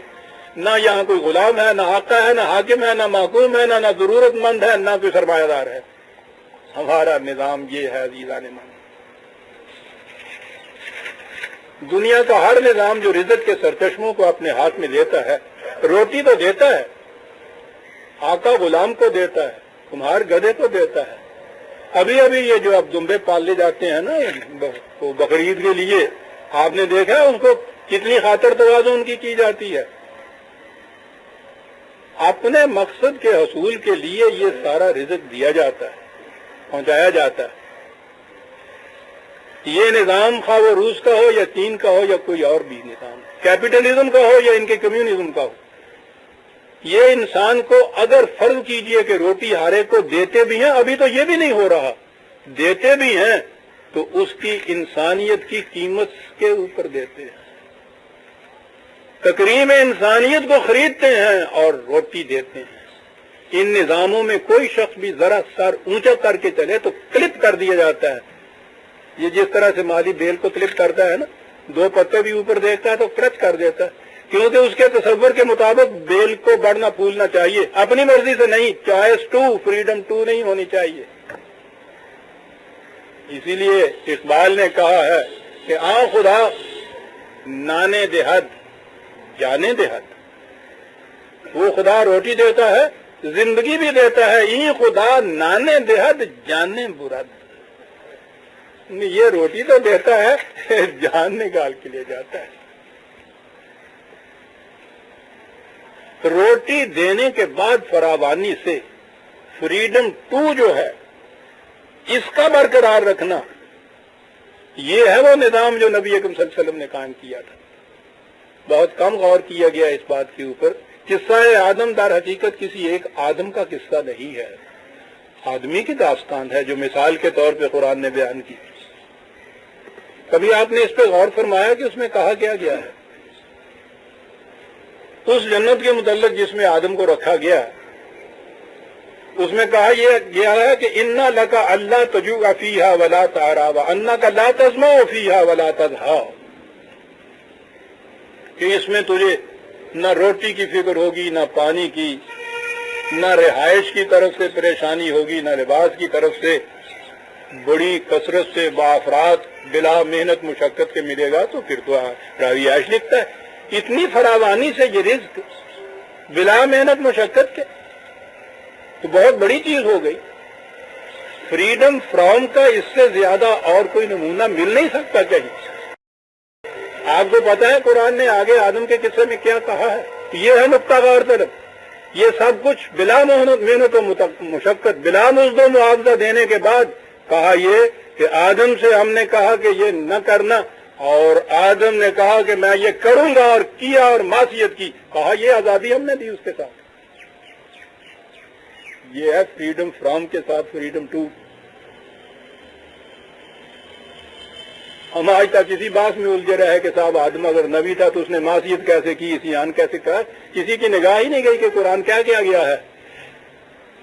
نہ یہاں کوئی غلام ہے، نہ آقا ہے، نہ حاکم ہے، نہ محکوم ہے، نہ ضرورت مند ہے، نہ کوئی سرمایہ دار ہے۔ ہمارا نظام یہ ہے عزیزان من۔ دنیا کا ہر نظام جو رزق کے سرچشموں کو اپنے ہاتھ میں لیتا ہے، روٹی تو دیتا ہے، آقا غلام کو دیتا ہے، کمہار گدھے کو دیتا ہے۔ ابھی یہ جو اب دمبے پال لے جاتے ہیں نا بقرعید کے لیے، آپ نے دیکھا ان کو کتنی خاطر تواضع ان کی جاتی ہے. اپنے مقصد کے حصول کے لیے یہ سارا رزق دیا جاتا ہے، پہنچایا جاتا ہے. یہ نظام خواہ وہ روس کا ہو یا چین کا ہو یا کوئی اور بھی نظام، کیپٹلزم کا ہو یا ان کے کمیونزم کا ہو، یہ انسان کو اگر فرض کیجئے کہ روٹی ہارے کو دیتے بھی ہیں، ابھی تو یہ بھی نہیں ہو رہا، دیتے بھی ہیں تو اس کی انسانیت کی قیمت کے اوپر دیتے ہیں. تکریم انسانیت کو خریدتے ہیں اور روٹی دیتے ہیں. ان نظاموں میں کوئی شخص بھی ذرا سر اونچا کر کے چلے تو کلپ کر دیا جاتا ہے. یہ جس طرح سے مالی بیل کو کلپ کرتا ہے نا، دو پتے بھی اوپر دیکھتا ہے تو کرچ کر دیتا ہے، کیونکہ اس کے تصور کے مطابق بیل کو بڑھنا پھولنا چاہیے، اپنی مرضی سے نہیں. چوائس 2 فریڈم 2 نہیں ہونی چاہیے. اسی لیے اقبال نے کہا ہے کہ آ خدا نانے دہد جانے دہد. وہ خدا روٹی دیتا ہے، زندگی بھی دیتا ہے. ای خدا نانے دہد جانے برد. یہ روٹی تو دیتا ہے، جان نکال کے لے جاتا ہے. روٹی دینے کے بعد فراوانی سے فریڈم 2 جو ہے اس کا برقرار رکھنا، یہ ہے وہ نظام جو نبی اکرم صلی اللہ علیہ وسلم نے قائم کیا تھا. بہت کم غور کیا گیا اس بات کے اوپر. قصہ آدم در حقیقت کسی ایک آدم کا قصہ نہیں ہے، آدمی کی داستان ہے جو مثال کے طور پہ قرآن نے بیان کی. کبھی آپ نے اس پہ غور فرمایا کہ اس میں کہا کیا گیا ہے؟ اس جنت کے متعلق جس میں آدم کو رکھا گیا، اس میں کہا یہ گیا ہے کہ انا لکا اللہ تجوع فیہا ولا تعرا وانک لا تظمأ فیہا ولا تضحا، کہ اس میں تجھے نہ روٹی کی فکر ہوگی، نہ پانی کی، نہ رہائش کی طرف سے پریشانی ہوگی، نہ لباس کی طرف سے. بڑی کثرت سے بافراد بلا محنت مشقت کے ملے گا تو پھر تو راوی عائش لکھتا ہے اتنی فراوانی سے یہ رزق بلا محنت مشقت کے تو بہت بڑی چیز ہو گئی. فریڈم فرام کا اس سے زیادہ اور کوئی نمونہ مل نہیں سکتا کہیں. آپ کو پتا ہے قرآن نے آگے آدم کے قصے میں کیا کہا ہے؟ یہ ہے نقطہ غور طلب. یہ سب کچھ بلا محنت و مشقت، بلا مزد و معاوضہ دینے کے بعد کہا یہ کہ آدم سے ہم نے کہا کہ یہ نہ کرنا، اور آدم نے کہا کہ میں یہ کروں گا اور کیا اور معصیت کی. کہا یہ آزادی ہم نے دی اس کے ساتھ. یہ ہے فریڈم فرام کے ساتھ فریڈم 2. ہم آج تک کسی بات میں الجھے رہے کہ صاحب آدم اگر نبی تھا تو اس نے معصیت کیسے کی، اسیان کیسے کہا. کسی کی نگاہ ہی نہیں گئی کہ قرآن کیا کیا گیا ہے.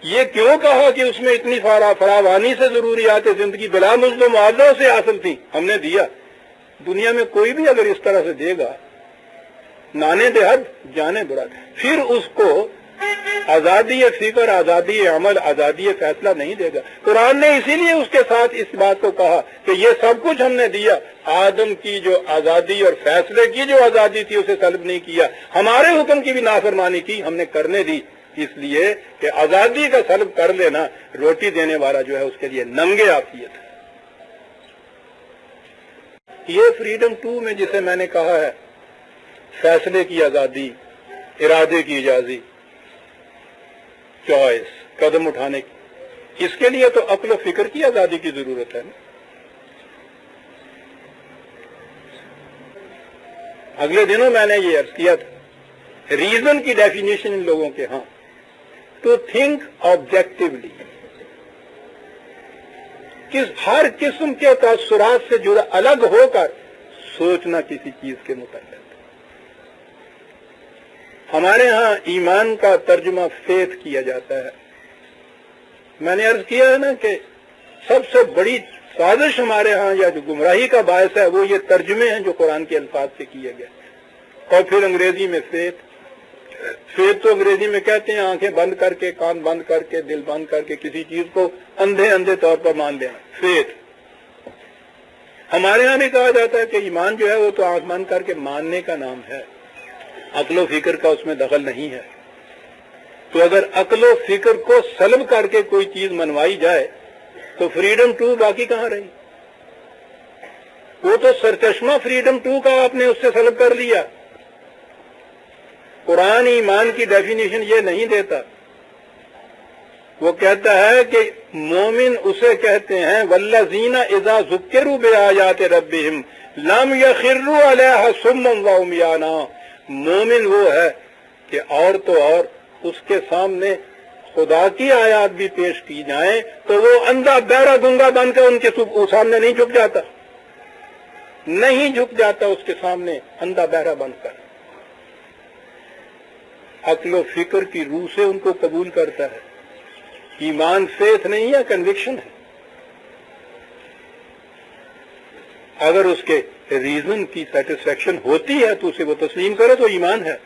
یہ کیوں کہا کہ اس میں اتنی فراوانی سے ضروریات زندگی بلا مزد و معاوضہ سے حاصل تھی، ہم نے دیا. دنیا میں کوئی بھی اگر اس طرح سے دے گا، نانے دہد جانے برد، پھر اس کو آزادی فکر، آزادی عمل، آزادی فیصلہ نہیں دے گا. قرآن نے اسی لیے اس کے ساتھ اس بات کو کہا کہ یہ سب کچھ ہم نے دیا. آدم کی جو آزادی اور فیصلے کی جو آزادی تھی اسے سلب نہیں کیا، ہمارے حکم کی بھی نافرمانی کی، ہم نے کرنے دی. اس لیے کہ آزادی کا سلب کر لینا روٹی دینے والا جو ہے اس کے لیے ننگے عافیت ہے. یہ فریڈم 2 میں جسے میں نے کہا ہے فیصلے کی آزادی، ارادے کی اجازت، چوائس، قدم اٹھانے کی، اس کے لیے تو عقل و فکر کی آزادی کی ضرورت ہے نا. اگلے دنوں میں نے یہ عرض کیا تھا ریزن کی ڈیفینیشن ان لوگوں کے ہاں ٹو تھنک آبجیکٹولی، ہر قسم کے تاثرات سے جڑا الگ ہو کر سوچنا کسی چیز کے متعلق. ہمارے ہاں ایمان کا ترجمہ فیتھ کیا جاتا ہے. میں نے عرض کیا ہے نا کہ سب سے بڑی سازش ہمارے ہاں یا جو گمراہی کا باعث ہے وہ یہ ترجمے ہیں جو قرآن کے الفاظ سے کیے گئے. اور پھر انگریزی میں فیتھ تو انگریزی میں کہتے ہیں آنکھیں بند کر کے، کان بند کر کے، دل بند کر کے کسی چیز کو اندھے طور پر مان لینا، فیتھ. ہمارے ہاں بھی کہا جاتا ہے کہ ایمان جو ہے وہ تو آنکھ بند کر کے ماننے کا نام ہے، عقل و فکر کا اس میں دخل نہیں ہے. تو اگر عقل و فکر کو سلب کر کے کوئی چیز منوائی جائے تو فریڈم 2 باقی کہاں رہی؟ وہ تو سرچشمہ فریڈم 2 کا آپ نے اس سے سلب کر لیا. قرآن ایمان کی ڈیفینیشن یہ نہیں دیتا. وہ کہتا ہے کہ مومن اسے کہتے ہیں والذین اذا ذکروا بآیات ربہم لم یخروا علیہا صما وعمیانا. مومن وہ ہے کہ اور تو اور اس کے سامنے خدا کی آیات بھی پیش کی جائیں تو وہ اندھا بہرا گنگا بن کر ان کے سامنے نہیں جھک جاتا، نہیں جھک جاتا اس کے سامنے اندھا بہرا بن کر. عقل و فکر کی روح سے ان کو قبول کرتا ہے. ایمان فیتھ نہیں ہے، کنوکشن ہے. اگر اس کے ریزن کی سیٹسفیکشن ہوتی ہے تو اسے وہ تسلیم کرے تو ایمان ہے،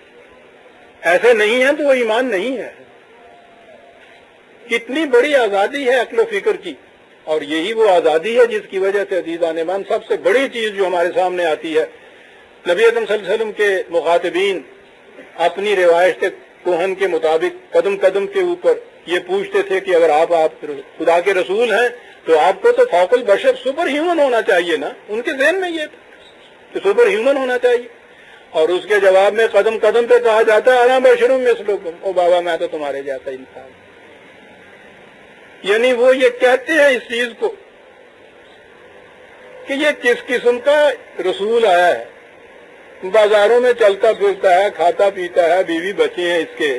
ایسے نہیں ہے تو وہ ایمان نہیں ہے. کتنی بڑی آزادی ہے عقل و فکر کی، اور یہی وہ آزادی ہے جس کی وجہ سے عزیزان ایمان سب سے بڑی چیز جو ہمارے سامنے آتی ہے. نبی اکرم صلی اللہ علیہ وسلم کے مخاطبین اپنی روایت کوہن کے مطابق قدم قدم کے اوپر یہ پوچھتے تھے کہ اگر آپ خدا کے رسول ہیں تو آپ کو تو فوق البشر سپر ہیومن ہونا چاہیے نا. ان کے ذہن میں یہ تھا کہ سپر ہیومن ہونا چاہیے، اور اس کے جواب میں قدم قدم پہ کہا جاتا ہے انا بشر مثلکم، او بابا میں تو تمہارے جیسا انسان. یعنی وہ یہ کہتے ہیں اس چیز کو کہ یہ کس قسم کا رسول آیا ہے، بازاروں میں چلتا پھرتا ہے، کھاتا پیتا ہے، بیوی بچے ہیں اس کے.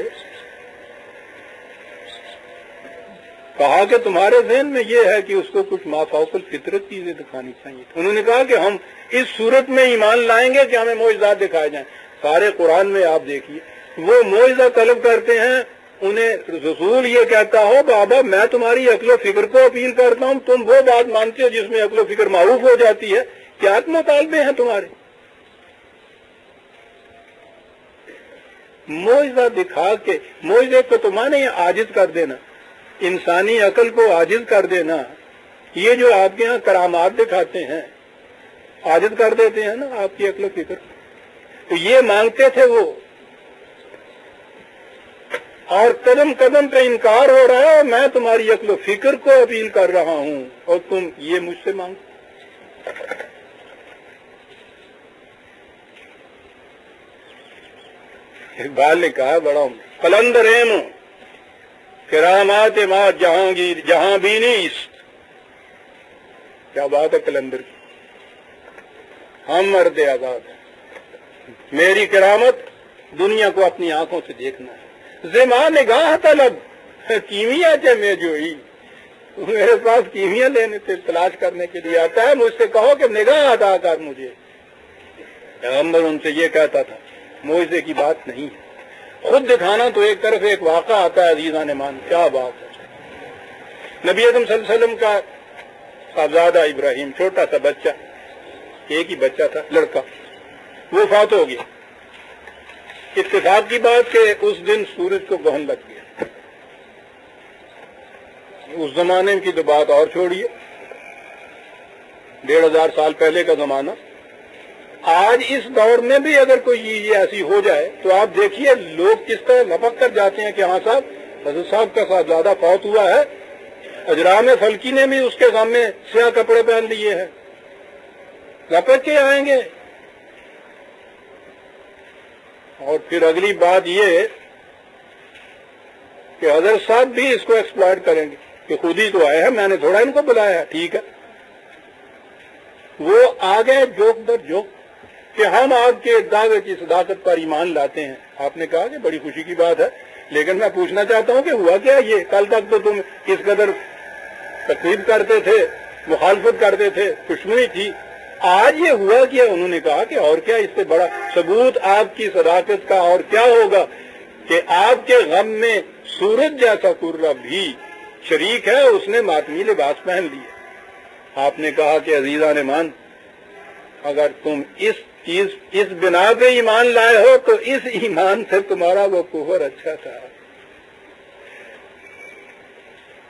کہا کہ تمہارے ذہن میں یہ ہے کہ اس کو کچھ مافوق الفطرت چیزیں دکھانی چاہیے. انہوں نے کہا کہ ہم اس صورت میں ایمان لائیں گے کہ ہمیں معجزات دکھائے جائیں. سارے قرآن میں آپ دیکھیے وہ معجزہ طلب کرتے ہیں، انہیں رسول یہ کہتا ہو بابا میں تمہاری عقل و فکر کو اپیل کرتا ہوں، تم وہ بات مانتے ہو جس میں عقل و فکر معروف ہو جاتی ہے. کیا مطالبے ہیں تمہارے؟ معجزہ دکھا کے، معجزے کو تو مانے عاجز کر دینا، انسانی عقل کو عاجز کر دینا. یہ جو آپ کے ہاں کرامات دکھاتے ہیں عاجز کر دیتے ہیں نا آپ کی عقل و فکر. تو یہ مانگتے تھے وہ، اور قدم قدم پہ انکار ہو رہا ہے. میں تمہاری عقل و فکر کو اپیل کر رہا ہوں اور تم یہ مجھ سے مانگو. اقبال نے کہا بڑا قلندر ایم کرامات ما جہانگیر جہاں بھی نیست. کیا بات ہے کلندر کی. ہم مرد آزاد ہیں، میری کرامت دنیا کو اپنی آنکھوں سے دیکھنا ہے. زما نگاہ طلب کیمیا میں جوئی، میرے پاس کیمیا لینے سے تلاش کرنے کے لیے آتا ہے. مجھ سے کہو کہ نگاہ ادا کر مجھے. پیغمبر ان سے یہ کہتا تھا، معجزے کی بات نہیں ہے. خود دکھانا تو ایک طرف ایک واقعہ آتا ہے عزیزان ایمان. کیا بات ہے. نبی اکرم صلی اللہ علیہ وسلم کا صاحبزادہ ابراہیم، چھوٹا سا بچہ، ایک ہی بچہ تھا لڑکا، وہ فوت ہو گیا. اتفاق کی بات کہ اس دن سورج کو گرہن لگ گیا. اس زمانے کی تو بات اور چھوڑیے، 1500 سال پہلے کا زمانہ. آج اس دور میں بھی اگر کوئی چیز ایسی ہو جائے تو آپ دیکھیے لوگ کس طرح لپک کر جاتے ہیں کہ ہاں صاحب حضرت صاحب کا صاحبزادہ فوت ہوا ہے. اجرام فلکی نے بھی اس کے سامنے سیاہ کپڑے پہن لیے ہیں، لپک کے آئیں گے. اور پھر اگلی بات یہ کہ حضرت صاحب بھی اس کو ایکسپلائٹ کریں گے کہ خود ہی تو آئے ہیں، میں نے تھوڑا ان کو بلایا ہے. ٹھیک ہے، وہ آ گئے جوک در جوک کہ ہم آپ کے دعوے کی صداقت پر ایمان لاتے ہیں. آپ نے کہا کہ بڑی خوشی کی بات ہے، لیکن میں پوچھنا چاہتا ہوں کہ ہوا کیا یہ؟ کل تک تو تم اس قدر تقریب کرتے تھے، مخالفت کرتے تھے، دشمنی تھی، آج یہ ہوا کیا؟ انہوں نے کہا کہ اور کیا اس سے بڑا ثبوت آپ کی صداقت کا اور کیا ہوگا کہ آپ کے غم میں سورج جیسا قرہ بھی شریک ہے، اس نے ماتمی لباس پہن لیے. آپ نے کہا کہ عزیزان ایمان، اگر تم اس بنا پہ ایمان لائے ہو تو اس ایمان سے تمہارا وہ کفر اچھا تھا.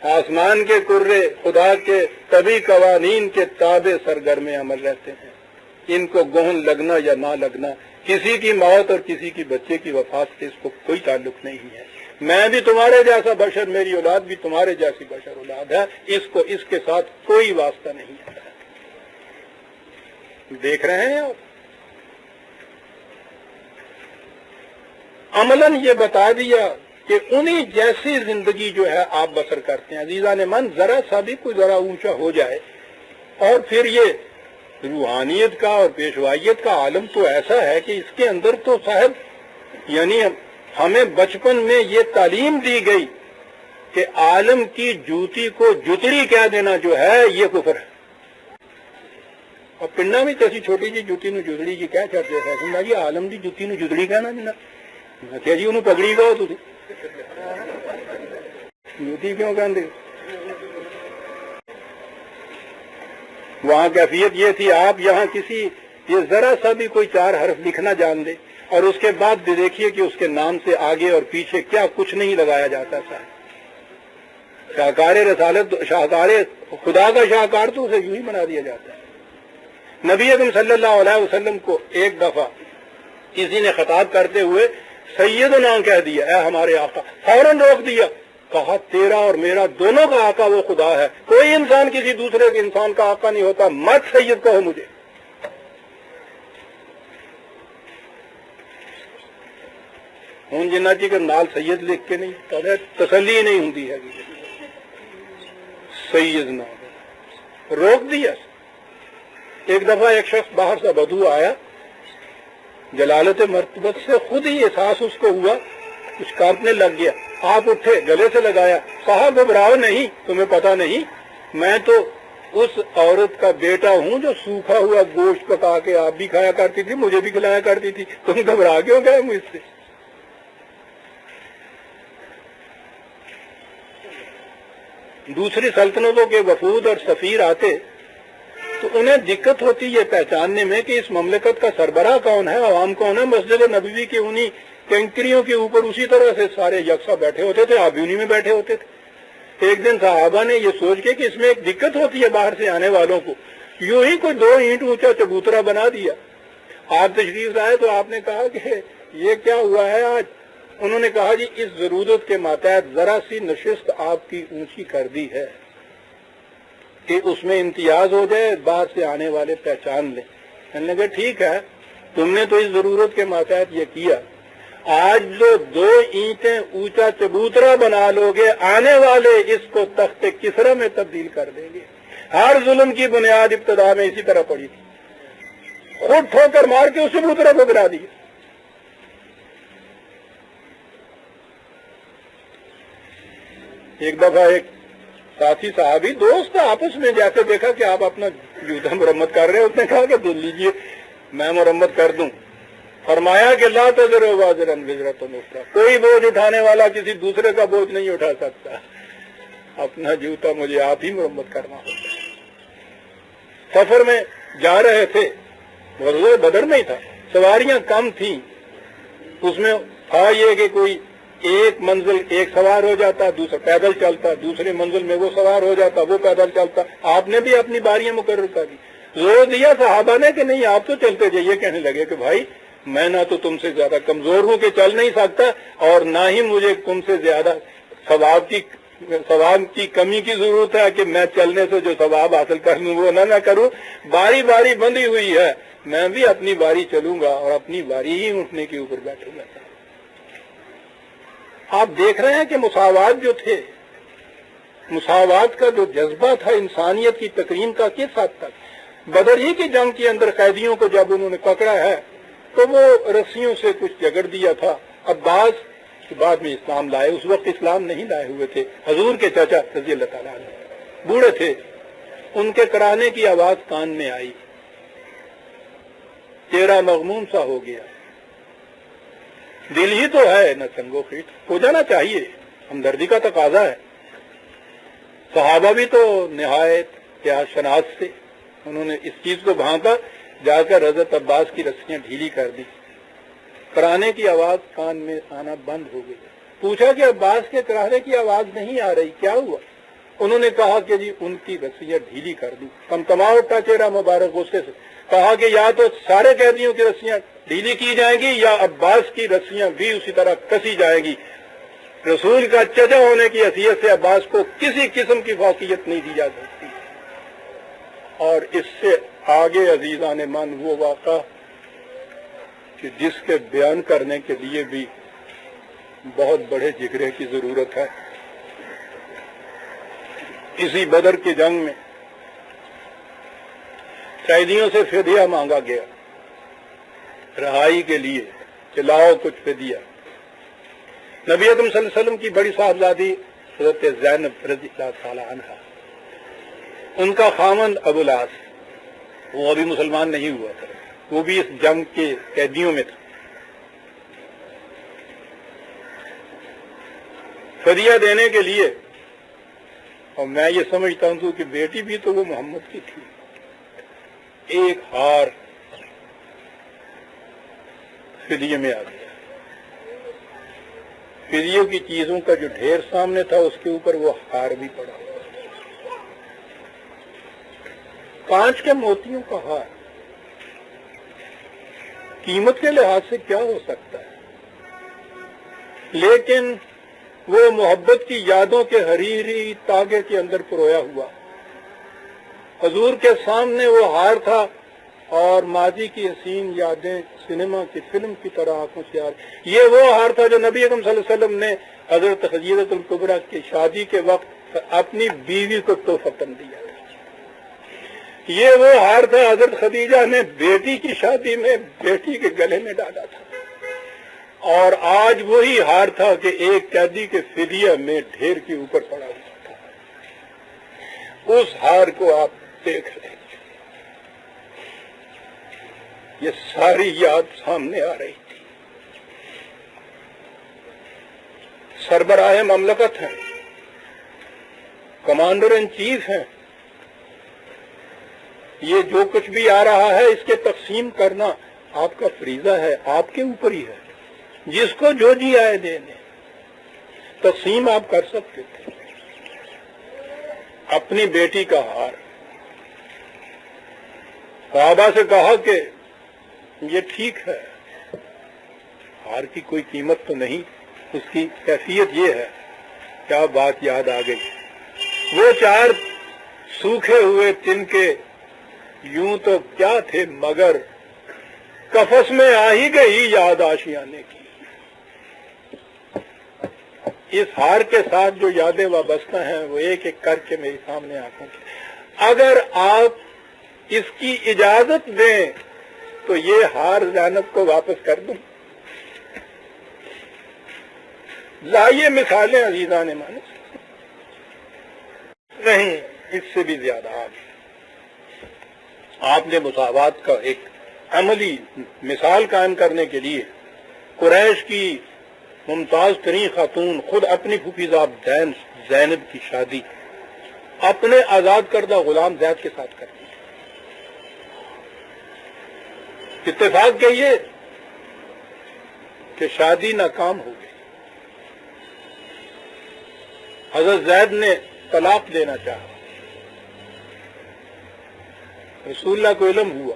آسمان کے قرے خدا کے طبی قوانین کے تابع سرگرم عمل رہتے ہیں. ان کو گہن لگنا یا نہ لگنا، کسی کی موت اور کسی کی بچے کی وفات سے اس کو کوئی تعلق نہیں ہے. میں بھی تمہارے جیسا بشر، میری اولاد بھی تمہارے جیسی بشر اولاد ہے، اس کو اس کے ساتھ کوئی واسطہ نہیں ہے. دیکھ رہے ہیں آپ. عملاً یہ بتا دیا کہ انہی جیسی زندگی جو ہے آپ بسر کرتے ہیں. عزیزان من، ذرا سا بھی کوئی ذرا اونچا ہو جائے اور پھر یہ روحانیت کا اور پیشوائیت کا عالم تو ایسا ہے کہ اس کے اندر تو صاحب یعنی ہمیں بچپن میں یہ تعلیم دی گئی کہ عالم کی جوتی کو جتڑی کہہ دینا جو ہے یہ کفر ہے. اور پنڈا بھی کیسی چھوٹی جی جوتی نو جتڑی جی کہہ چڑھتے ہیں جی عالم دی جوتی نو جتڑی کہنا دینا. کیا جی انہوں پگڑی کہو تھی جوتی کیوں کہتے؟ وہاں کیفیت یہ تھی آپ یہاں کسی یہ ذرا سا بھی کوئی 4 حرف لکھنا جان دے اور اس کے بعد بھی دیکھیے کہ اس کے نام سے آگے اور پیچھے کیا کچھ نہیں لگایا جاتا تھا. شاہکار رسالت، شاہکار خدا کا شاہکار تو اسے یوں ہی بنا دیا جاتا ہے. نبی اکرم صلی اللہ علیہ وسلم کو ایک دفعہ کسی نے خطاب کرتے ہوئے سیدنا کہہ دیا، اے ہمارے آقا، فوراً روک دیا. کہا تیرا اور میرا دونوں کا آقا وہ خدا ہے، کوئی انسان کسی دوسرے کے انسان کا آقا نہیں ہوتا، مت سید کہو مجھے. ہوں جنہ جی کے نال سید لکھ کے نہیں تسلی نہیں ہوتی ہے. سید نہ روک دیا. ایک دفعہ ایک شخص باہر سے بدو آیا، جلالت مرتبت سے خود ہی احساس اس کو ہوا، کچھ کانپنے لگ گیا. آپ اٹھے، گلے سے لگایا، کہا گھبراؤ نہیں، تمہیں پتا نہیں میں تو اس عورت کا بیٹا ہوں جو سوکھا ہوا گوشت پکا کے آپ بھی کھایا کرتی تھی، مجھے بھی کھلایا کرتی تھی، تم گھبرا کیوں گئے مجھ سے؟ دوسری سلطنتوں کے وفود اور سفیر آتے تو انہیں دقت ہوتی یہ پہچاننے میں کہ اس مملکت کا سربراہ کون ہے، عوام کون ہے. مسجد نبوی کی انہی کنکریوں کے اوپر اسی طرح سے سارے یکساں بیٹھے ہوتے تھے، آپ بھی انہی میں بیٹھے ہوتے تھے. ایک دن صحابہ نے یہ سوچ کے کہ اس میں ایک دقت ہوتی ہے باہر سے آنے والوں کو، یوں ہی کوئی 2 اینٹ اونچا چبوترا بنا دیا. آپ تشریف لائے تو آپ نے کہا کہ یہ کیا ہوا ہے آج؟ انہوں نے کہا جی اس ضرورت کے ماتحت ذرا سی نشست آپ کی اونچی کر دی ہے کہ اس میں امتیاز ہو جائے، باہر سے آنے والے پہچان لیں. میں نے کہا ٹھیک ہے، تم نے تو اس ضرورت کے ماتحت یہ کیا. آج جو 2 اینٹیں اونچا چبوترا بنا لو گے، آنے والے اس کو تخت کسرا میں تبدیل کر دیں گے. ہر ظلم کی بنیاد ابتدا میں اسی طرح پڑی تھی، خود ٹھوکر مار کے اس چبوترا کو گرا دیا. ایک دفعہ ایک ساتھی صحابی دوست آپس میں جا کے دیکھا کہ آپ اپنا جوتا مرمت کر رہے ہیں، اس نے کہا کہ دل لیجیے میں مرمت کر دوں. فرمایا کہ لا تذر وازرا وزرۃ اخری، کوئی بوجھ اٹھانے والا کسی دوسرے کا بوجھ نہیں اٹھا سکتا، اپنا جوتا مجھے آپ ہی مرمت کرنا ہوتا ہے. سفر میں جا رہے تھے، غزوہ بدر میں ہی تھا، سواریاں کم تھیں، اس میں تھا یہ کہ کوئی ایک منزل ایک سوار ہو جاتا، دوسرا پیدل چلتا، دوسری منزل میں وہ سوار ہو جاتا، وہ پیدل چلتا. آپ نے بھی اپنی باریاں مقرر کر دی. زور دیا صحابہ نے کہ نہیں آپ تو چلتے جائیے. کہنے لگے کہ بھائی میں نہ تو تم سے زیادہ کمزور ہوں کہ چل نہیں سکتا، اور نہ ہی مجھے تم سے زیادہ ثواب کی کمی کی ضرورت ہے کہ میں چلنے سے جو ثواب حاصل کر لوں وہ نہ کروں. باری باری بندھی ہوئی ہے، میں بھی اپنی باری چلوں گا اور اپنی باری ہی اٹھنے کے اوپر بیٹھوں گا. آپ دیکھ رہے ہیں کہ مساوات جو تھے، مساوات کا جو جذبہ تھا انسانیت کی تکریم کا، کس حد تک بدر ہی کی جنگ کے اندر قیدیوں کو جب انہوں نے پکڑا ہے تو وہ رسیوں سے کچھ جگڑ دیا تھا. عباس کے بعد میں اسلام لائے، اس وقت اسلام نہیں لائے ہوئے تھے. حضور کے چچا رضی اللہ تعالیٰ عنہ بوڑھے تھے، ان کے کرانے کی آواز کان میں آئی، چہرہ مغموم سا ہو گیا. دل ہی تو ہے نہ سنگو خیٹ، ہو جانا چاہیے، ہمدردی کا تقاضا ہے. صحابہ بھی تو نہایت اتحاد شناس تھے، انہوں نے اس چیز کو بھانپا، جا کر حضرت عباس کی رسیاں ڈھیلی کر دی. کرانے کی آواز کان میں آنا بند ہو گئی. پوچھا کہ عباس کے کرانے کی آواز نہیں آ رہی، کیا ہوا؟ انہوں نے کہا کہ جی ان کی رسیاں ڈھیلی کر دی. کمکما اٹھا چہرہ مبارک غصے سے، کہا کہ یا تو سارے قیدیوں کی رسیاں ڈھیلی کی جائیں گی یا عباس کی رسیاں بھی اسی طرح کسی جائیں گی. رسول کا چچا ہونے کی حیثیت سے عباس کو کسی قسم کی فوقیت نہیں دی جا سکتی. اور اس سے آگے عزیزان من وہ واقعہ کہ جس کے بیان کرنے کے لیے بھی بہت بڑے جگرے کی ضرورت ہے. اسی بدر کی جنگ میں قیدیوں سے فدیہ مانگا گیا رہائی کے لیے کہ لاؤ کچھ فدیہ. نبی اکرم صلی اللہ علیہ وسلم کی بڑی صاحبزادی حضرت زینب رضی اللہ تعالی عنہ، ان کا خاوند ابو العاص، وہ ابھی مسلمان نہیں ہوا تھا، وہ بھی اس جنگ کے قیدیوں میں تھا. فدیہ دینے کے لیے، اور میں یہ سمجھتا ہوں کہ بیٹی بھی تو وہ محمد کی تھی، ایک ہار فدیے میں آ گیا. فدیوں کی چیزوں کا جو ڈھیر سامنے تھا اس کے اوپر وہ ہار بھی پڑا، کانچ کے موتیوں کا ہار. قیمت کے لحاظ سے کیا ہو سکتا ہے، لیکن وہ محبت کی یادوں کے حریری تاگے کے اندر پرویا ہوا. حضور کے سامنے وہ ہار تھا اور ماضی کی حسین یادیں سنیما کی فلم کی طرح آنکھوں سے آ رہی. یہ وہ ہار تھا جو نبی اکرم صلی اللہ علیہ وسلم نے حضرت خدیجہ الکبریٰ کی شادی کے وقت اپنی بیوی کو تحفۃً دیا تھا. یہ وہ ہار تھا حضرت خدیجہ نے بیٹی کی شادی میں بیٹی کے گلے میں ڈالا تھا. اور آج وہی ہار تھا کہ ایک قیدی کے فدیہ میں ڈھیر کے اوپر پڑا ہوا تھا. اس ہار کو آپ دیکھ رہے ہیں، یہ ساری یاد سامنے آ رہی تھی. سربراہ مملکت ہیں، کمانڈر ان چیف ہیں، یہ جو کچھ بھی آ رہا ہے اس کے تقسیم کرنا آپ کا فریضہ ہے، آپ کے اوپر ہی ہے. جس کو جو جی آئے دینے تقسیم آپ کر سکتے تھے. اپنی بیٹی کا ہار، صحابہ سے کہا کہ یہ ٹھیک ہے، ہار کی کوئی قیمت تو نہیں، اس کی کیفیت یہ ہے. کیا بات یاد آ گئی، وہ 4 سوکھے ہوئے تنکے یوں تو کیا تھے مگر قفس میں آ ہی گئی یاد آشیانے کی. اس ہار کے ساتھ جو یادیں وابستہ ہیں وہ ایک ایک کر کے میرے سامنے آنکھوں کی. اگر آپ اس کی اجازت دیں تو یہ ہار زینب کو واپس کر دوں. لائیے مثالیں عزیزان من، نہیں اس سے بھی زیادہ. آپ نے مساوات کا ایک عملی مثال قائم کرنے کے لیے قریش کی ممتاز ترین خاتون خود اپنی پھوپھیزاد زینب کی شادی اپنے آزاد کردہ غلام زید کے ساتھ کر دی. اتفاق کہیے کہ شادی ناکام ہو گئی. حضرت زید نے طلاق دینا چاہا، رسول اللہ کو علم ہوا،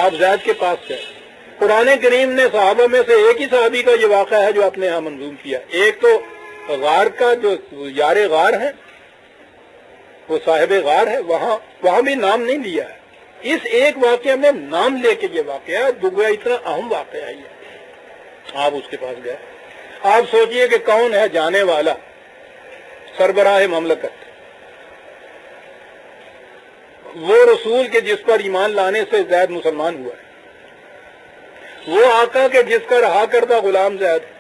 آپ زید کے پاس گئے. قرآن کریم نے صحابہ میں سے ایک ہی صحابی کا یہ واقعہ ہے جو آپ نے یہاں منظوم کیا. ایک تو غار کا جو یار غار ہے، وہ صاحب غار ہے، وہاں بھی نام نہیں لیا ہے. اس ایک واقعہ میں نام لے کے یہ واقعہ ہے، دوسرا اتنا اہم واقعہ ہے. آپ اس کے پاس گئے. آپ سوچئے کہ کون ہے جانے والا سربراہ مملکت، وہ رسول کے جس پر ایمان لانے سے زید مسلمان ہوا ہے، وہ آقا کے جس کا رہا کردہ غلام زید ہے.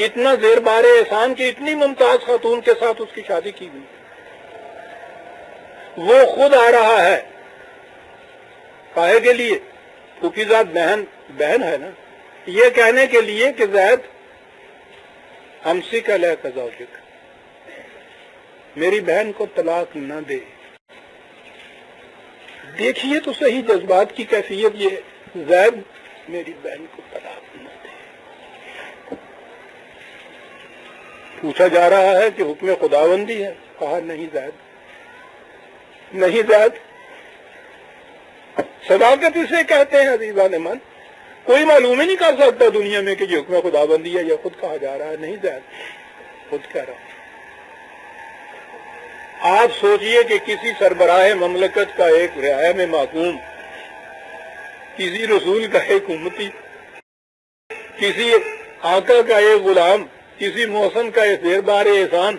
اتنا زیر بار احسان کی اتنی ممتاز خاتون کے ساتھ اس کی شادی کی گئی. وہ خود آ رہا ہے کاہے کے لیے، پھوپھیزاد بہن ہے نا، یہ کہنے کے لیے کہ زید امسک علیک زوجک، میری بہن کو طلاق نہ دے. دیکھیے تو صحیح جذبات کی کیفیت یہ ہے. زید میری بہن کو طلاق نہ دے. پوچھا جا رہا ہے کہ حکم خداوندی ہے، کہا نہیں زید، نہیں زید. صداقت اسے کہتے ہیں عزیزان من، کوئی معلوم ہی نہیں کر سکتا دنیا میں کہ یہ حکم خداوندی ہے یا خود کہا جا رہا ہے. نہیں زید، خود کہہ رہا. آپ سوچئے کہ کسی سربراہ مملکت کا ایک رعایا میں محکوم، کسی رسول کا ایک امتی، کسی آقا کا ایک غلام، کسی محسن کا ایک زیربار احسان،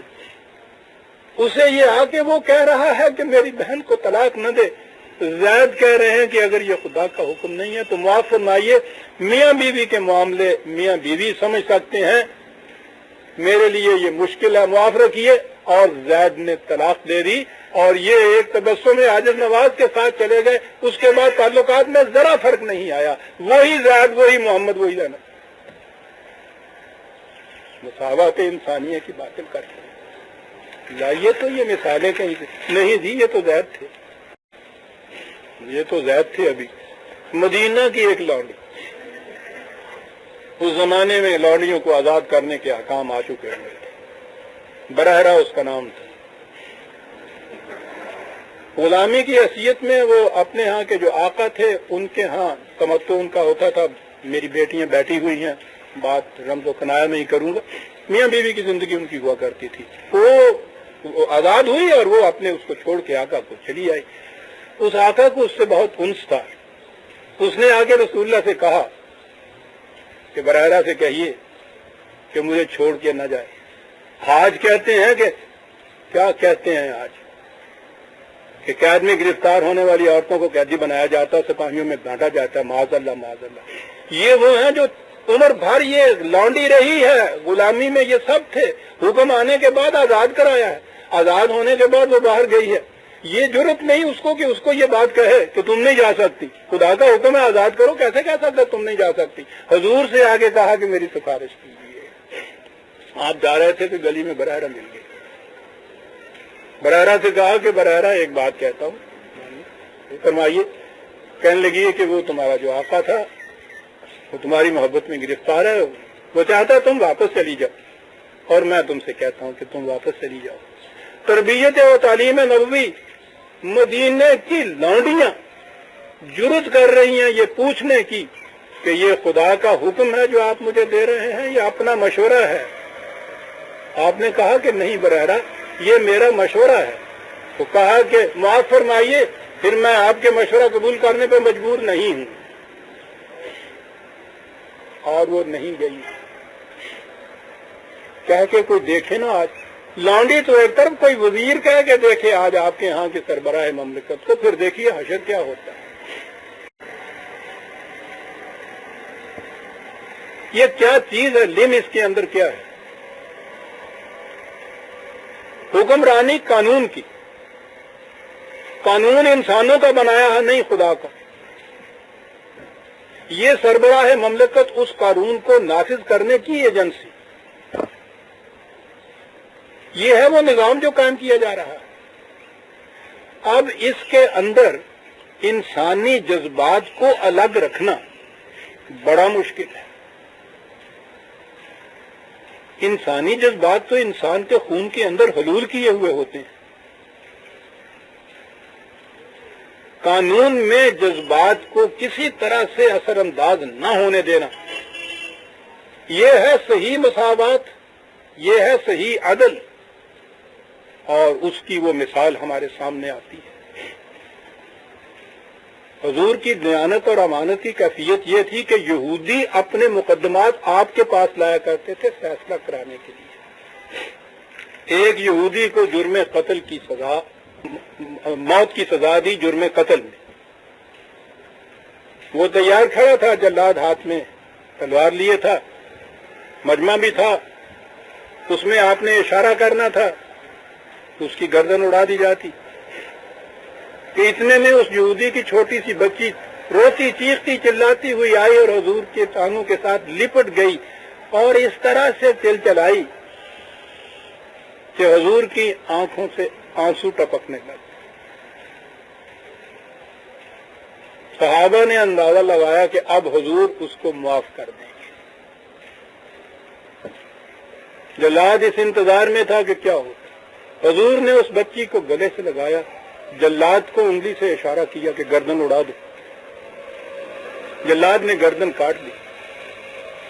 اسے یہ آ کے وہ کہہ رہا ہے کہ میری بہن کو طلاق نہ دے۔ زید کہہ رہے ہیں کہ اگر یہ خدا کا حکم نہیں ہے تو معاف فرمائیے، میاں بیوی کے معاملے میاں بیوی سمجھ سکتے ہیں، میرے لیے یہ مشکل ہے، معاف رکھیے۔ اور زید نے طلاق دے دی، اور یہ ایک تبسم عاجز نواز کے ساتھ چلے گئے۔ اس کے بعد تعلقات میں ذرا فرق نہیں آیا، وہی زید، وہی محمد، وہی زینب۔ مساوات انسانیہ کی باطل کرتے ہیں۔ لائیے تو یہ مثالیں کہیں سے نہیں دی، یہ تو زید تھے، یہ تو زید تھے۔ ابھی مدینہ کی ایک لونڈی، اس زمانے میں لونڈیوں کو آزاد کرنے کے احکام آ چکے ہوئے تھے، برہرہ اس کا نام تھا۔ غلامی کی حیثیت میں وہ اپنے ہاں کے جو آقا تھے ان کے ہاں تمتع ان کا ہوتا تھا، میری بیٹیاں بیٹھی ہوئی ہیں، بات رمز و کنایہ میں ہی کروں گا، میاں بیوی کی زندگی ان کی ہوا کرتی تھی۔ وہ آزاد ہوئی اور وہ اپنے اس کو چھوڑ کے آقا کو چلی آئی۔ اس آقا کو اس سے بہت انس تھا، اس نے آ کے رسول اللہ سے کہا کہ برہرہ سے کہیے کہ مجھے چھوڑ کے نہ جائے۔ آج کہتے ہیں کہ کیا کہتے ہیں آج کہ قید میں گرفتار ہونے والی عورتوں کو قیدی بنایا جاتا ہے، سپاہیوں میں بانٹا جاتا ہے، معاذ اللہ معاذ اللہ۔ یہ وہ ہیں جو عمر بھر یہ لانڈی رہی ہے، غلامی میں یہ سب تھے، حکم آنے کے بعد آزاد کرایا ہے، آزاد ہونے کے بعد وہ باہر گئی ہے۔ یہ جرت نہیں اس کو کہ اس کو یہ بات کہے کہ تم نہیں جا سکتی، خدا کا حکم ہے آزاد کرو، کیسے کہہ سکتا تم نہیں جا سکتی؟ حضور سے آگے کہا کہ میری سفارش کیجیے۔ آپ جا رہے تھے کہ گلی میں برہرہ مل گئی، برہرہ سے کہا کہ برہرہ ایک بات کہتا ہوں، فرمائیے۔ کہنے لگی کہ وہ تمہارا جو آقا تھا وہ تمہاری محبت میں گرفتار ہے، وہ چاہتا ہے تم واپس چلی جاؤ، اور میں تم سے کہتا ہوں کہ تم واپس چلی جاؤ۔ تربیت و تعلیم نبوی، مدینے کی لانڈیاں جرت کر رہی ہیں یہ پوچھنے کی کہ یہ خدا کا حکم ہے جو آپ مجھے دے رہے ہیں یا اپنا مشورہ ہے؟ آپ نے کہا کہ نہیں برہرہ، یہ میرا مشورہ ہے۔ تو کہا کہ معاف فرمائیے، پھر میں آپ کے مشورہ قبول کرنے پہ مجبور نہیں ہوں، اور وہ نہیں گئی۔ کہہ کے کوئی دیکھے نا، آج لانڈی تو ایک طرف، کوئی وزیر کہہ کے دیکھے آج آپ کے ہاں کے سربراہ مملکت کو، پھر دیکھیے حشر کیا ہوتا ہے۔ یہ کیا چیز ہے؟ لم اس کے اندر کیا ہے؟ حکمرانی قانون کی، قانون انسانوں کا بنایا ہے، نہیں خدا کا۔ یہ سربراہ مملکت اس قانون کو نافذ کرنے کی ایجنسی، یہ ہے وہ نظام جو قائم کیا جا رہا ہے۔ اب اس کے اندر انسانی جذبات کو الگ رکھنا بڑا مشکل ہے۔ انسانی جذبات تو انسان کے خون کے اندر حلول کیے ہوئے ہوتے ہیں۔ قانون میں جذبات کو کسی طرح سے اثر انداز نہ ہونے دینا، یہ ہے صحیح مساوات، یہ ہے صحیح عدل، اور اس کی وہ مثال ہمارے سامنے آتی ہے۔ حضور کی دیانت اور امانت کی کیفیت یہ تھی کہ یہودی اپنے مقدمات آپ کے پاس لایا کرتے تھے فیصلہ کرانے کے لیے۔ ایک یہودی کو جرم قتل کی سزا، موت کی سزا دی جرم قتل میں، وہ تیار کھڑا تھا، جلاد ہاتھ میں تلوار لیے تھا، مجمع بھی تھا، اس میں آپ نے اشارہ کرنا تھا تو اس کی گردن اڑا دی جاتی کہ اتنے میں اس یہودی کی چھوٹی سی بچی روتی چیختی چلاتی ہوئی آئی اور حضور کے ٹانگوں کے ساتھ لپٹ گئی اور اس طرح سے چلائی کہ حضور کی آنکھوں سے آنسو ٹپکنے لگے۔ صحابہ نے اندازہ لگایا کہ اب حضور اس کو معاف کر دیں گے۔ جلاد اس انتظار میں تھا کہ کیا ہوتا۔ حضور نے اس بچی کو گلے سے لگایا، جلاد کو انگلی سے اشارہ کیا کہ گردن اڑا دو۔ جلاد نے گردن کاٹ لی،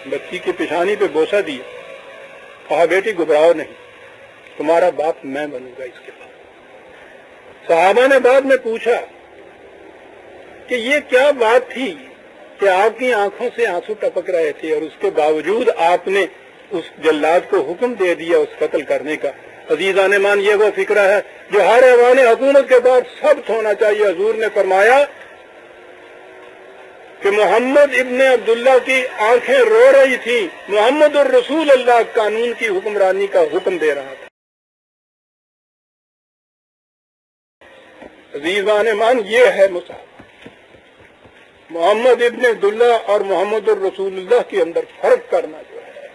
بچی کی پیشانی پہ بوسہ دیا، کہا بیٹی گھبراؤ نہیں، تمہارا باپ میں بنوں گا اس کے بعد۔ صحابہ نے بعد میں پوچھا کہ یہ کیا بات تھی کہ آپ کی آنکھوں سے آنسو ٹپک رہے تھے اور اس کے باوجود آپ نے اس جلاد کو حکم دے دیا اس قتل کرنے کا؟ عزیزان مان، یہ وہ فکرہ ہے جو ہر ایوان حکومت کے بعد سب ہونا چاہیے۔ حضور نے فرمایا کہ محمد ابن عبداللہ کی آنکھیں رو رہی تھیں، محمد الرسول اللہ قانون کی حکمرانی کا حکم دے رہا تھا۔ عزیزان مان، یہ ہے مساوات۔ محمد ابن عبداللہ اور محمد الرسول اللہ کے اندر فرق کرنا جو ہے،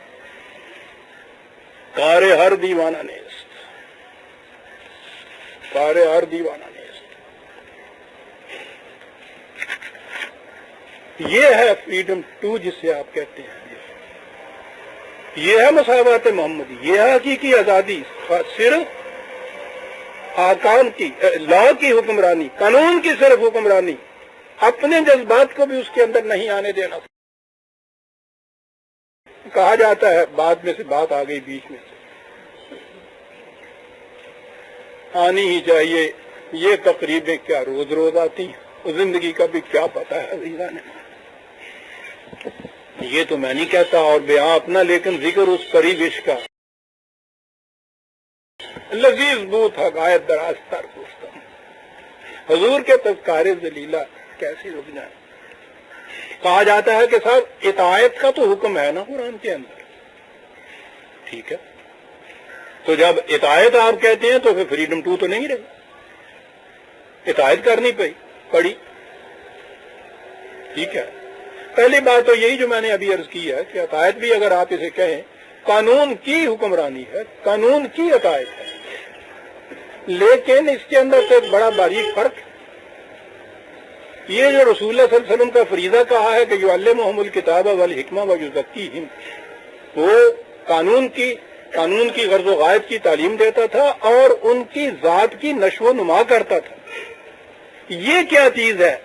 کار ہر دیوانہ نیست، کار ہر دیوانہ نیست۔ یہ ہے فریڈم 2 جسے آپ کہتے ہیں، یہ ہے مساوات محمدی، یہ ہے حقیقی آزادی، صرف آکام کی، لا کی حکمرانی، قانون کی صرف حکمرانی، اپنے جذبات کو بھی اس کے اندر نہیں آنے دینا۔ کہا جاتا ہے، بعد میں سے بات آ گئی بیچ میں سے، آنی ہی چاہیے، یہ تقریبیں کیا روز روز آتی ہیں، زندگی کا بھی کیا پتہ ہے عزیزان۔ یہ تو میں نہیں کہتا اور بیان اپنا، لیکن ذکر اس قریب عشق کا، لذیذ بو تھا غایت دراز تر گفتم، حضور کے تذکارے ذلیلہ کیسی رک جائے۔ کہا جاتا ہے کہ صاحب اطاعت کا تو حکم ہے نا قرآن کے اندر، ٹھیک ہے، تو جب اطاعت آپ کہتے ہیں تو پھر فریڈم 2 تو نہیں رہی، اطاعت کرنی پڑی، ٹھیک ہے۔ پہلی بات تو یہی جو میں نے ابھی عرض کی ہے کہ اطاعت بھی اگر آپ اسے کہیں قانون کی حکمرانی ہے، قانون کی اطاعت ہے، لیکن اس کے اندر سے ایک بڑا باریک فرق، یہ جو رسول اللہ صلی اللہ علیہ وسلم کا فریضہ کہا ہے کہ یعلمہم الکتاب والحکمہ ویزکیہم، وہ قانون کی غرض و غایت کی تعلیم دیتا تھا اور ان کی ذات کی نشو و نما کرتا تھا۔ یہ کیا چیز ہے؟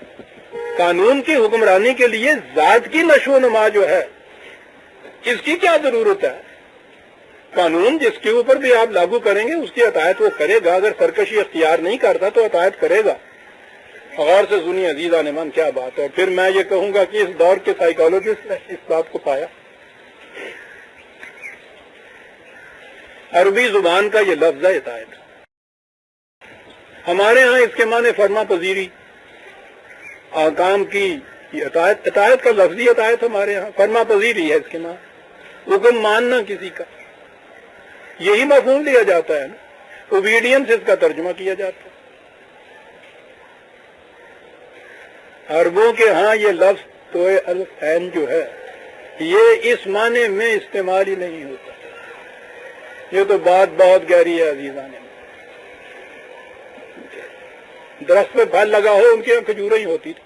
قانون کی حکمرانی کے لیے ذات کی نشو و نما جو ہے، اس کی کیا ضرورت ہے؟ قانون جس کے اوپر بھی آپ لاگو کریں گے اس کی اطاعت وہ کرے گا، اگر سرکشی اختیار نہیں کرتا تو اطاعت کرے گا۔ غور سے سنیے عزیزان ایمان کیا بات ہے، اور پھر میں یہ کہوں گا کہ اس دور کے سائیکالوجسٹ نے اس بات کو پایا۔ عربی زبان کا یہ لفظ ہے اطاعت، ہمارے ہاں اس کے معنی فرما پذیری، آکام کی اطاعت، اطاعت کا لفظی اطاعت ہمارے ہاں فرما پذیری ہے، اس کے معنی حکم ماننا کسی کا، یہی مفہوم لیا جاتا ہے نا، اوبیڈینس اس کا ترجمہ کیا جاتا ہے۔ عربوں کے ہاں یہ لفظ توئے الفین جو ہے یہ اس معنی میں استعمال ہی نہیں ہوتا، یہ تو بات بہت گہری ہے عزیزان۔ درخت پہ پھل لگا ہو، ان کے یہاں کھجوریں ہی ہوتی تھی،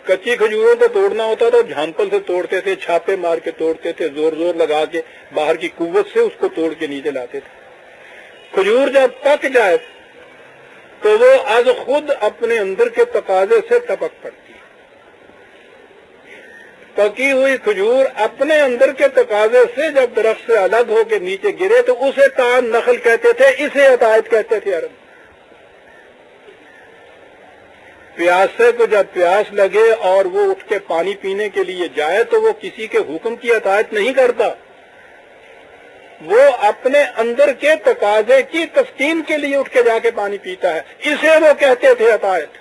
کچی کھجوروں کو توڑنا ہوتا تھا، جھامپل سے توڑتے تھے، چھاپے مار کے توڑتے تھے، زور زور لگا کے باہر کی قوت سے اس کو توڑ کے نیچے لاتے تھے۔ کھجور جب پک جائے تو وہ از خود اپنے اندر کے تقاضے سے ٹپک پڑتی ہے۔ پکی ہوئی کھجور اپنے اندر کے تقاضے سے جب درخت سے الگ ہو کے نیچے گرے تو اسے تان نخل کہتے تھے، اسے اطاعت کہتے تھے عرب۔ پیاسے کو جب پیاس لگے اور وہ اٹھ کے پانی پینے کے لیے جائے تو وہ کسی کے حکم کی اطاعت نہیں کرتا، وہ اپنے اندر کے تقاضے کی تسکین کے لیے اٹھ کے جا کے پانی پیتا ہے، اسے وہ کہتے تھے اطاعت۔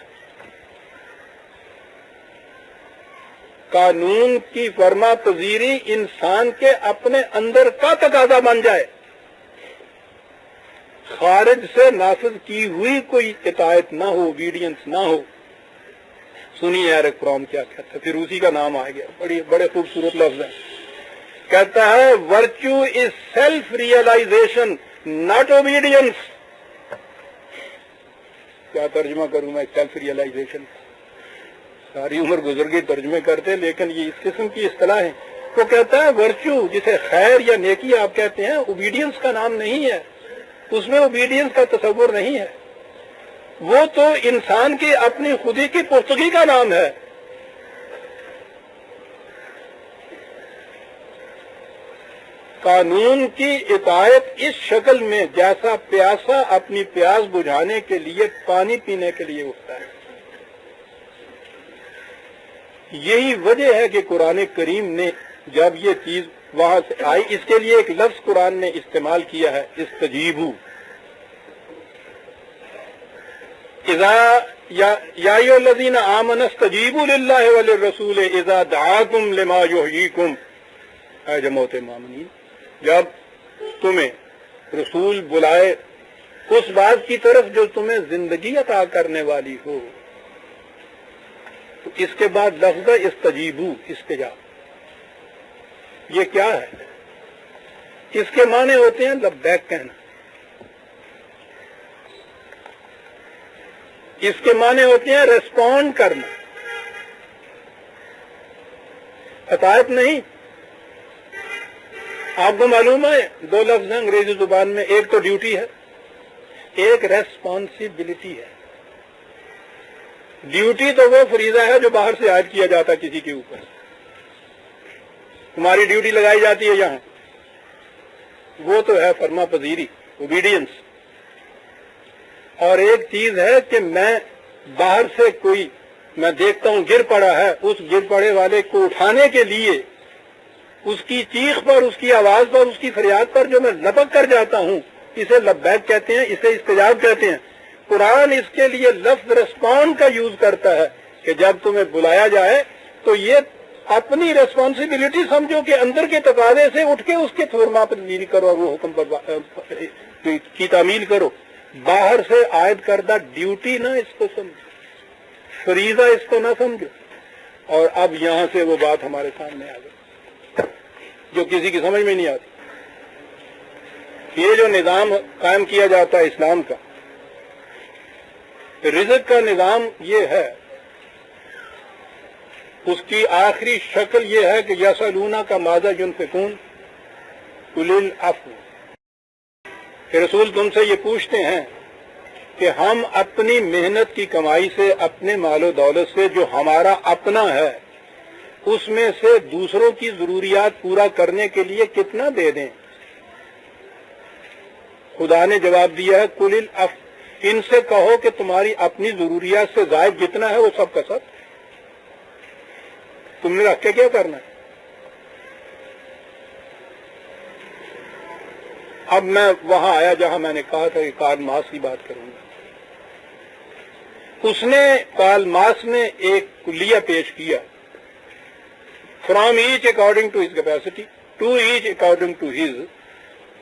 قانون کی فرما پذیری انسان کے اپنے اندر کا تقاضا بن جائے، خارج سے نافذ کی ہوئی کوئی اطاعت نہ ہو، اوبیڈینس نہ ہو۔ سنیے ایرک فرام کیا کہتا ہے، پھر اسی کا نام آ گیا، بڑے خوبصورت لفظ ہے، کہتا ہے virtue is self realisation not obedience. کیا ترجمہ کروں میں سیلف ریئلائزیشن؟ ساری عمر گزر گئی ترجمے کرتے، لیکن یہ اس قسم کی اصطلاح ہے۔ وہ کہتا ہے ورچو جسے خیر یا نیکی آپ کہتے ہیں، اوبیڈینس کا نام نہیں ہے، اس میں اوبیڈینس کا تصور نہیں ہے، وہ تو انسان کی اپنی خودی کی پختگی کا نام ہے۔ قانون کی اطاعت اس شکل میں جیسا پیاسا اپنی پیاس بجھانے کے لیے پانی پینے کے لیے اٹھتا ہے. یہی وجہ ہے کہ قرآن کریم نے جب یہ چیز وہاں سے آئی، اس کے لیے ایک لفظ قرآن نے استعمال کیا ہے، استجیبو. یا ایھا الذین آمنوا استجیبوا للہ وللرسول اذا دعاکم لما یحییکم. اے جماعت مومنین، جب تمہیں رسول بلائے اس بات کی طرف جو تمہیں زندگی عطا کرنے والی ہو، تو اس کے بعد لفظ استجیبو، استجاب. یہ کیا ہے؟ اس کے معنی ہوتے ہیں لبیک کہنا، اس کے معنی ہوتے ہیں ریسپونڈ کرنا، اطاعت نہیں. آپ کو معلوم ہے دو لفظ ہیں انگریزی زبان میں، ایک تو ڈیوٹی ہے، ایک ریسپانسبلٹی ہے. ڈیوٹی تو وہ فریضہ ہے جو باہر سے عائد کیا جاتا ہے کسی کے اوپر. تمہاری ڈیوٹی لگائی جاتی ہے یہاں، وہ تو ہے فرما پذیری، اوبیڈینس. اور ایک چیز ہے کہ میں باہر سے کوئی میں دیکھتا ہوں گر پڑا ہے، اس گر پڑے والے کو اٹھانے کے لیے اس کی چیخ پر، اس کی آواز پر، اس کی فریاد پر جو میں لپک کر جاتا ہوں، اسے لبیک کہتے ہیں، اسے استجاب کہتے ہیں. قرآن اس کے لیے لفظ ریسپونڈ کا یوز کرتا ہے کہ جب تمہیں بلایا جائے تو یہ اپنی ریسپانسبلٹی سمجھو کہ اندر کے تقاضے سے اٹھ کے اس کے فرما پذیری کرو اور وہ حکم کی تعمیل کرو. باہر سے عائد کردہ ڈیوٹی نہ اس کو سمجھو، فریضہ اس کو نہ سمجھو. اور اب یہاں سے وہ بات ہمارے سامنے آ گئی جو کسی کی سمجھ میں نہیں آتی. یہ جو نظام قائم کیا جاتا ہے اسلام کا، رزق کا نظام، یہ ہے، اس کی آخری شکل یہ ہے کہ یسألونک کا ماذا ينفقون قل العفو. کہ رسول تم سے یہ پوچھتے ہیں کہ ہم اپنی محنت کی کمائی سے، اپنے مال و دولت سے جو ہمارا اپنا ہے، اس میں سے دوسروں کی ضروریات پورا کرنے کے لیے کتنا دے دیں. خدا نے جواب دیا ہے قل العفو، ان سے کہو کہ تمہاری اپنی ضروریات سے زائد جتنا ہے وہ سب کا سب تم نے رکھ کے کیا کرنا ہے. اب میں وہاں آیا جہاں میں نے کہا تھا کہ کارل مارکس کی بات کروں گا. اس نے کارل مارکس نے ایک کلیہ پیش کیا، from each according to his capacity to each according to his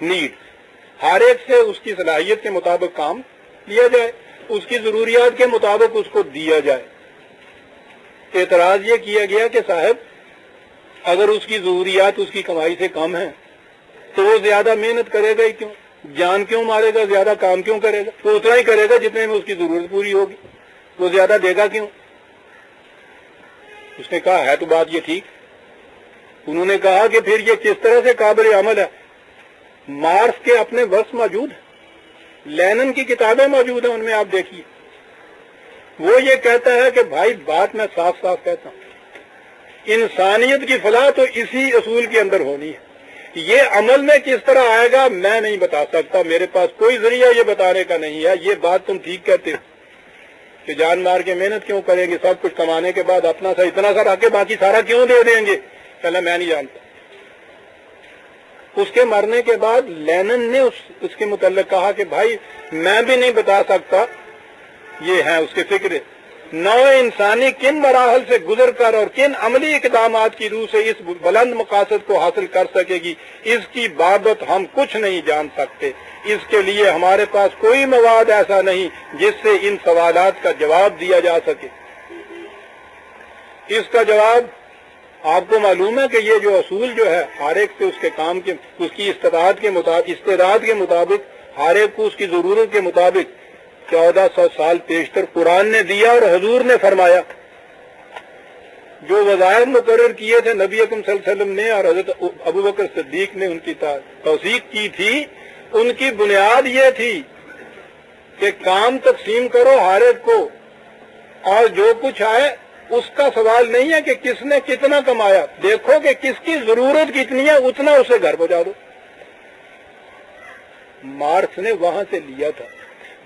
need. ہر ایک سے اس کی صلاحیت کے مطابق کام لیا جائے، اس کی ضروریات کے مطابق اس کو دیا جائے. اعتراض یہ کیا گیا کہ صاحب اگر اس کی ضروریات اس کی کمائی سے کم ہیں تو وہ زیادہ محنت کرے گا ہی کیوں، جان کیوں مارے گا، زیادہ کام کیوں کرے گا؟ وہ اتنا ہی کرے گا جتنے میں اس کی ضرورت پوری ہوگی، وہ زیادہ دے گا کیوں؟ اس نے کہا ہے تو بات یہ ٹھیک. انہوں نے کہا کہ پھر یہ کس طرح سے قابل عمل ہے؟ مارکس کے اپنے ورس موجود ہیں، لینن کی کتابیں موجود ہیں، ان میں آپ دیکھیے. وہ یہ کہتا ہے کہ بھائی بات میں صاف صاف کہتا ہوں، انسانیت کی فلاح تو اسی اصول کے اندر ہونی ہے. یہ عمل میں کس طرح آئے گا میں نہیں بتا سکتا، میرے پاس کوئی ذریعہ یہ بتانے کا نہیں ہے. یہ بات تم ٹھیک کہتے ہو کہ جان مار کے محنت کیوں کریں گے، سب کچھ کمانے کے بعد اپنا سا اتنا سا رکھ کے باقی سارا کیوں دے دیں گے؟ پہلے میں نہیں جانتا. اس کے مرنے کے بعد لینن نے اس کے متعلق کہا کہ بھائی میں بھی نہیں بتا سکتا. یہ ہے اس کے فکر، نوع انسانی کن مراحل سے گزر کر اور کن عملی اقدامات کی روح سے اس بلند مقاصد کو حاصل کر سکے گی، اس کی بابت ہم کچھ نہیں جان سکتے. اس کے لیے ہمارے پاس کوئی مواد ایسا نہیں جس سے ان سوالات کا جواب دیا جا سکے. اس کا جواب آپ کو معلوم ہے کہ یہ جو اصول جو ہے ہر ایک سے اس کے کام کے، اس کی استطاعت کے مطابق ہر ایک کو اس کی ضرورت کے مطابق 1400 سال پیشتر قرآن نے دیا اور حضور نے فرمایا. جو وظائف مقرر کیے تھے نبی اکرم صلی اللہ علیہ وسلم نے اور حضرت ابوبکر صدیق نے ان کی توثیق کی تھی، ان کی بنیاد یہ تھی کہ کام تقسیم کرو ہر ایک کو، اور جو کچھ آئے اس کا سوال نہیں ہے کہ کس نے کتنا کمایا، دیکھو کہ کس کی ضرورت کتنی ہے، اتنا اسے گھر پہنچا دو۔ مارکس نے وہاں سے لیا تھا۔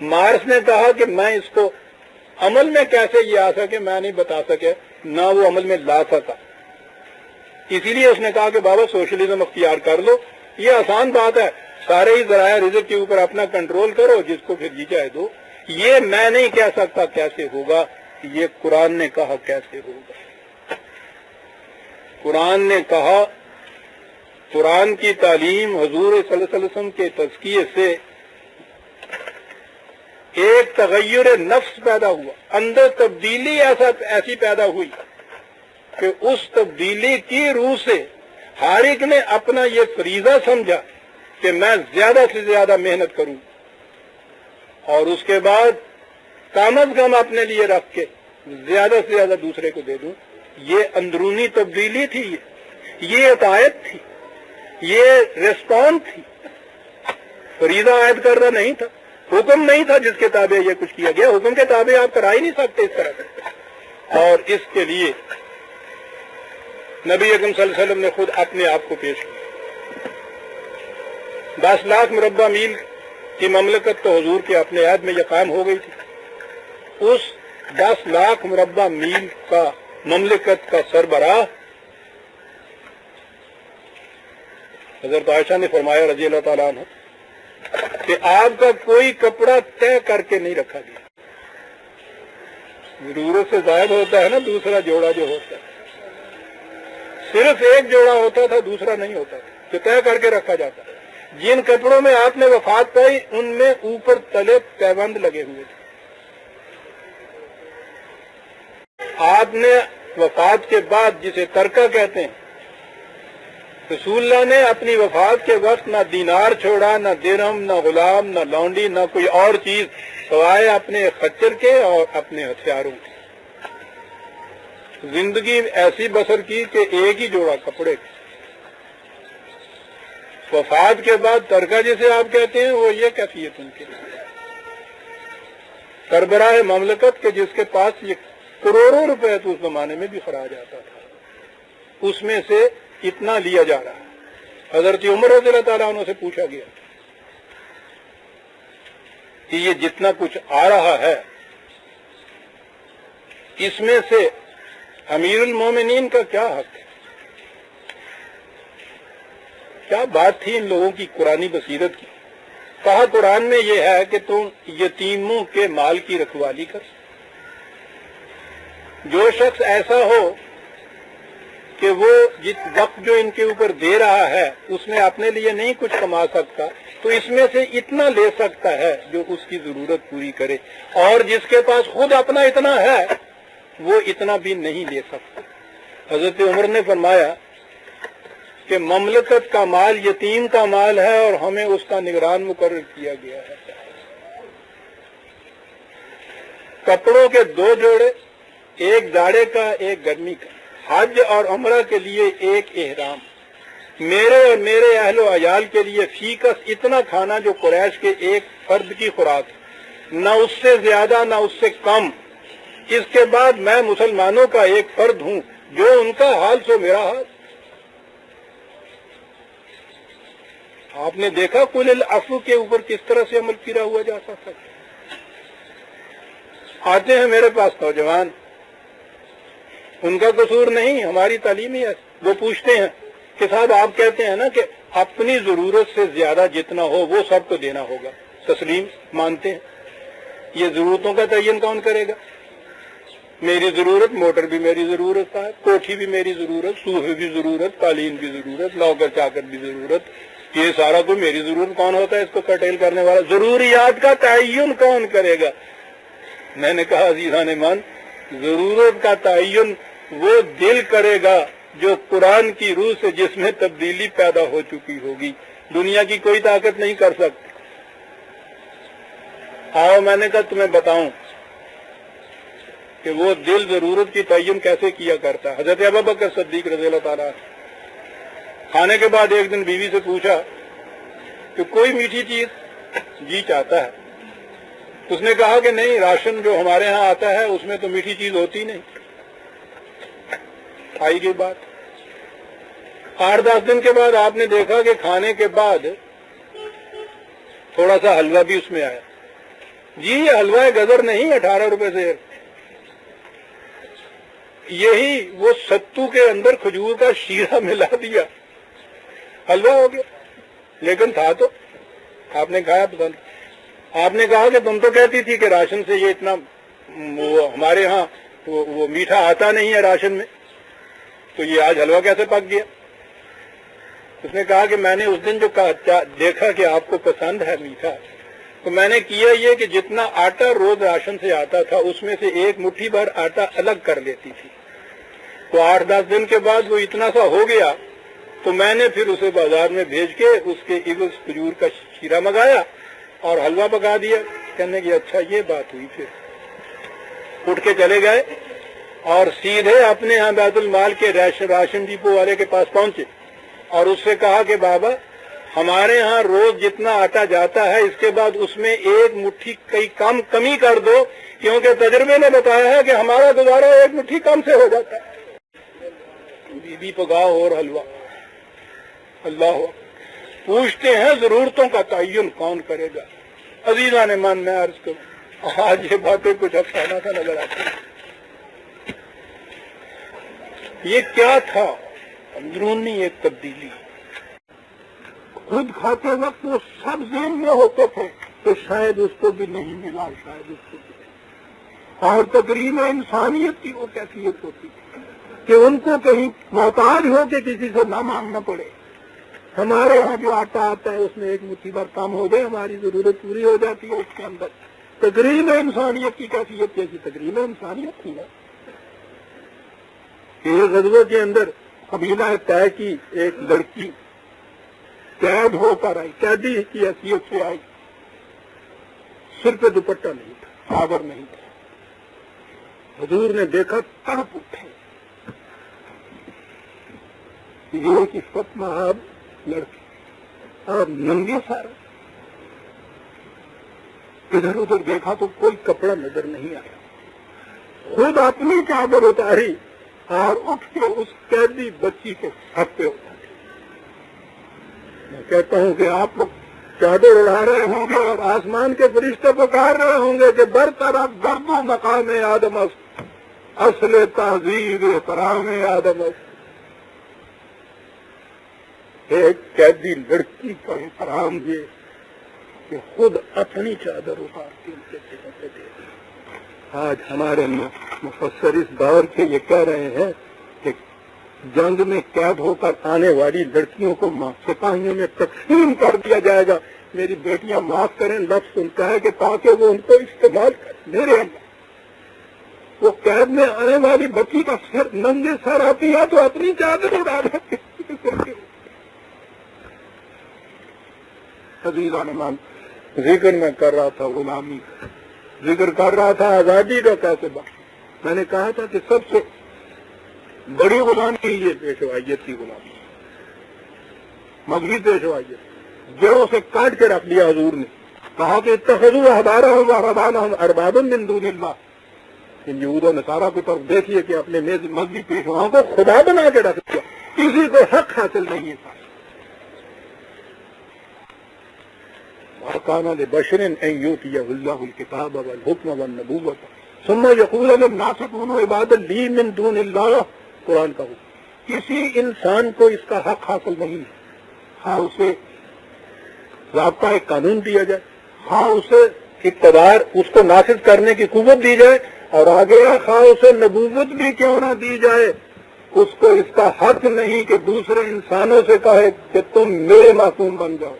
مارکس نے کہا کہ میں اس کو عمل میں کیسے یہ آ سکے میں نہیں بتا سکے، نہ وہ عمل میں لا سکا، اسی لیے اس نے کہا کہ بابا سوشلزم اختیار کر لو، یہ آسان بات ہے، سارے ہی ذرائع رزق کے اوپر اپنا کنٹرول کرو، جس کو پھر جی چاہے دو۔ یہ میں نہیں کہہ سکتا کیسے ہوگا، یہ قرآن نے کہا کیسے ہوگا۔ قرآن نے کہا، قرآن کی تعلیم حضور صلی اللہ علیہ وسلم کے تزکیے سے ایک تغیر نفس پیدا ہوا، اندر تبدیلی ایسی پیدا ہوئی کہ اس تبدیلی کی روح سے ہر ایک نے اپنا یہ فریضہ سمجھا کہ میں زیادہ سے زیادہ محنت کروں، اور اس کے بعد کم از کم اپنے لیے رکھ کے زیادہ سے زیادہ دوسرے کو دے دوں۔ یہ اندرونی تبدیلی تھی، یہ عطایت تھی، یہ ریسپانس تھی، فریضہ عائد کر رہا نہیں تھا، حکم نہیں تھا جس کے تابع یہ کچھ کیا گیا، حکم کے تابع آپ کرا ہی نہیں سکتے اس طرح سے۔ اور اس کے لیے نبی اکرم صلی اللہ علیہ وسلم نے خود اپنے آپ کو پیش کیا۔ 10 لاکھ مربع میل کی مملکت تو حضور کے اپنے عہد میں یہ قائم ہو گئی تھی۔ اس 10 لاکھ مربع میل کا مملکت کا سربراہ حضرت عائشہ نے فرمایا رضی اللہ تعالیٰ عنہ کہ آپ کا کوئی کپڑا طے کر کے نہیں رکھا گیا، ضرورت سے زائد ہوتا ہے نا دوسرا جوڑا جو ہوتا ہے، صرف ایک جوڑا ہوتا تھا دوسرا نہیں ہوتا تھا، جو طے کر کے رکھا جاتا۔ جن کپڑوں میں آپ نے وفات پائی ان میں اوپر تلے پیبند لگے ہوئے تھے۔ آپ نے وفات کے بعد جسے ترکہ کہتے ہیں، رسول اللہ نے اپنی وفات کے وقت نہ دینار چھوڑا، نہ درہم، نہ غلام، نہ لونڈی، نہ کوئی اور چیز سوائے اپنے خچر کے اور اپنے ہتھیاروں کے۔ زندگی ایسی بسر کی کہ ایک ہی جوڑا کپڑے کے۔ وفات کے بعد ترکہ جسے آپ کہتے ہیں وہ یہ کیفیت ان کے لیے، سربراہ مملکت کے جس کے پاس یہ کروڑوں روپے تو اس زمانے میں بھی خراج آتا تھا، اس میں سے اتنا لیا جا رہا ہے۔ حضرت عمر رضی اللہ تعالیٰ عنہ سے پوچھا گیا کہ یہ جتنا کچھ آ رہا ہے اس میں سے امیر المومنین کا کیا حق ہے؟ کیا بات تھی ان لوگوں کی قرآنی بصیرت کی؟ کہا قرآن میں یہ ہے کہ تم یتیموں کے مال کی رکھوالی کر، جو شخص ایسا ہو کہ وہ جس وقت جو ان کے اوپر دے رہا ہے اس میں اپنے لیے نہیں کچھ کما سکتا تو اس میں سے اتنا لے سکتا ہے جو اس کی ضرورت پوری کرے، اور جس کے پاس خود اپنا اتنا ہے وہ اتنا بھی نہیں لے سکتا۔ حضرت عمر نے فرمایا کہ مملکت کا مال یتیم کا مال ہے اور ہمیں اس کا نگران مقرر کیا گیا ہے۔ کپڑوں کے 2 جوڑے، ایک جاڑے کا ایک گرمی کا، حج اور عمرہ کے لیے ایک احرام، میرے اور میرے اہل و عیال کے لیے فی کس اتنا کھانا جو قریش کے ایک فرد کی خوراک، نہ اس سے زیادہ نہ اس سے کم۔ اس کے بعد میں مسلمانوں کا ایک فرد ہوں، جو ان کا حال سو میرا حال۔ آپ نے دیکھا قل العفو کے اوپر کس طرح سے عمل کیا ہوا جا سکتا ہے۔ آتے ہیں میرے پاس نوجوان، ان کا قصور نہیں، ہماری تعلیم ہی ہے، وہ پوچھتے ہیں کہ صاحب آپ کہتے ہیں نا کہ اپنی ضرورت سے زیادہ جتنا ہو وہ سب کو دینا ہوگا، تسلیم مانتے ہیں، یہ ضرورتوں کا تعین کون کرے گا؟ میری ضرورت موٹر بھی میری ضرورت ہے، کوٹھی بھی میری ضرورت، صوفے بھی ضرورت، قالین بھی ضرورت، نوکر چاکر بھی ضرورت، یہ سارا کوئی میری ضرورت کون ہوتا ہے اس کو کرٹیل کرنے والا؟ ضروریات کا تعین کون کرے گا؟ میں نے کہا عزیزان من، ضرورت کا تعین وہ دل کرے گا جو قرآن کی روح سے جس میں تبدیلی پیدا ہو چکی ہوگی، دنیا کی کوئی طاقت نہیں کر سکتی۔ آؤ میں نے کہا تمہیں بتاؤں کہ وہ دل ضرورت کی تعین کیسے کیا کرتا ہے۔ حضرت ابوبکر صدیق رضی اللہ تعالیٰ کھانے کے بعد ایک دن بیوی سے پوچھا کہ کوئی میٹھی چیز جی چاہتا ہے، اس نے کہا کہ نہیں، راشن جو ہمارے ہاں آتا ہے اس میں تو میٹھی چیز ہوتی نہیں۔ آئی گئی بات۔ 8-10 دن کے بعد آپ نے دیکھا کہ کھانے کے بعد تھوڑا سا حلوہ بھی اس میں آیا۔ جی یہ حلوہ گزر نہیں، 18 روپے سے، یہی وہ ستو کے اندر کھجور کا شیرہ ملا دیا، حلوہ ہو گیا۔ لیکن تھا تو آپ نے کھایا پسند۔ آپ نے کہا کہ تم تو کہتی تھی کہ راشن سے یہ اتنا، ہمارے ہاں وہ میٹھا آتا نہیں ہے راشن میں، تو یہ آج حلوہ کیسے پک گیا؟ اس نے کہا کہ میں نے اس دن جو دیکھا کہ آپ کو پسند ہے میٹھا، تو میں نے کیا یہ کہ جتنا آٹا روز راشن سے آتا تھا اس میں سے ایک مٹھی بھر آٹا الگ کر لیتی تھی، تو 8-10 دن کے بعد وہ اتنا سا ہو گیا، تو میں نے پھر اسے بازار میں بھیج کے اس کے عوض کھجور کا شیرہ منگایا اور حلوہ پکا دیا۔ کہنے کی اچھا یہ بات ہوئی۔ پھر اٹھ کے چلے گئے اور سیدھے اپنے ہاں بیت المال کے راشن ڈپو والے کے پاس پہنچے اور اس سے کہا کہ بابا ہمارے ہاں روز جتنا آٹا جاتا ہے اس کے بعد اس میں ایک مٹھی کمی کر دو، کیونکہ تجربے نے بتایا ہے کہ ہمارا گزارا ایک مٹھی کم سے ہو جاتا ہے۔ بی بی پکاؤ اور حلوہ۔ اللہ پوچھتے ہیں ضرورتوں کا تعین کون کرے گا؟ عزیزان من میں عرض کروں، آج یہ باتیں کچھ افسانہ سا نظر آتی ہیں۔ یہ کیا تھا؟ اندرونی ایک تبدیلی۔ خود کھاتے وقت وہ سب ذہن میں ہوتے تھے کہ شاید اس کو بھی نہیں ملا، شاید اس کو بھی، اور تقریب انسانیت کی وہ کیفیت ہوتی کہ ان کو کہیں محتاج ہو کے کسی سے نہ مانگنا پڑے۔ ہمارے یہاں جو آٹا آتا ہے اس میں ایک مٹھی بھر کام ہو جائے، ہماری ضرورت پوری ہو جاتی ہے اس کے اندر۔ تقریب انسانیت کی کیفیت کیسی تقریب انسانیت تھی نا۔ ایک غزوے کے اندر قبیلہ طے کی ایک لڑکی قید ہو کر آئی، قیدی کی حیثیت سے آئی، سر پہ دوپٹہ نہیں تھا، چادر نہیں تھا۔ حضور نے دیکھا تڑپ اٹھے، یہ کہ فتمہ آپ لڑکی اور ننگے سارا، ادھر ادھر دیکھا تو کوئی کپڑا نظر نہیں آیا، خود اپنی چادر اتاری اور اٹھ کے اس قیدی بچی کے سر پہ اتاری۔ میں کہتا ہوں کہ آپ لوگ چادر اڑا رہے ہوں گے اور آسمان کے فرشتے پکار رہے ہوں گے کہ برطرف گرد و مقام آدم است، اصل تہذیب احترام آدم است۔ ایک قیدی لڑکی کا احترام یہ کہ خود اپنی چادر اتار کے ان کے سروں پہ دے دی۔ آج ہمارے مفسر اس دور کے یہ کہہ رہے ہیں کہ جنگ میں قید ہو کر آنے والی لڑکیوں کو سپاہیوں میں تقسیم کر دیا جائے گا۔ میری بیٹیاں معاف کریں، لفظ ان کا ہے کہ تاکہ وہ ان کو استعمال کریں۔ میرے اندر وہ قید میں آنے والی بچی کا سر ننگے سر آتی ہے تو اپنی چادر اڑا دیتی۔ عزیزان مان، ذکر میں کر رہا تھا غلامی کا، ذکر کر رہا تھا آزادی کا کیسے بات۔ میں نے کہا تھا کہ سب سے بڑی غلامی یہ پیشوائیت کی غلامی، مذہبی پیشوائیت، جڑوں سے کاٹ کے رکھ دیا حضور نے۔ کہا کہ اتخذوا احبارهم ورهبانهم اربابا من دون اللہ۔ ان یہود و نصارہ کی طرف دیکھیے کہ اپنے مذہبی پیشواؤں کو خدا بنا کے رکھ دیا، کسی کو حق حاصل نہیں ہے۔ وَكَانَ لِبَشَرٍ أَن يُؤْتِيَهُ اللَّهُ الْكِتَابَ وَالْحُكْمَ وَالنُّبُوَّةَ ثُمَّ يَقُولَ لِلنَّاسِ كُونُوا عِبَادًا لِّي مِن دُونِ اللَّهِ۔ قرآن کا حکم، کسی انسان کو اس کا حق حاصل نہیں ہے، ہاں اسے ضابطہ ایک قانون دیا جائے، ہاں اسے اقتدار اس کو نافذ کرنے کی قوت دی جائے، اور آگے خواہ اسے نبوت بھی کیوں نہ دی جائے، اس کو اس کا حق نہیں کہ دوسرے انسانوں سے کہے کہ تم میرے معصوم بن جاؤ۔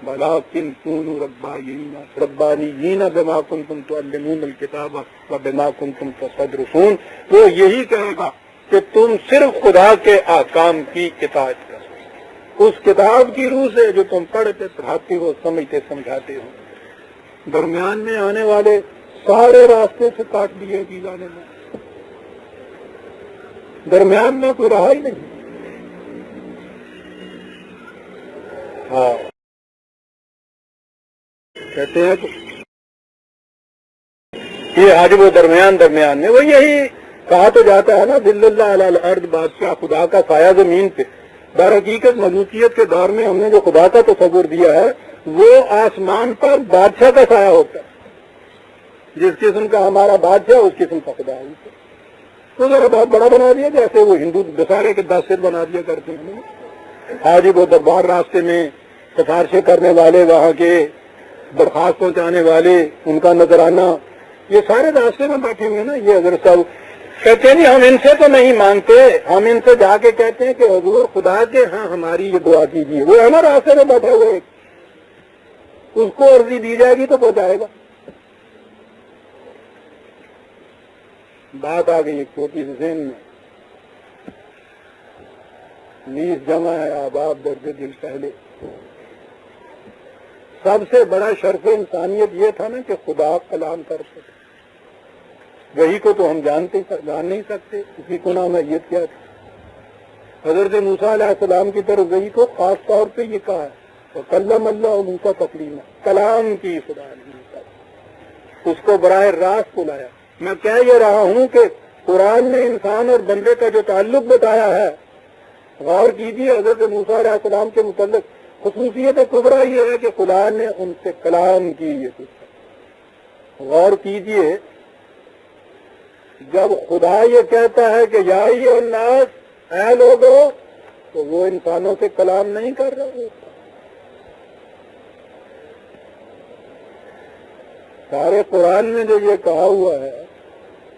وَلَٰكِن كُونُوا رَبَّانِيِّينَ بِمَا كُنتُمْ تُعَلِّمُونَ الْكِتَابَ وَبِمَا كُنتُمْ تَدْرُسُونَ۔ وہ یہی کہے گا کہ تم صرف خدا کے احکام کی اطاعت کرو، اس کتاب کی روح سے جو تم پڑھتے پڑھاتے ہو، سمجھتے سمجھاتے ہو۔ درمیان میں آنے والے سارے راستے سے کاٹ دیے جانے میں، درمیان میں کوئی رہا ہی نہیں۔ ہاں کہتے ہیں کہ یہ حاجب و درمیان میں وہ یہی کہا تو جاتا ہے نا ذل اللہ علی الارض، بادشاہ خدا کا سایہ زمین پہ. در حقیقت ملوکیت کے دور میں ہم نے جو خدا کا تصور دیا ہے وہ آسمان پر بادشاہ کا سایہ ہوتا ہے. جس قسم کا ہمارا بادشاہ اس قسم کا خدا ہے. تو ذرا بہت بڑا بنا دیا، جیسے وہ ہندو دسہرے کے 10 سر بنا دیا کرتے ہیں. آج وہ دربار راستے میں سفارشیں کرنے والے، وہاں کے درخواست پہنچانے والے، ان کا نذرانہ، یہ سارے راستے میں بیٹھے ہوئے نا. یہ حضرت صاحب کہتے ہیں نہیں ہم ان سے تو نہیں مانتے، ہم ان سے جا کے کہتے ہیں کہ حضور خدا کے ہاں ہماری یہ دعا کیجیے. وہ ہے نا راستے میں بیٹھے ہوئے، اس کو عرضی دی جائے گی تو پہنچائے گا. بات آ گئی ایک چھوٹی سی ذہن میں، نیز جمع ہے آباب درد دل پہلے. سب سے بڑا شرف انسانیت یہ تھا نا کہ خدا کلام کر سکے. وہی کو تو ہم جان نہیں سکتے، اسی کو نام میت کیا تھا. حضرت موسیٰ علیہ السلام کی طرف وہی کو خاص طور پہ یہ کہا ہے وَكَلَّمَ اللَّهُ مُوسَىٰ تَكْلِيمًا، کلام کی خدا نے اس کو براہ راست بلایا. میں کہہ یہ رہا ہوں کہ قرآن نے انسان اور بندے کا جو تعلق بتایا ہے، غور کیجیے حضرت موسیٰ علیہ السلام کے متعلق خصوصیت کبریٰ یہ ہے کہ خدا نے ان سے کلام کی. یہ غور کیجیے، جب خدا یہ کہتا ہے کہ یا ایھا الناس، اے لوگو، تو وہ انسانوں سے کلام نہیں کر رہا ہوتا. سارے قرآن میں جو یہ کہا ہوا ہے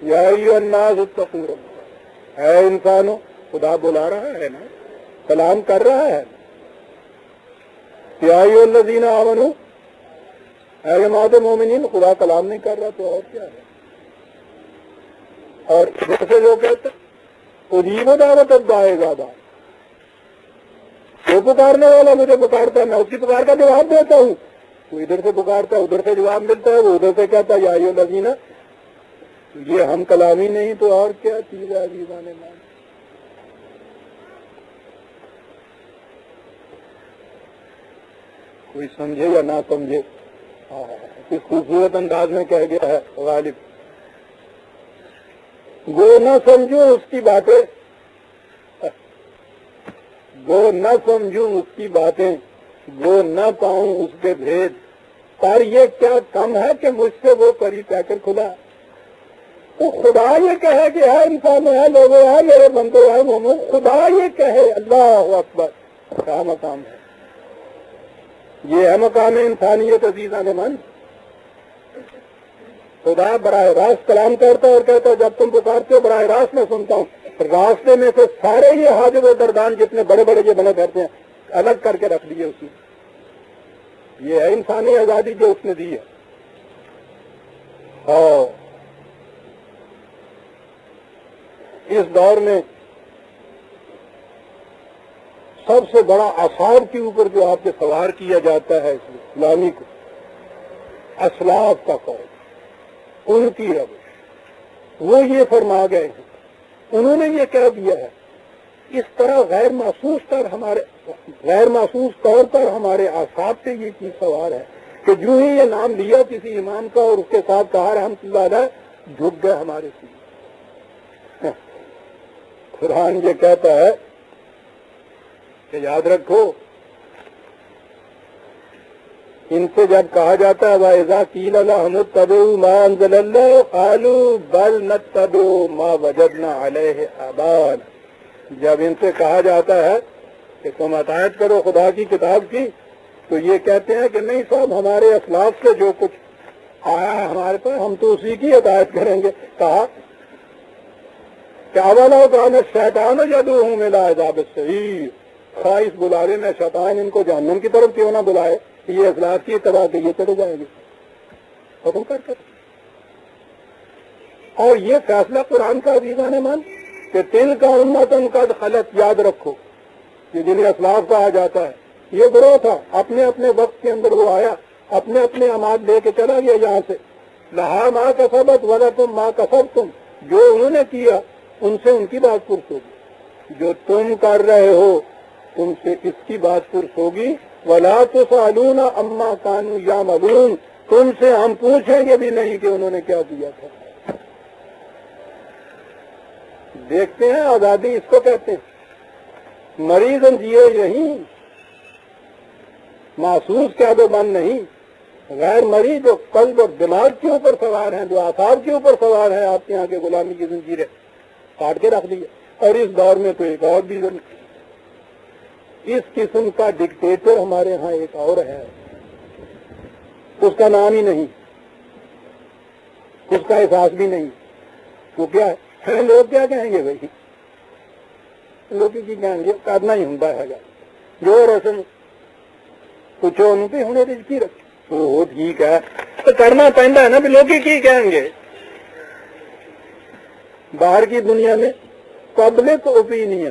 یا ایھا الناس اتقوا ربکم، اے انسانوں، خدا بلا رہا ہے نا، کلام کر رہا ہے. یا ایھا الذین آمنوا، اے جماعت مومنین، خدا کلام نہیں کر رہا تو اور کیا ہے. اور جیسے جو کہتے اجیب دعوت الداعی اذا دعان، وہ پکارنے والا مجھے پکارتا ہے، میں اس کی پکار کا جواب دیتا ہوں. وہ ادھر سے پکارتا ہے، ادھر سے جواب ملتا ہے، وہ ادھر سے کہتا ہے یا ایھا الذین. یہ ہم کلامی نہیں تو اور کیا چیز ہے عزیزان مان. کوئی سمجھے یا نہ سمجھے، اس خوبصورت انداز میں کہہ گیا ہے غالب، گو نہ سمجھوں اس کی باتیں، گو نہ سمجھوں اس کی باتیں، گو نہ پاؤں اس کے بھید، پر یہ کیا کم ہے کہ مجھ سے وہ پری پہ کر کھلا. تو خدا یہ کہے کہ ہے انسان ہے، لوگوں ہے، میرے بندے ہے مومن، خدا یہ کہے، اللہ اکبر، کیا مقام ہے. یہ ہے مقام انسانیت عزیزان من. خدا براہ راست کلام کرتا اور کہتا ہے جب تم پکارتے ہو براہ راست میں سنتا ہوں. راستے میں سے سارے یہ حاجب و دردان جتنے بڑے بڑے یہ بنے کرتے ہیں الگ کر کے رکھ دیے اس نے. یہ ہے انسانی آزادی جو اس نے دی ہے. اور اس دور میں سب سے بڑا اعصاب کے اوپر جو آپ سے سوار کیا جاتا ہے اس اسلامی کو، اسلاف کا قول، ان کی روش، وہ یہ فرما گئے ہیں، انہوں نے یہ کہہ دیا ہے. اس طرح غیر محسوس طور پر ہمارے اعصاب سے یہ چیز سوار ہے کہ جو ہی یہ نام لیا کسی امام کا اور اس کے ساتھ کہا رحمۃ اللہ علیہ، جھک گئے ہمارے سینے. قرآن یہ کہتا ہے کہ یاد رکھو، ان سے جب کہا جاتا ہے وَإِذَا قِيلَ لَهُمُ اتَّبِعُوا مَا أَنزَلَ اللَّهُ قَالُوا بَلْ نَتَّبِعُ مَا وَجَدْنَا عَلَيْهِ آبَاءَنَا، جب ان سے کہا جاتا ہے کہ تم اطاعت کرو خدا کی کتاب کی، تو یہ کہتے ہیں کہ نہیں صاحب، ہمارے اسلاف سے جو کچھ آیا ہے ہمارے پاس، ہم تو اسی کی اطاعت کریں گے. کہا کہ اَوَلَوْ كَانَ الشَّيْطَانُ يَدْعُوهُمْ إِلَىٰ عَذَابِ السَّعِيرِ، خواہ اس بلاوے میں شیطان ان کو جہنم کی طرف کیوں نہ بلائے، یہ اخلاق کی اتباع کے یہ چلے جائیں گے ختم کر. اور یہ فیصلہ قرآن کا عزیزان من کہ تِلْکَ أُمَّةٌ قَدْ خَلَتْ، یاد رکھو کہ جنہیں اسلاف کہا جاتا ہے، یہ گروہ تھا، اپنے اپنے وقت کے اندر وہ آیا، اپنے اپنے اعمال لے کے چلا گیا یہاں سے. لَهَا مَا كَسَبَتْ وَلَكُمْ مَا كَسَبْتُمْ، جو انہوں نے کیا ان سے ان کی بات پرس ہوگی، جو تم کر رہے ہو تم سے اس کی بات پرس ہوگی. وَلَا تُسْأَلُونَ عَمَّا كَانُوا يَعْمَلُونَ، تم سے ہم پوچھیں گے بھی نہیں کہ انہوں نے کیا کیا تھا. اور یہ فیصلہ قرآن کا عزیزان من کہ تِلْکَ أُمَّةٌ قَدْ خَلَتْ، یہ گروہ تھا، اپنے اپنے وقت کے اندر وہ آیا، اپنے اپنے اعمال لے کے چلا گیا یہاں سے. لَهَا مَا كَسَبَتْ وَلَكُمْ مَا كَسَبْتُمْ، جو انہوں نے کیا دیکھتے ہیں آزادی اس کو کہتے ہیں، مری زنجیریں یہی، محسوس قید و بند نہیں، غیر مری جو قلب اور دماغ کے اوپر سوار ہیں، جو اعصاب کے اوپر سوار ہیں، آپ کے یہاں کے غلامی کی زنجیریں کاٹ کے رکھ دی ہے۔ اور اس دور میں تو ایک اور بھی اس قسم کا ڈکٹیٹر ہمارے ہاں ایک اور ہے، اس کا نام ہی نہیں، اس کا احساس بھی نہیں، وہ کیا ہے؟ لوگ کیا کہیں گے بھائی، لوگ کی کہیں گے، کرنا ہی ہوتا ہے گا جو رسم کچھ انہوں پہ ہونے رجکی رکھ وہ ٹھیک ہے تو کرنا پہنتا ہے نا، بھی لوگ کی کہیں گے۔ باہر کی دنیا میں پبلک اوپینین،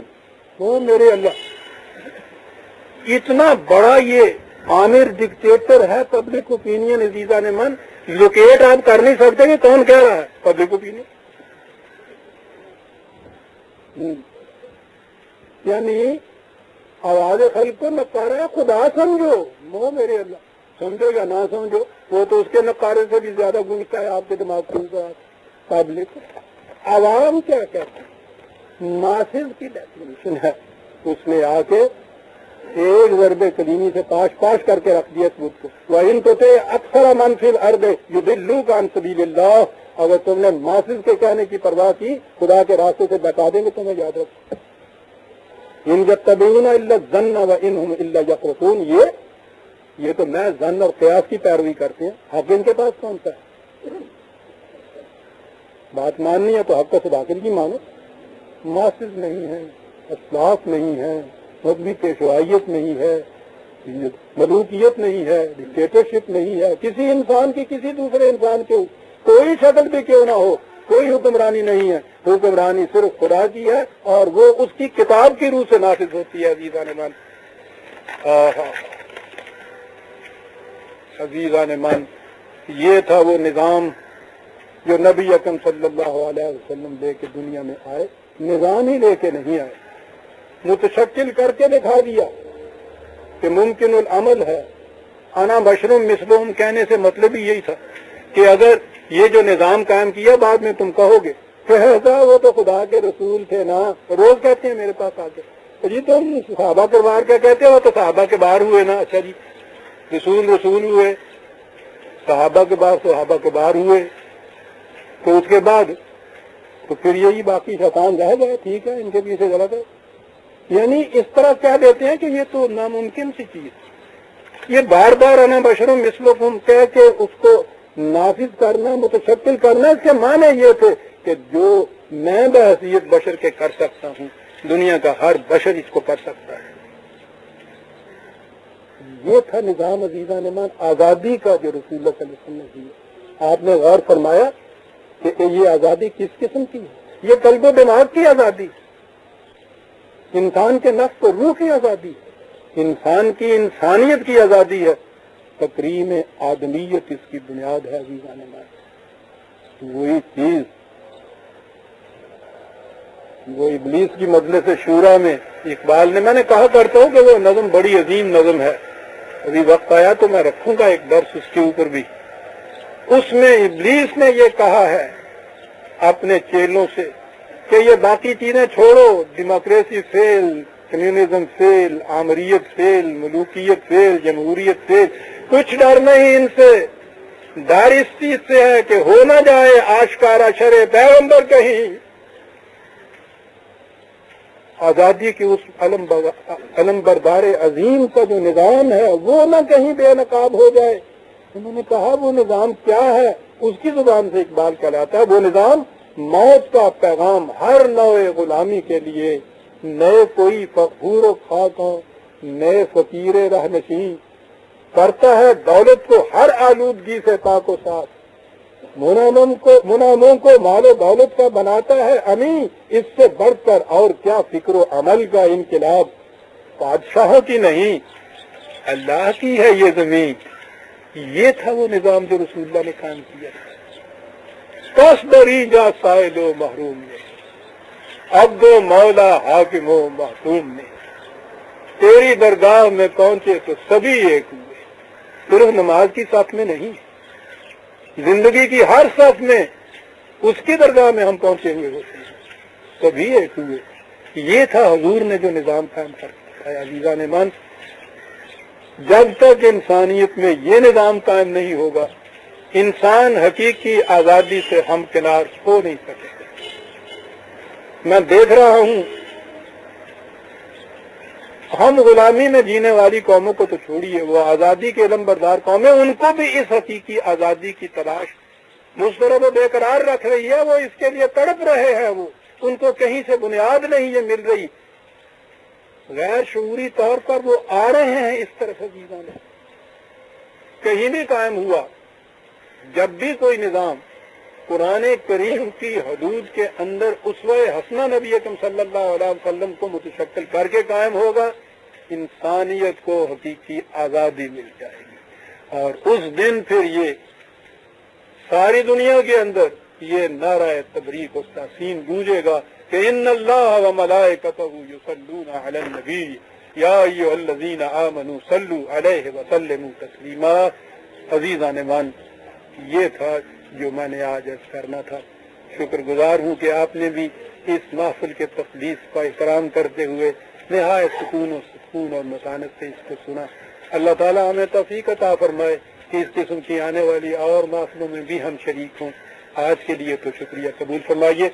وہ میرے اللہ اتنا بڑا یہ عامر ڈکٹیٹر ہے پبلک اوپینین، عزیزہ نے من لوکیٹ آپ کر نہیں سکتے کہ کون کہہ رہا ہے پبلک اوپینین، یعنی آواز خلق کو نکارا ہے، خدا سمجھو، وہ میرے اللہ سمجھو یا نہ سمجھو، وہ تو اس کے نکارے سے بھی زیادہ گونجتا ہے آپ کے دماغ کے اوپر۔ پبلک عوام کیا کہتے ہیں، ماسز کی ڈیفینیشن ہے، اس نے آ کے ایک ضرب کلیمی سے پاش کر کے رکھ دیا ثبوت کو، وَإِن تُطِعْ أَكْثَرَ مَنْ فِي الْأَرْضِ يُضِلُّوكَ عَنْ سَبِيلِ اللَّهِ، اگر تم نے ماسز کے کہنے کی پرواہ کی، خدا کے راستے سے بتا دیں گے تمہیں، یاد رکھو۔ ان يتبعون الا الظن وان هم الا يخرصون، یہ تو میں ظن اور قیاس کی پیروی کرتے ہیں، حق ان کے پاس کون سا ہے؟ بات ماننی ہے تو حق کو داخل کی مانو، ماسز نہیں ہے، اسلاف نہیں ہے، مذہبی پیشوائیت نہیں ہے، ملوکیت نہیں ہے، ڈکٹیٹرشپ نہیں ہے، کسی انسان کی کسی دوسرے انسان کے کوئی شکل بھی کیوں نہ ہو، کوئی حکمرانی نہیں ہے، حکمرانی صرف خدا کی ہے اور وہ اس کی کتاب کی روح سے نافذ ہوتی ہے۔ عزیزان من، عزیزان من، یہ تھا وہ نظام جو نبی اکرم صلی اللہ علیہ وسلم لے کے دنیا میں آئے، نظام ہی لے کے نہیں آئے، متشکل کر کے دکھا دیا کہ ممکن العمل ہے۔ انا بشر مثلہم کہنے سے مطلب ہی یہی تھا کہ اگر یہ جو نظام قائم کیا بعد میں تم کہو گے کہ وہ تو خدا کے رسول تھے نا، روز کہتے ہیں میرے پاس آ کے، جی تم صحابہ کے بار کیا کہتے ہو، تو صحابہ کے بار ہوئے نا، اچھا جی رسول ہوئے، صحابہ کے بار ہوئے، تو اس کے بعد تو پھر یہی باقی شیطان رہ گئے، ٹھیک ہے ان کے پیچھے غلط ہے، یعنی اس طرح کہہ دیتے ہیں کہ یہ تو ناممکن سی چیز، یہ بار بار انا بشر مثلکم کہہ کے اس کو نافذ کرنا، متشکل کرنا، اس کے معنی یہ تھے کہ جو میں بحیثیت بشر کے کر سکتا ہوں، دنیا کا ہر بشر اس کو کر سکتا ہے۔ یہ تھا نظام عزیزان ایمان آزادی کا جو رسول اللہ صلی اللہ علیہ وسلم نے دیا۔ آپ نے غور فرمایا کہ یہ آزادی کس قسم کی ہے؟ یہ قلب و دماغ کی آزادی، انسان کے نفس و روح کی آزادی، انسان کی انسانیت کی آزادی ہے، تکریم آدمیت اس کی بنیاد ہے عزیزان ایمان۔ وہی چیز وہ ابلیس کی مجلس شورا میں اقبال نے، میں نے کہا کرتا ہوں کہ وہ نظم بڑی عظیم نظم ہے، ابھی وقت آیا تو میں رکھوں گا ایک درس اس کے اوپر بھی۔ اس میں ابلیس نے یہ کہا ہے اپنے چیلوں سے کہ یہ باقی چیزیں چھوڑو، ڈیموکریسی فیل، کمیونزم فیل، آمریت فیل، ملوکیت فیل، جمہوریت فیل، کچھ ڈر نہیں ان سے، ڈر اس چیز سے ہے کہ ہو نہ جائے آشکارا شرع پیغمبر کہیں، آزادی کی اس علم بردار عظیم کا جو نظام ہے وہ نہ کہیں بے نقاب ہو جائے۔ انہوں نے کہا وہ نظام کیا ہے، اس کی زبان سے اقبال کہلاتا ہے وہ نظام موت کا پیغام ہر نوع غلامی کے لیے، نئے کوئی فخور و خاکاں، نئے فقیر رہ نشین، کرتا ہے دولت کو ہر آلودگی سے پاک و صاف، مناموں کو مال و دولت کا بناتا ہے امی، اس سے بڑھ کر اور کیا فکر و عمل کا انقلاب، بادشاہوں کی نہیں اللہ کی ہے یہ زمین۔ یہ تھا وہ نظام جو رسول اللہ نے قائم کیا۔ کس بری جا سائل و محروم نے، عبد و مولا حاکم و محکوم نے، تیری درگاہ میں پہنچے تو سبھی ایک ہوئے، صرف نماز کی صف میں نہیں، زندگی کی ہر صف میں اس کی درگاہ میں ہم پہنچے ہوئے ہوتے ہیں، تبھی ایک ہوئے. یہ تھا حضور نے جو نظام قائم کر دکھایا. عزیزان ایمان، جب تک انسانیت میں یہ نظام قائم نہیں ہوگا انسان حقیقی آزادی سے ہمکنار ہو نہیں سکے گا. میں دیکھ رہا ہوں ہم غلامی میں جینے والی قوموں کو تو چھوڑیے، وہ آزادی کے علم بردار قومیں، ان کو بھی اس حقیقی آزادی کی تلاش مسترب و بے قرار رکھ رہی ہے. وہ اس کے لیے تڑپ رہے ہیں، وہ ان کو کہیں سے بنیاد نہیں یہ مل رہی. غیر شعوری طور پر وہ آ رہے ہیں اس طرف. عزیزان کہیں بھی قائم ہوا، جب بھی کوئی نظام قرآن کریم کی حدود کے اندر اسوہ حسنہ نبی اکرم صلی اللہ علیہ وسلم کو متشکل کر کے قائم ہوگا، انسانیت کو حقیقی آزادی مل جائے گی. اور اس دن پھر یہ ساری دنیا کے اندر یہ نعرہ تبریک و تحسین گونجے گا کہ ان اللہ و ملائکتہ یصلون علی النبی یا ایھا الذین آمنوا صلوا علیہ وسلموا تسلیما. عزیزان ایمان، یہ تھا جو میں نے آج عرض کرنا تھا. شکر گزار ہوں کہ آپ نے بھی اس محفل کے تقدیس کا احترام کرتے ہوئے نہایت سکون اور مسانت سے اس کو سنا. اللہ تعالیٰ ہمیں توفیق عطا فرمائے کہ اس قسم کی آنے والی اور محفلوں میں بھی ہم شریک ہوں. آج کے لیے تو شکریہ قبول فرمائیے.